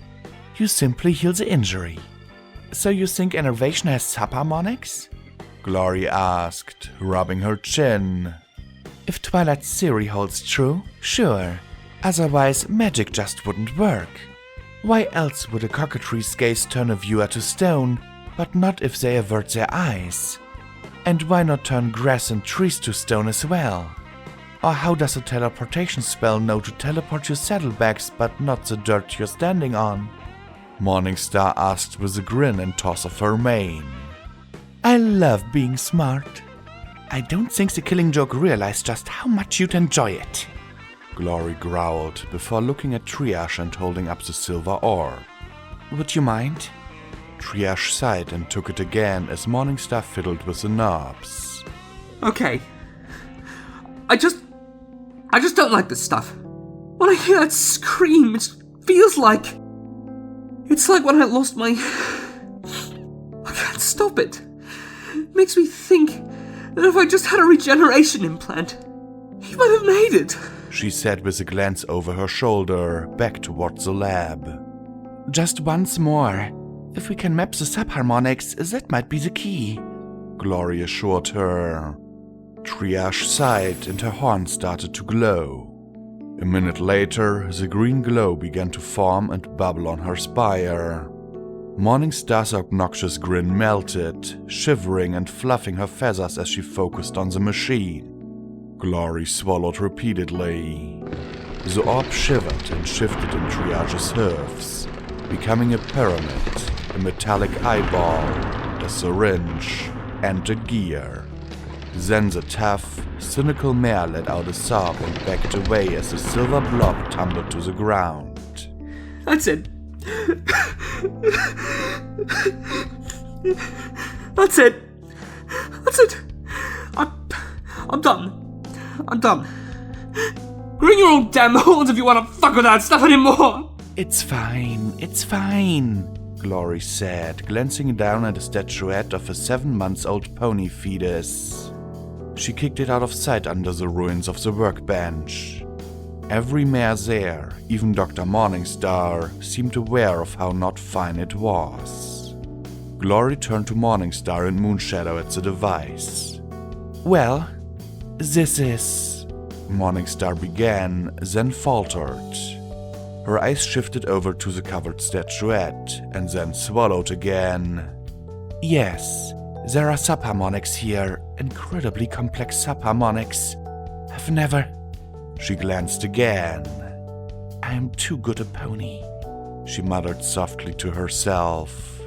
You simply heal the injury. So you think enervation has subharmonics? Glory asked, rubbing her chin. If Twilight's theory holds true, sure. Otherwise, magic just wouldn't work. Why else would a cockatrice's gaze turn a viewer to stone, but not if they avert their eyes? And why not turn grass and trees to stone as well? Or how does a teleportation spell know to teleport your saddlebags but not the dirt you're standing on? Morningstar asked with a grin and toss of her mane. I love being smart. I don't think the Killing Joke realized just how much you'd enjoy it. Glory growled before looking at Triage and holding up the silver orb. Would you mind? Triage sighed and took it again as Morningstar fiddled with the knobs. Okay. I just don't like this stuff. When I hear that scream, it feels like... It's like when I lost my stop it. It makes me think that if I just had a regeneration implant, he might have made it. She said with a glance over her shoulder, back towards the lab. Just once more. If we can map the subharmonics, that might be the key. Glory assured her. Triage sighed and her horn started to glow. A minute later, the green glow began to form and bubble on her spire. Morningstar's obnoxious grin melted, shivering and fluffing her feathers as she focused on the machine. Glory swallowed repeatedly. The orb shivered and shifted in Triage's hooves, becoming a pyramid, a metallic eyeball, a syringe, and a gear. Then the tough, cynical mare let out a sob and backed away as the silver blob tumbled to the ground. That's it. That's it. That's it. I'm done. I'm done. Bring your own damn horns if you want to fuck with that stuff anymore. It's fine, it's fine, Glory said, glancing down at a statuette of a 7-month-old pony fetus. She kicked it out of sight under the ruins of the workbench. Every mare there, even Dr. Morningstar, seemed aware of how not fine it was. Glory turned to Morningstar and Moonshadow at the device. Well, this is... Morningstar began, then faltered. Her eyes shifted over to the covered statuette, and then swallowed again. Yes, there are subharmonics here, incredibly complex subharmonics. I've never... She glanced again. I'm too good a pony, she muttered softly to herself.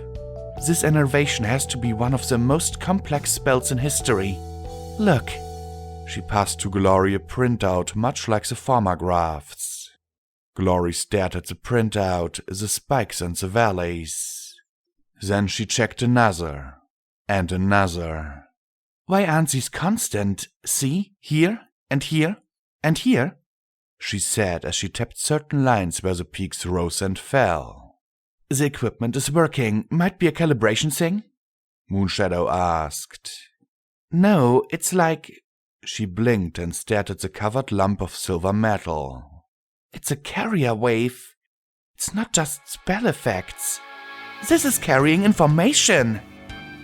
This innervation has to be one of the most complex spells in history. Look. She passed to Glory a printout much like the pharmagraphs. Glory stared at the printout, the spikes and the valleys. Then she checked another, and another. Why aren't these constant? See? Here, and here, and here? She said as she tapped certain lines where the peaks rose and fell. The equipment is working. Might be a calibration thing? Moonshadow asked. No, it's like... She blinked and stared at the covered lump of silver metal. It's a carrier wave. It's not just spell effects. This is carrying information.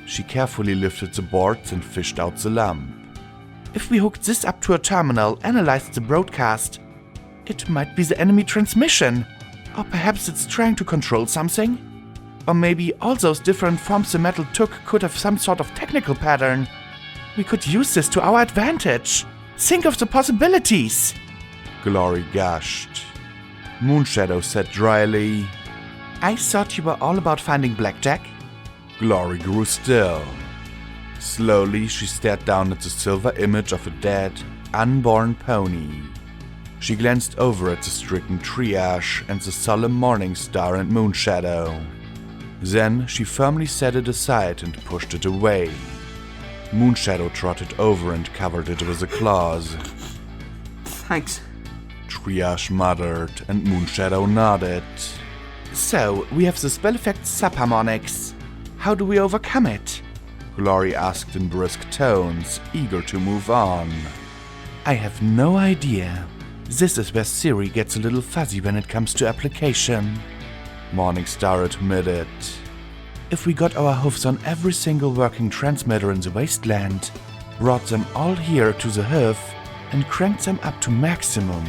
She carefully lifted the boards and fished out the lump. If we hooked this up to a terminal, analyzed the broadcast, it might be the enemy transmission. Or perhaps it's trying to control something. Or maybe all those different forms the metal took could have some sort of technical pattern. We could use this to our advantage. Think of the possibilities. Glory gushed. Moonshadow said dryly, I thought you were all about finding blackjack. Glory grew still. Slowly, she stared down at the silver image of a dead, unborn pony. She glanced over at the stricken Triage and the solemn Morningstar and Moonshadow. Then she firmly set it aside and pushed it away. Moonshadow trotted over and covered it with her claws. Thanks. Triage muttered, and Moonshadow nodded. So, we have the spell effect subharmonics. How do we overcome it? Glory asked in brisk tones, eager to move on. I have no idea. This is where Siri gets a little fuzzy when it comes to application. Morningstar admitted. If we got our hooves on every single working transmitter in the wasteland, brought them all here to the hoof, and cranked them up to maximum,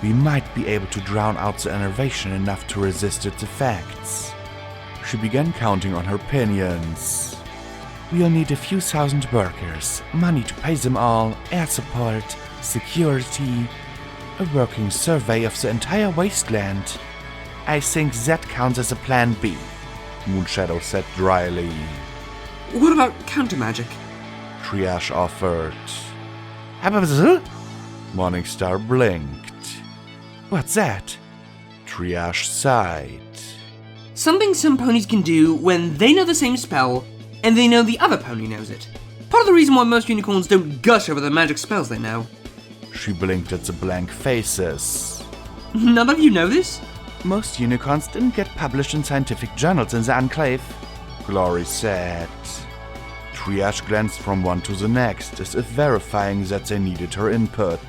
we might be able to drown out the innervation enough to resist its effects. She began counting on her pinions. We'll need a few thousand workers, money to pay them all, air support, security, a working survey of the entire wasteland. I think that counts as a plan B. Moonshadow said dryly. What about counter-magic? Triage offered. Morningstar blinked. What's that? Triage sighed. Something some ponies can do when they know the same spell, and they know the other pony knows it. Part of the reason why most unicorns don't gush over the magic spells they know. She blinked at the blank faces. None of you know this? Most unicorns didn't get published in scientific journals in the Enclave, Glory said. triage glanced from one to the next, as if verifying that they needed her input.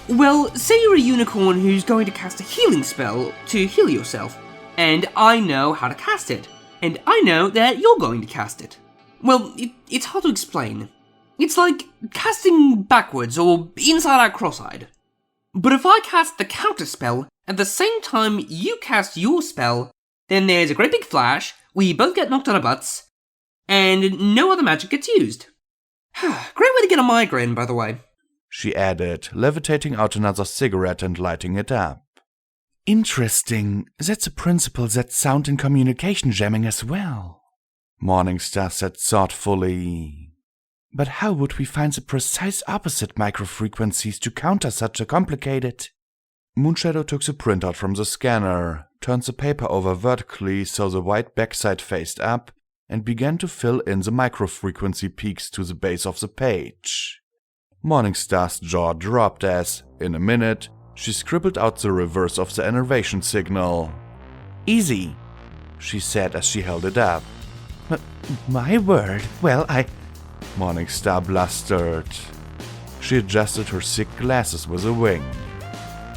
Well, say you're a unicorn who's going to cast a healing spell to heal yourself, and I know how to cast it, and I know that you're going to cast it. Well, it's hard to explain. It's like casting backwards or inside-out cross-eyed. But if I cast the counter spell at the same time you cast your spell, then there's a great big flash, we both get knocked on our butts, and no other magic gets used. Great way to get a migraine, by the way. She added, levitating out another cigarette and lighting it up. Interesting. That's a principle that's sound in communication jamming as well. Morningstar said thoughtfully. But how would we find the precise opposite microfrequencies to counter such a complicated... Moonshadow took the printout from the scanner, turned the paper over vertically so the white backside faced up, and began to fill in the microfrequency peaks to the base of the page. Morningstar's jaw dropped as, in a minute, she scribbled out the reverse of the enervation signal. Easy, she said as she held it up. My word, well, Morningstar blustered. She adjusted her thick glasses with a wink.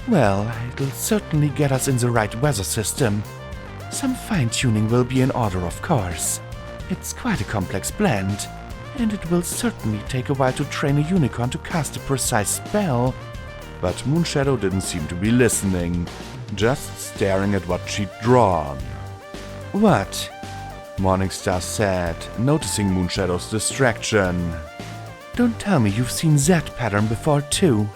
Well, it'll certainly get us in the right weather system. Some fine-tuning will be in order, of course. It's quite a complex blend, and it will certainly take a while to train a unicorn to cast a precise spell. But Moonshadow didn't seem to be listening, just staring at what she'd drawn. What? Morningstar said, noticing Moonshadow's distraction. Don't tell me you've seen that pattern before too.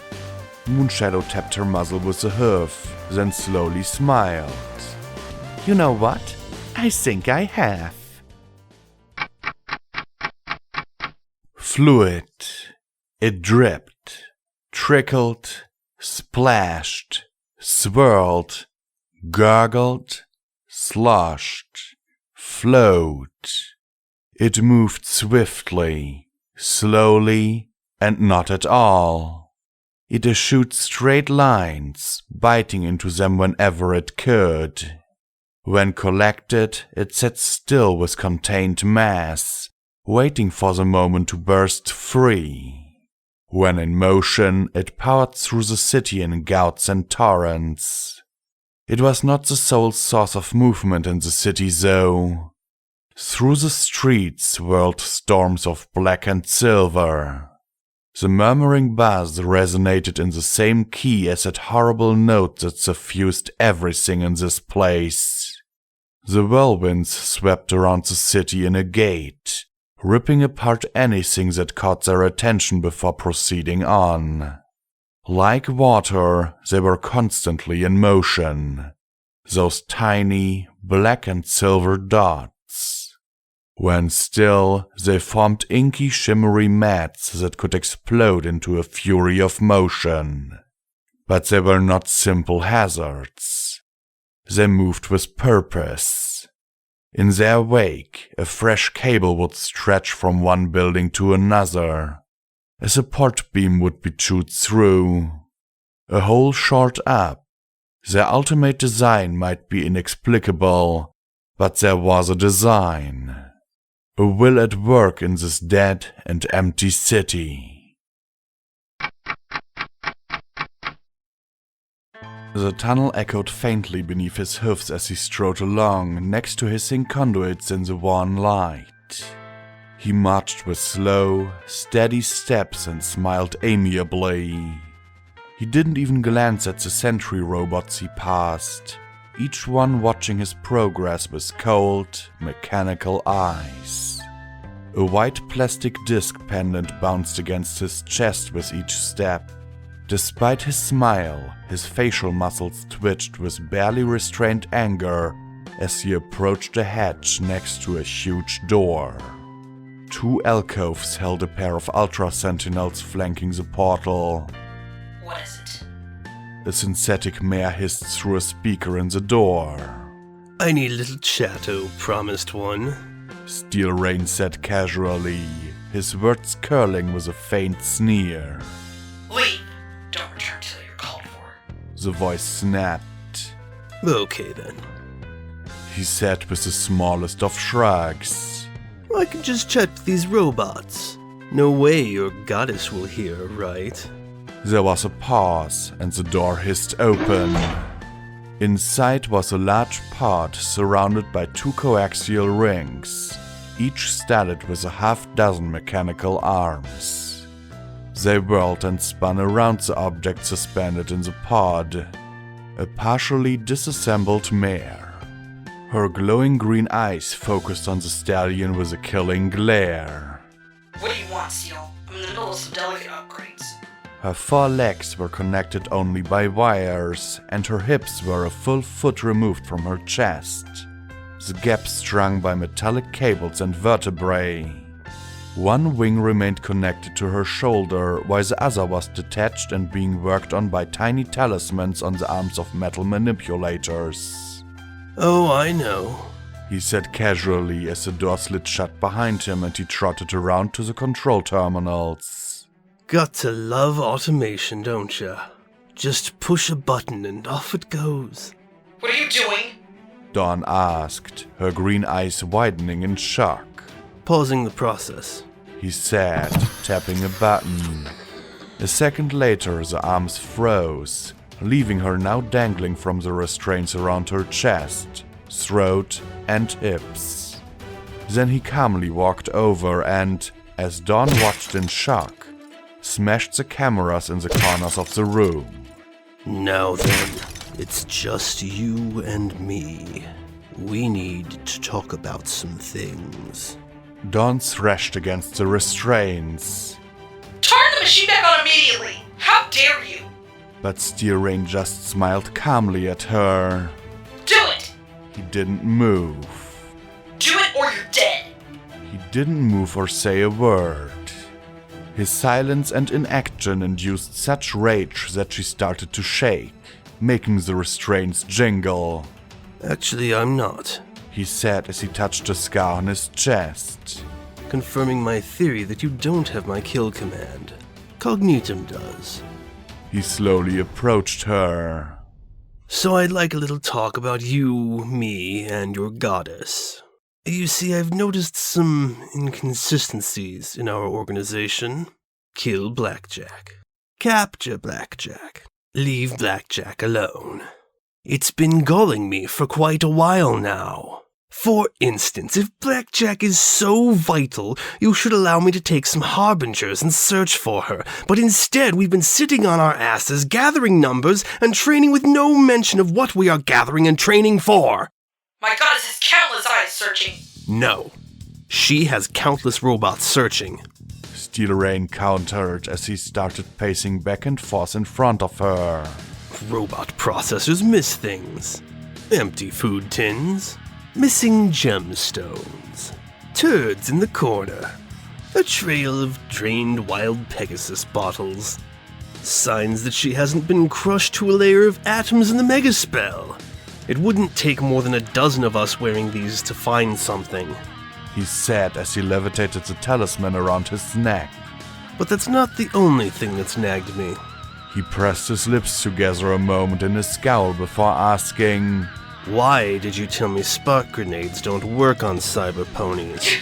Moonshadow tapped her muzzle with a hoof, then slowly smiled. You know what? I think I have. Fluid. It dripped, trickled, splashed, swirled, gurgled, sloshed, flowed. It moved swiftly, slowly, and not at all. It eschewed straight lines, biting into them whenever it could. When collected, it sat still with contained mass, waiting for the moment to burst free. When in motion, it powered through the city in gouts and torrents. It was not the sole source of movement in the city, though. Through the streets swirled storms of black and silver. The murmuring buzz resonated in the same key as that horrible note that suffused everything in this place. The whirlwinds swept around the city in a gate, ripping apart anything that caught their attention before proceeding on. Like water, they were constantly in motion, those tiny black and silver dots. When still, they formed inky shimmery mats that could explode into a fury of motion. But they were not simple hazards. They moved with purpose. In their wake, a fresh cable would stretch from one building to another. A support beam would be chewed through. A hole shot up. Their ultimate design might be inexplicable, but there was a design. A will at work in this dead and empty city. The tunnel echoed faintly beneath his hoofs as he strode along, next to hissing conduits in the wan light. He marched with slow, steady steps and smiled amiably. He didn't even glance at the sentry robots he passed, each one watching his progress with cold, mechanical eyes. A white plastic disc pendant bounced against his chest with each step. Despite his smile, his facial muscles twitched with barely restrained anger as he approached a hatch next to a huge door. 2 alcoves held a pair of Ultra Sentinels flanking the portal. What is it? A synthetic mare hissed through a speaker in the door. I need a little chat, oh promised one. Steel Rain said casually, his words curling with a faint sneer. Leave! Don't return till you're called for. The voice snapped. Okay then. He said with the smallest of shrugs. I could just chat to these robots. No way your goddess will hear, right? There was a pause, and the door hissed open. Inside was a large pod surrounded by 2 coaxial rings, each studded with a half-dozen mechanical arms. They whirled and spun around the object suspended in the pod, a partially disassembled mare. Her glowing green eyes focused on the stallion with a killing glare. What do you want, Seal? I'm in the middle of some delicate upgrades. Her 4 legs were connected only by wires, and her hips were a full foot removed from her chest, the gap strung by metallic cables and vertebrae. 1 wing remained connected to her shoulder, while the other was detached and being worked on by tiny talismans on the arms of metal manipulators. Oh, I know, he said casually as the door slid shut behind him and he trotted around to the control terminals. Got to love automation, don't ya? Just push a button and off it goes. What are you doing? Dawn asked, her green eyes widening in shock. Pausing the process, he said, tapping a button. A second later, the arms froze, leaving her now dangling from the restraints around her chest, throat, and hips. Then he calmly walked over and, as Dawn watched in shock, smashed the cameras in the corners of the room. Now then, it's just you and me. We need to talk about some things. Dawn thrashed against the restraints. Turn the machine back on immediately! How dare you! But Steel Rain just smiled calmly at her. Do it! He didn't move. Do it or you're dead! He didn't move or say a word. His silence and inaction induced such rage that she started to shake, making the restraints jingle. Actually, I'm not, he said as he touched a scar on his chest. Confirming my theory that you don't have my kill command. Cognitum does. He slowly approached her. So I'd like a little talk about you, me, and your goddess. You see, I've noticed some inconsistencies in our organization. Kill Blackjack. Capture Blackjack. Leave Blackjack alone. It's been galling me for quite a while now. For instance, if Blackjack is so vital, you should allow me to take some harbingers and search for her. But instead, we've been sitting on our asses, gathering numbers, and training with no mention of what we are gathering and training for. My goddess has countless eyes searching. No. She has countless robots searching. Steel Rain countered as he started pacing back and forth in front of her. Robot processors miss things. Empty food tins. Missing gemstones. Turds in the corner. A trail of drained wild Pegasus bottles. Signs that she hasn't been crushed to a layer of atoms in the megaspell. It wouldn't take more than a dozen of us wearing these to find something, he said as he levitated the talisman around his neck. But that's not the only thing that's nagged me. He pressed his lips together a moment in a scowl before asking, Why did you tell me spark grenades don't work on cyber ponies?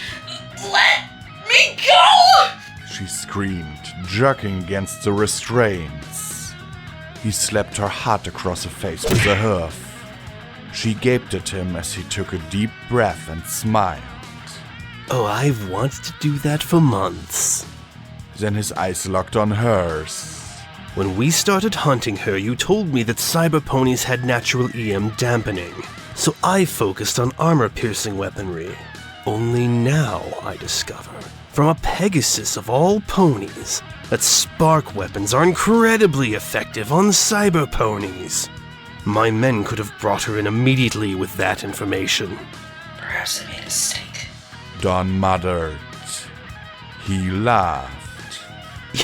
Let me go! She screamed, jerking against the restraints. He slapped her hard across the face with a hoof. She gaped at him as he took a deep breath and smiled. Oh, I've wanted to do that for months. Then his eyes locked on hers. When we started hunting her, you told me that cyber ponies had natural EM dampening, so I focused on armor-piercing weaponry. Only now I discover, from a Pegasus of all ponies, that spark weapons are incredibly effective on cyber ponies. My men could have brought her in immediately with that information. Perhaps I made a mistake. Dawn muttered. He laughed.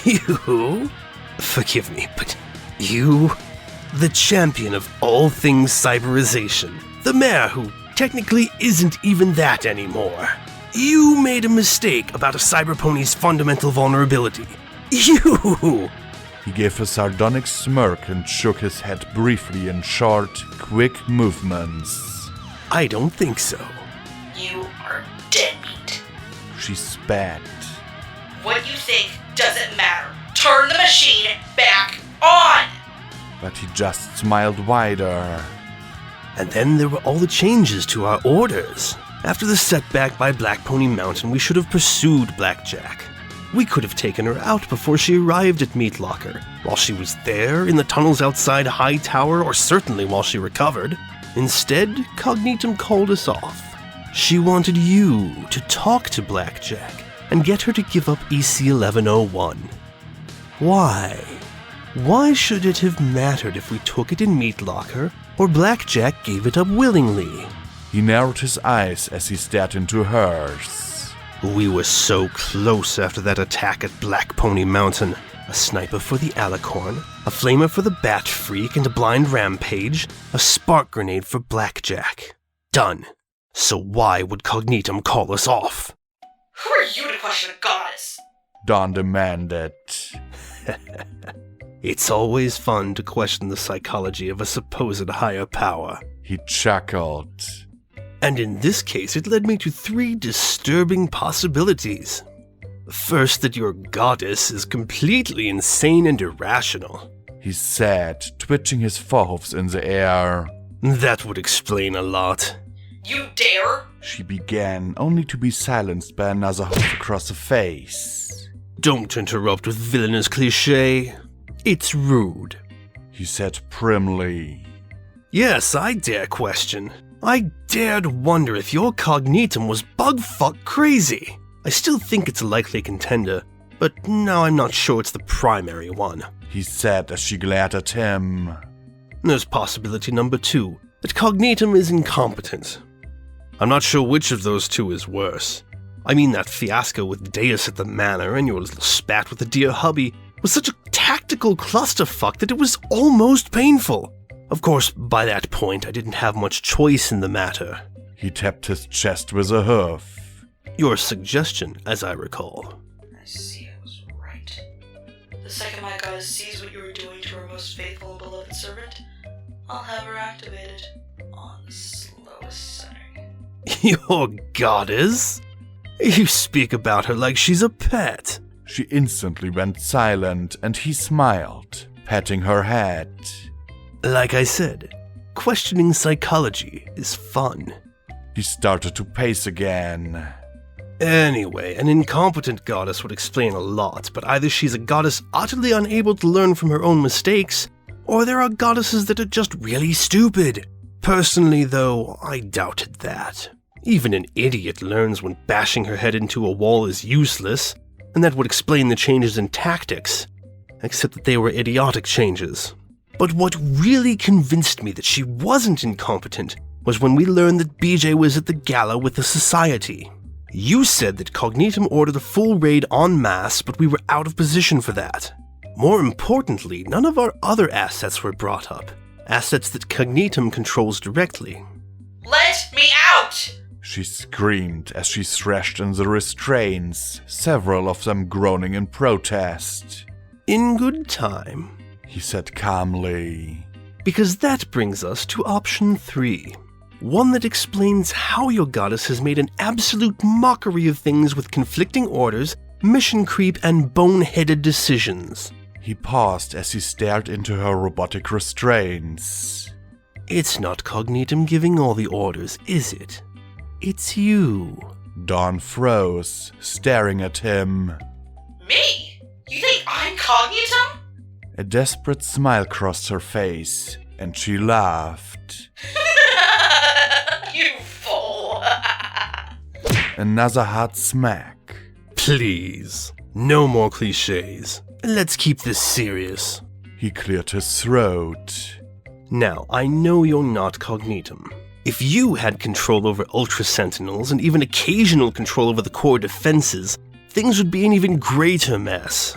You? Forgive me, but you? The champion of all things cyberization. The mayor who technically isn't even that anymore. You made a mistake about a cyber pony's fundamental vulnerability. You! He gave a sardonic smirk and shook his head briefly in short, quick movements. I don't think so. You are dead meat. She spat. What you think doesn't matter. Turn the machine back on! But he just smiled wider. And then there were all the changes to our orders. After the setback by Black Pony Mountain, we should have pursued Blackjack. We could have taken her out before she arrived at Meat Locker, while she was there, in the tunnels outside High Tower, or certainly while she recovered. Instead, Cognitum called us off. She wanted you to talk to Blackjack and get her to give up EC-1101. Why? Why should it have mattered if we took it in Meat Locker or Blackjack gave it up willingly? He narrowed his eyes as he stared into hers. We were so close after that attack at Black Pony Mountain. A sniper for the Alicorn, a flamer for the Bat Freak, and a blind rampage, a spark grenade for Blackjack. Done. So why would Cognitum call us off? Who are you to question a goddess? Dawn demanded. It's always fun to question the psychology of a supposed higher power. He chuckled. And in this case, it led me to 3 disturbing possibilities. First, that your goddess is completely insane and irrational. He said, twitching his forehoofs in the air. That would explain a lot. You dare? She began, only to be silenced by another hoof across the face. Don't interrupt with villainous cliché. It's rude. He said primly. Yes, I dare question. I dared wonder if your Cognitum was bugfuck crazy. I still think it's a likely contender, but now I'm not sure it's the primary one. He said as she glared at him. There's possibility number 2, that Cognitum is incompetent. I'm not sure which of those 2 is worse. I mean, that fiasco with Deus at the Manor and your little spat with the dear hubby was such a tactical clusterfuck that it was almost painful. Of course, by that point, I didn't have much choice in the matter. He tapped his chest with a hoof. Your suggestion, as I recall. I see I was right. The second my goddess sees what you are doing to her most faithful and beloved servant, I'll have her activated on the slowest setting. Your goddess? You speak about her like she's a pet. She instantly went silent, and he smiled, patting her head. Like I said, questioning psychology is fun. He started to pace again. Anyway, an incompetent goddess would explain a lot, but either she's a goddess utterly unable to learn from her own mistakes, or there are goddesses that are just really stupid. Personally, though, I doubted that. Even an idiot learns when bashing her head into a wall is useless, and that would explain the changes in tactics, except that they were idiotic changes. But what really convinced me that she wasn't incompetent was when we learned that BJ was at the gala with the Society. You said that Cognitum ordered a full raid en masse, but we were out of position for that. More importantly, none of our other assets were brought up. Assets that Cognitum controls directly. Let me out! She screamed as she thrashed in the restraints, several of them groaning in protest. In good time, he said calmly. Because that brings us to option 3. One that explains how your goddess has made an absolute mockery of things with conflicting orders, mission creep, and boneheaded decisions. He paused as he stared into her robotic restraints. It's not Cognitum giving all the orders, is it? It's you. Dawn froze, staring at him. Me? You think I'm Cognitum? A desperate smile crossed her face, and she laughed. You fool! Another hard smack. Please, no more cliches. Let's keep this serious. He cleared his throat. Now, I know you're not Cognitum. If you had control over Ultra Sentinels and even occasional control over the core defenses, things would be an even greater mess.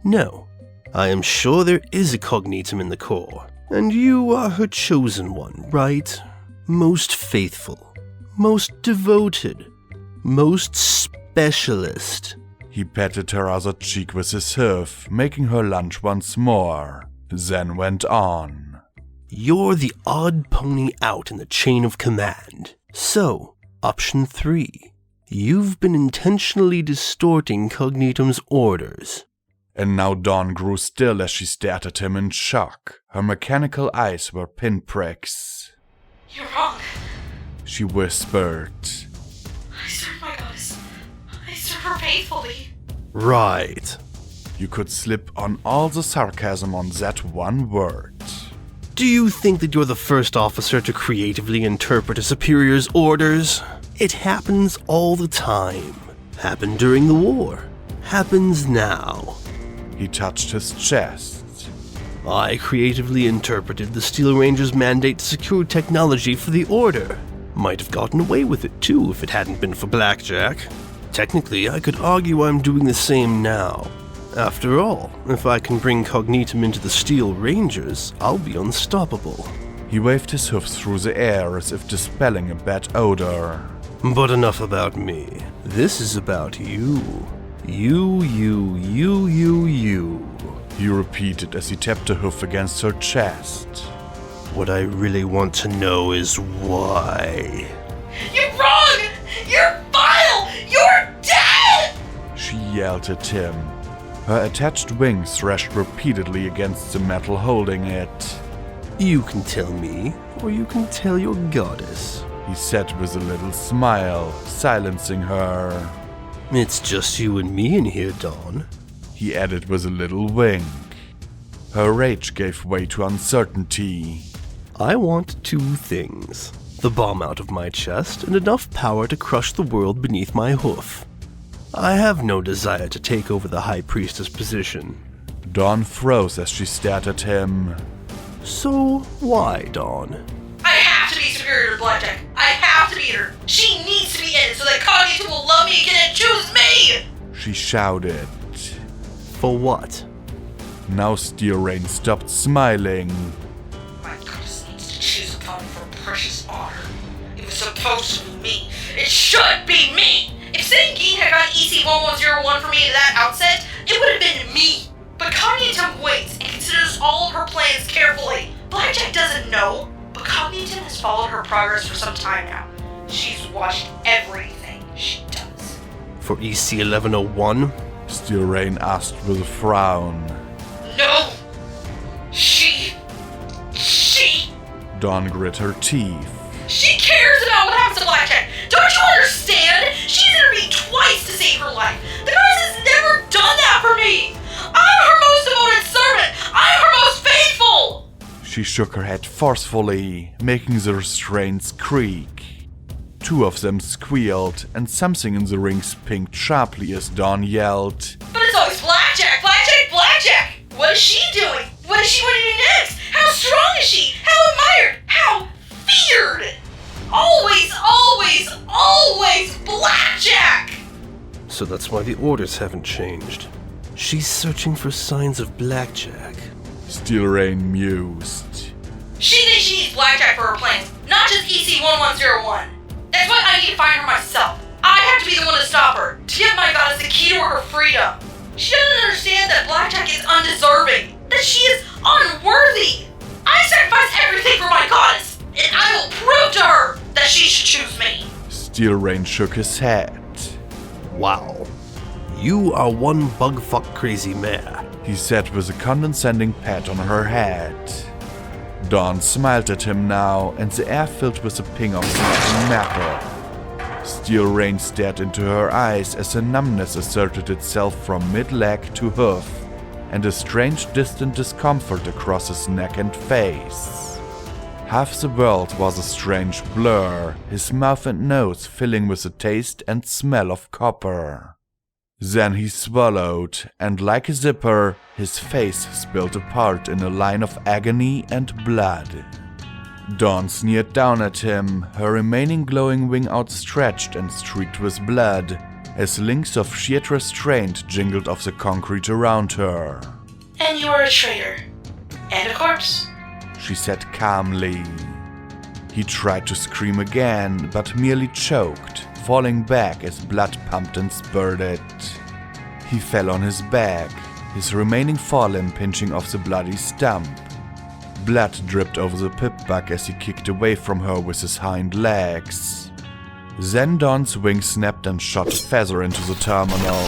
No. I am sure there is a Cognitum in the core, and you are her chosen one, right? Most faithful, most devoted, most specialist. He patted her other cheek with his hoof, making her lunge once more, then went on. You're the odd pony out in the chain of command. So, option 3. You've been intentionally distorting Cognitum's orders. And now Dawn grew still as she stared at him in shock. Her mechanical eyes were pinpricks. You're wrong. She whispered. I serve my goddess. I serve her faithfully. Right. You could slip on all the sarcasm on that one word. Do you think that you're the first officer to creatively interpret a superior's orders? It happens all the time. Happened during the war. Happens now. He touched his chest. I creatively interpreted the Steel Ranger's mandate to secure technology for the Order. Might have gotten away with it too if it hadn't been for Blackjack. Technically, I could argue I'm doing the same now. After all, if I can bring Cognitum into the Steel Rangers, I'll be unstoppable. He waved his hoofs through the air as if dispelling a bad odor. But enough about me. This is about you. You. He repeated as he tapped a hoof against her chest. What I really want to know is why. You're wrong! You're vile! You're dead! She yelled at him. Her attached wings thrashed repeatedly against the metal holding it. You can tell me, or you can tell your goddess, he said with a little smile, silencing her. It's just you and me in here, Dawn, he added with a little wink. Her rage gave way to uncertainty. I want two things. The bomb out of my chest and enough power to crush the world beneath my hoof. I have no desire to take over the High Priestess position. Dawn froze as she stared at him. So, why, Dawn? I have to be superior to Blackjack. I have to beat her. She needs to be in so that Cognitum will love me again and choose me! She shouted. For what? Now Steel Rain stopped smiling. My goddess needs to choose a pony for precious honor. It was supposed to be me. It should be me! If Sangin had gotten EC-1101 for me at that outset, it would have been me. But Cognitum waits and considers all of her plans carefully. Blackjack doesn't know, but Cognitum has followed her progress for some time now. She's watched everything she does. For EC-1101? Steel Rain asked with a frown. No! She... Dawn grit her teeth. She cares about what happens to Blackjack! Don't you understand? She's intervened twice to save her life! The goddess has never done that for me! I'm her most devoted servant! I'm her most faithful! She shook her head forcefully, making the restraints creak. Two of them squealed, and something in the rings pinged sharply as Dawn yelled. But it's always Blackjack! Blackjack! Blackjack! What is she doing? What is she going to do next? How strong is she? How admired? How feared? Always Blackjack! So that's why the orders haven't changed. She's searching for signs of Blackjack. Steel Rain mused. She thinks she needs Blackjack for her plans, not just EC-1101. That's why I need to find her myself. I have to be the one to stop her, to give my goddess the key to her freedom. She doesn't understand that Blackjack is undeserving, that she is unworthy. I sacrifice everything for my goddess, and I will prove to her that she should choose me. Steel Rain shook his head. Wow. You are one bugfuck crazy mare, he said with a condescending pat on her head. Dawn smiled at him now, and the air filled with a ping of snapping metal. Steel Rain stared into her eyes as a numbness asserted itself from mid-leg to hoof, and a strange distant discomfort across his neck and face. Half the world was a strange blur, his mouth and nose filling with the taste and smell of copper. Then he swallowed, and like a zipper, his face spilled apart in a line of agony and blood. Dawn sneered down at him, her remaining glowing wing outstretched and streaked with blood, as links of sheer restraint jingled off the concrete around her. And you are a traitor. And a corpse. She said calmly. He tried to scream again, but merely choked, falling back as blood pumped and spurted. He fell on his back, his remaining forelimb pinching off the bloody stump. Blood dripped over the pip-bug as he kicked away from her with his hind legs. Then Dawn's wing snapped and shot a feather into the terminal.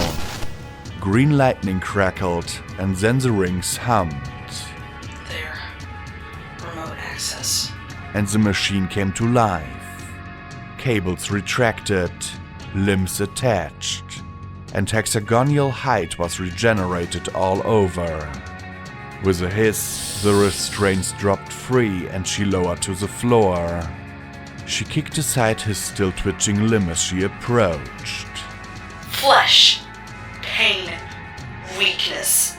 Green lightning crackled, and then the rings hummed. There. Remote access. And the machine came to life. Cables retracted, limbs attached, and hexagonal height was regenerated all over. With a hiss, the restraints dropped free and she lowered to the floor. She kicked aside his still twitching limb as she approached. Flesh. Pain. Weakness.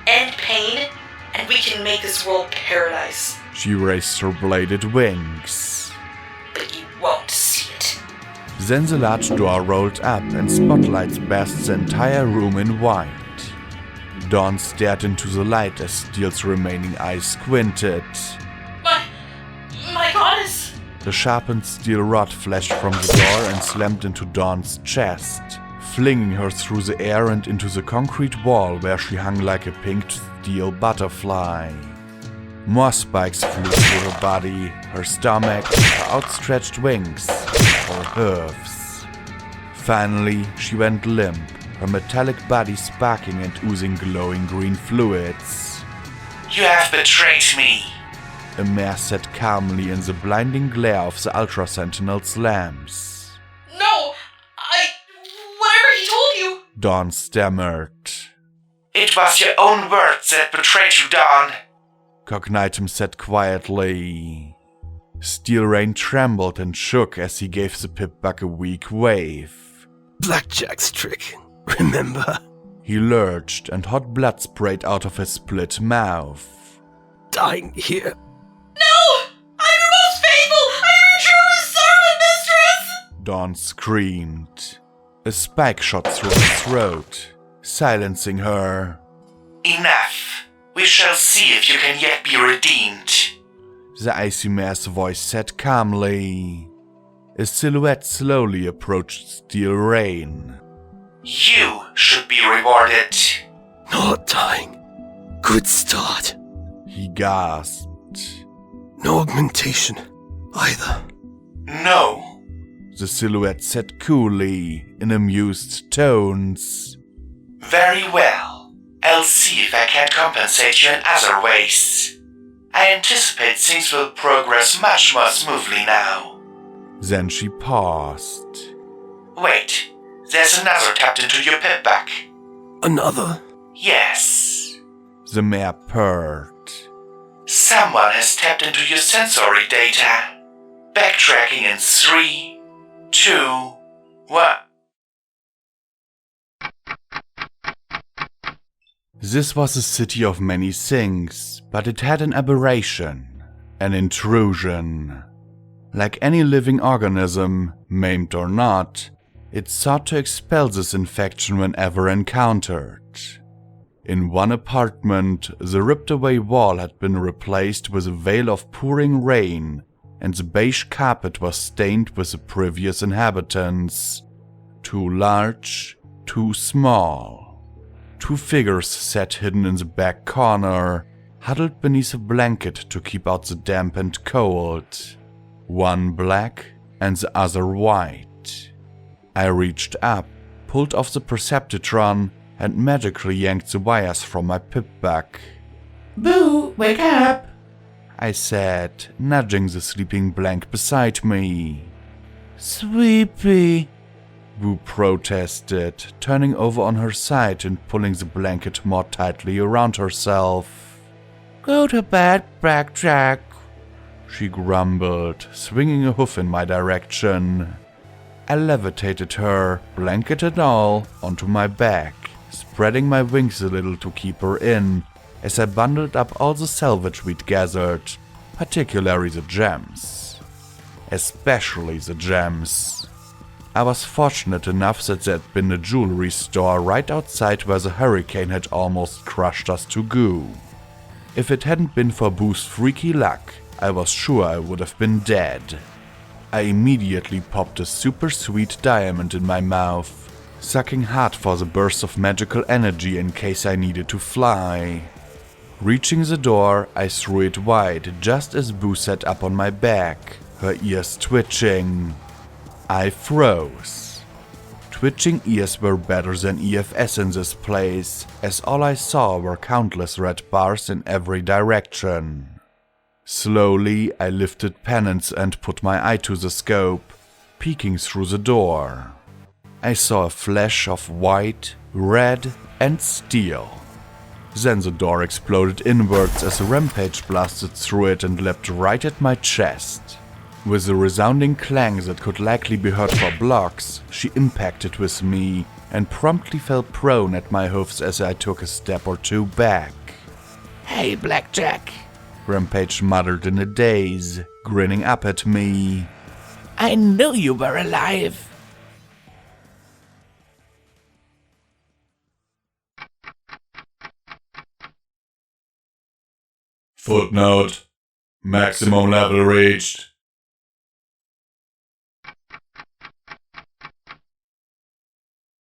End pain, and we can make this world paradise. She raised her bladed wings. But you won't see it. Then the large door rolled up and spotlights bathed the entire room in white. Dawn stared into the light as Steel's remaining eyes squinted. My goddess! The sharpened steel rod flashed from the door and slammed into Dawn's chest, flinging her through the air and into the concrete wall where she hung like a pink steel butterfly. More spikes flew through her body, her stomach, her outstretched wings, her hooves. Finally, she went limp, her metallic body sparking and oozing glowing green fluids. You have betrayed me, a mare said calmly in the blinding glare of the Ultra Sentinel's lamps. No! Whatever he told you! Dawn stammered. It was your own words that betrayed you, Dawn. Cognitum said quietly. Steel Rain trembled and shook as he gave the pip-buck a weak wave. Blackjack's trick, remember? He lurched and hot blood sprayed out of his split mouth. Dying here. No! I'm your most faithful! I'm your truest servant, mistress! Dawn screamed. A spike shot through her throat, silencing her. Enough. We shall see if you can yet be redeemed. The icy mare's voice said calmly. A silhouette slowly approached Steel Rain. You should be rewarded. Not dying. Good start. He gasped. No augmentation, either. No. The silhouette said coolly, in amused tones. Very well. I'll see if I can compensate you in other ways. I anticipate things will progress much more smoothly now. Then she paused. Wait, there's another tapped into your pip-buck. Another? Yes. The mare purred. Someone has tapped into your sensory data. Backtracking in 3, 2, 1. This was a city of many things, but it had an aberration, an intrusion. Like any living organism, maimed or not, it sought to expel this infection whenever encountered. In one apartment, the ripped-away wall had been replaced with a veil of pouring rain, and the beige carpet was stained with the previous inhabitants. Too large, too small. Two figures sat hidden in the back corner, huddled beneath a blanket to keep out the damp and cold. One black and the other white. I reached up, pulled off the Perceptitron, and magically yanked the wires from my pip-buck. Boo, wake up! I said, nudging the sleeping blank beside me. Sleepy, Boo protested, turning over on her side and pulling the blanket more tightly around herself. Go to bed, Blackjack, she grumbled, swinging a hoof in my direction. I levitated her, blanket and all, onto my back, spreading my wings a little to keep her in, as I bundled up all the salvage we'd gathered, particularly the gems. Especially the gems. I was fortunate enough that there'd been a jewelry store right outside where the hurricane had almost crushed us to goo. If it hadn't been for Boo's freaky luck, I was sure I would have been dead. I immediately popped a super sweet diamond in my mouth, sucking hard for the burst of magical energy in case I needed to fly. Reaching the door, I threw it wide just as Boo sat up on my back, her ears twitching. I froze. Twitching ears were better than EFS in this place, as all I saw were countless red bars in every direction. Slowly, I lifted penance and put my eye to the scope, peeking through the door. I saw a flash of white, red, and steel. Then the door exploded inwards as a rampage blasted through it and leapt right at my chest. With a resounding clang that could likely be heard for blocks, she impacted with me and promptly fell prone at my hoofs as I took a step or two back. Hey, Blackjack, Rampage muttered in a daze, grinning up at me. I knew you were alive. Footnote. Maximum level reached.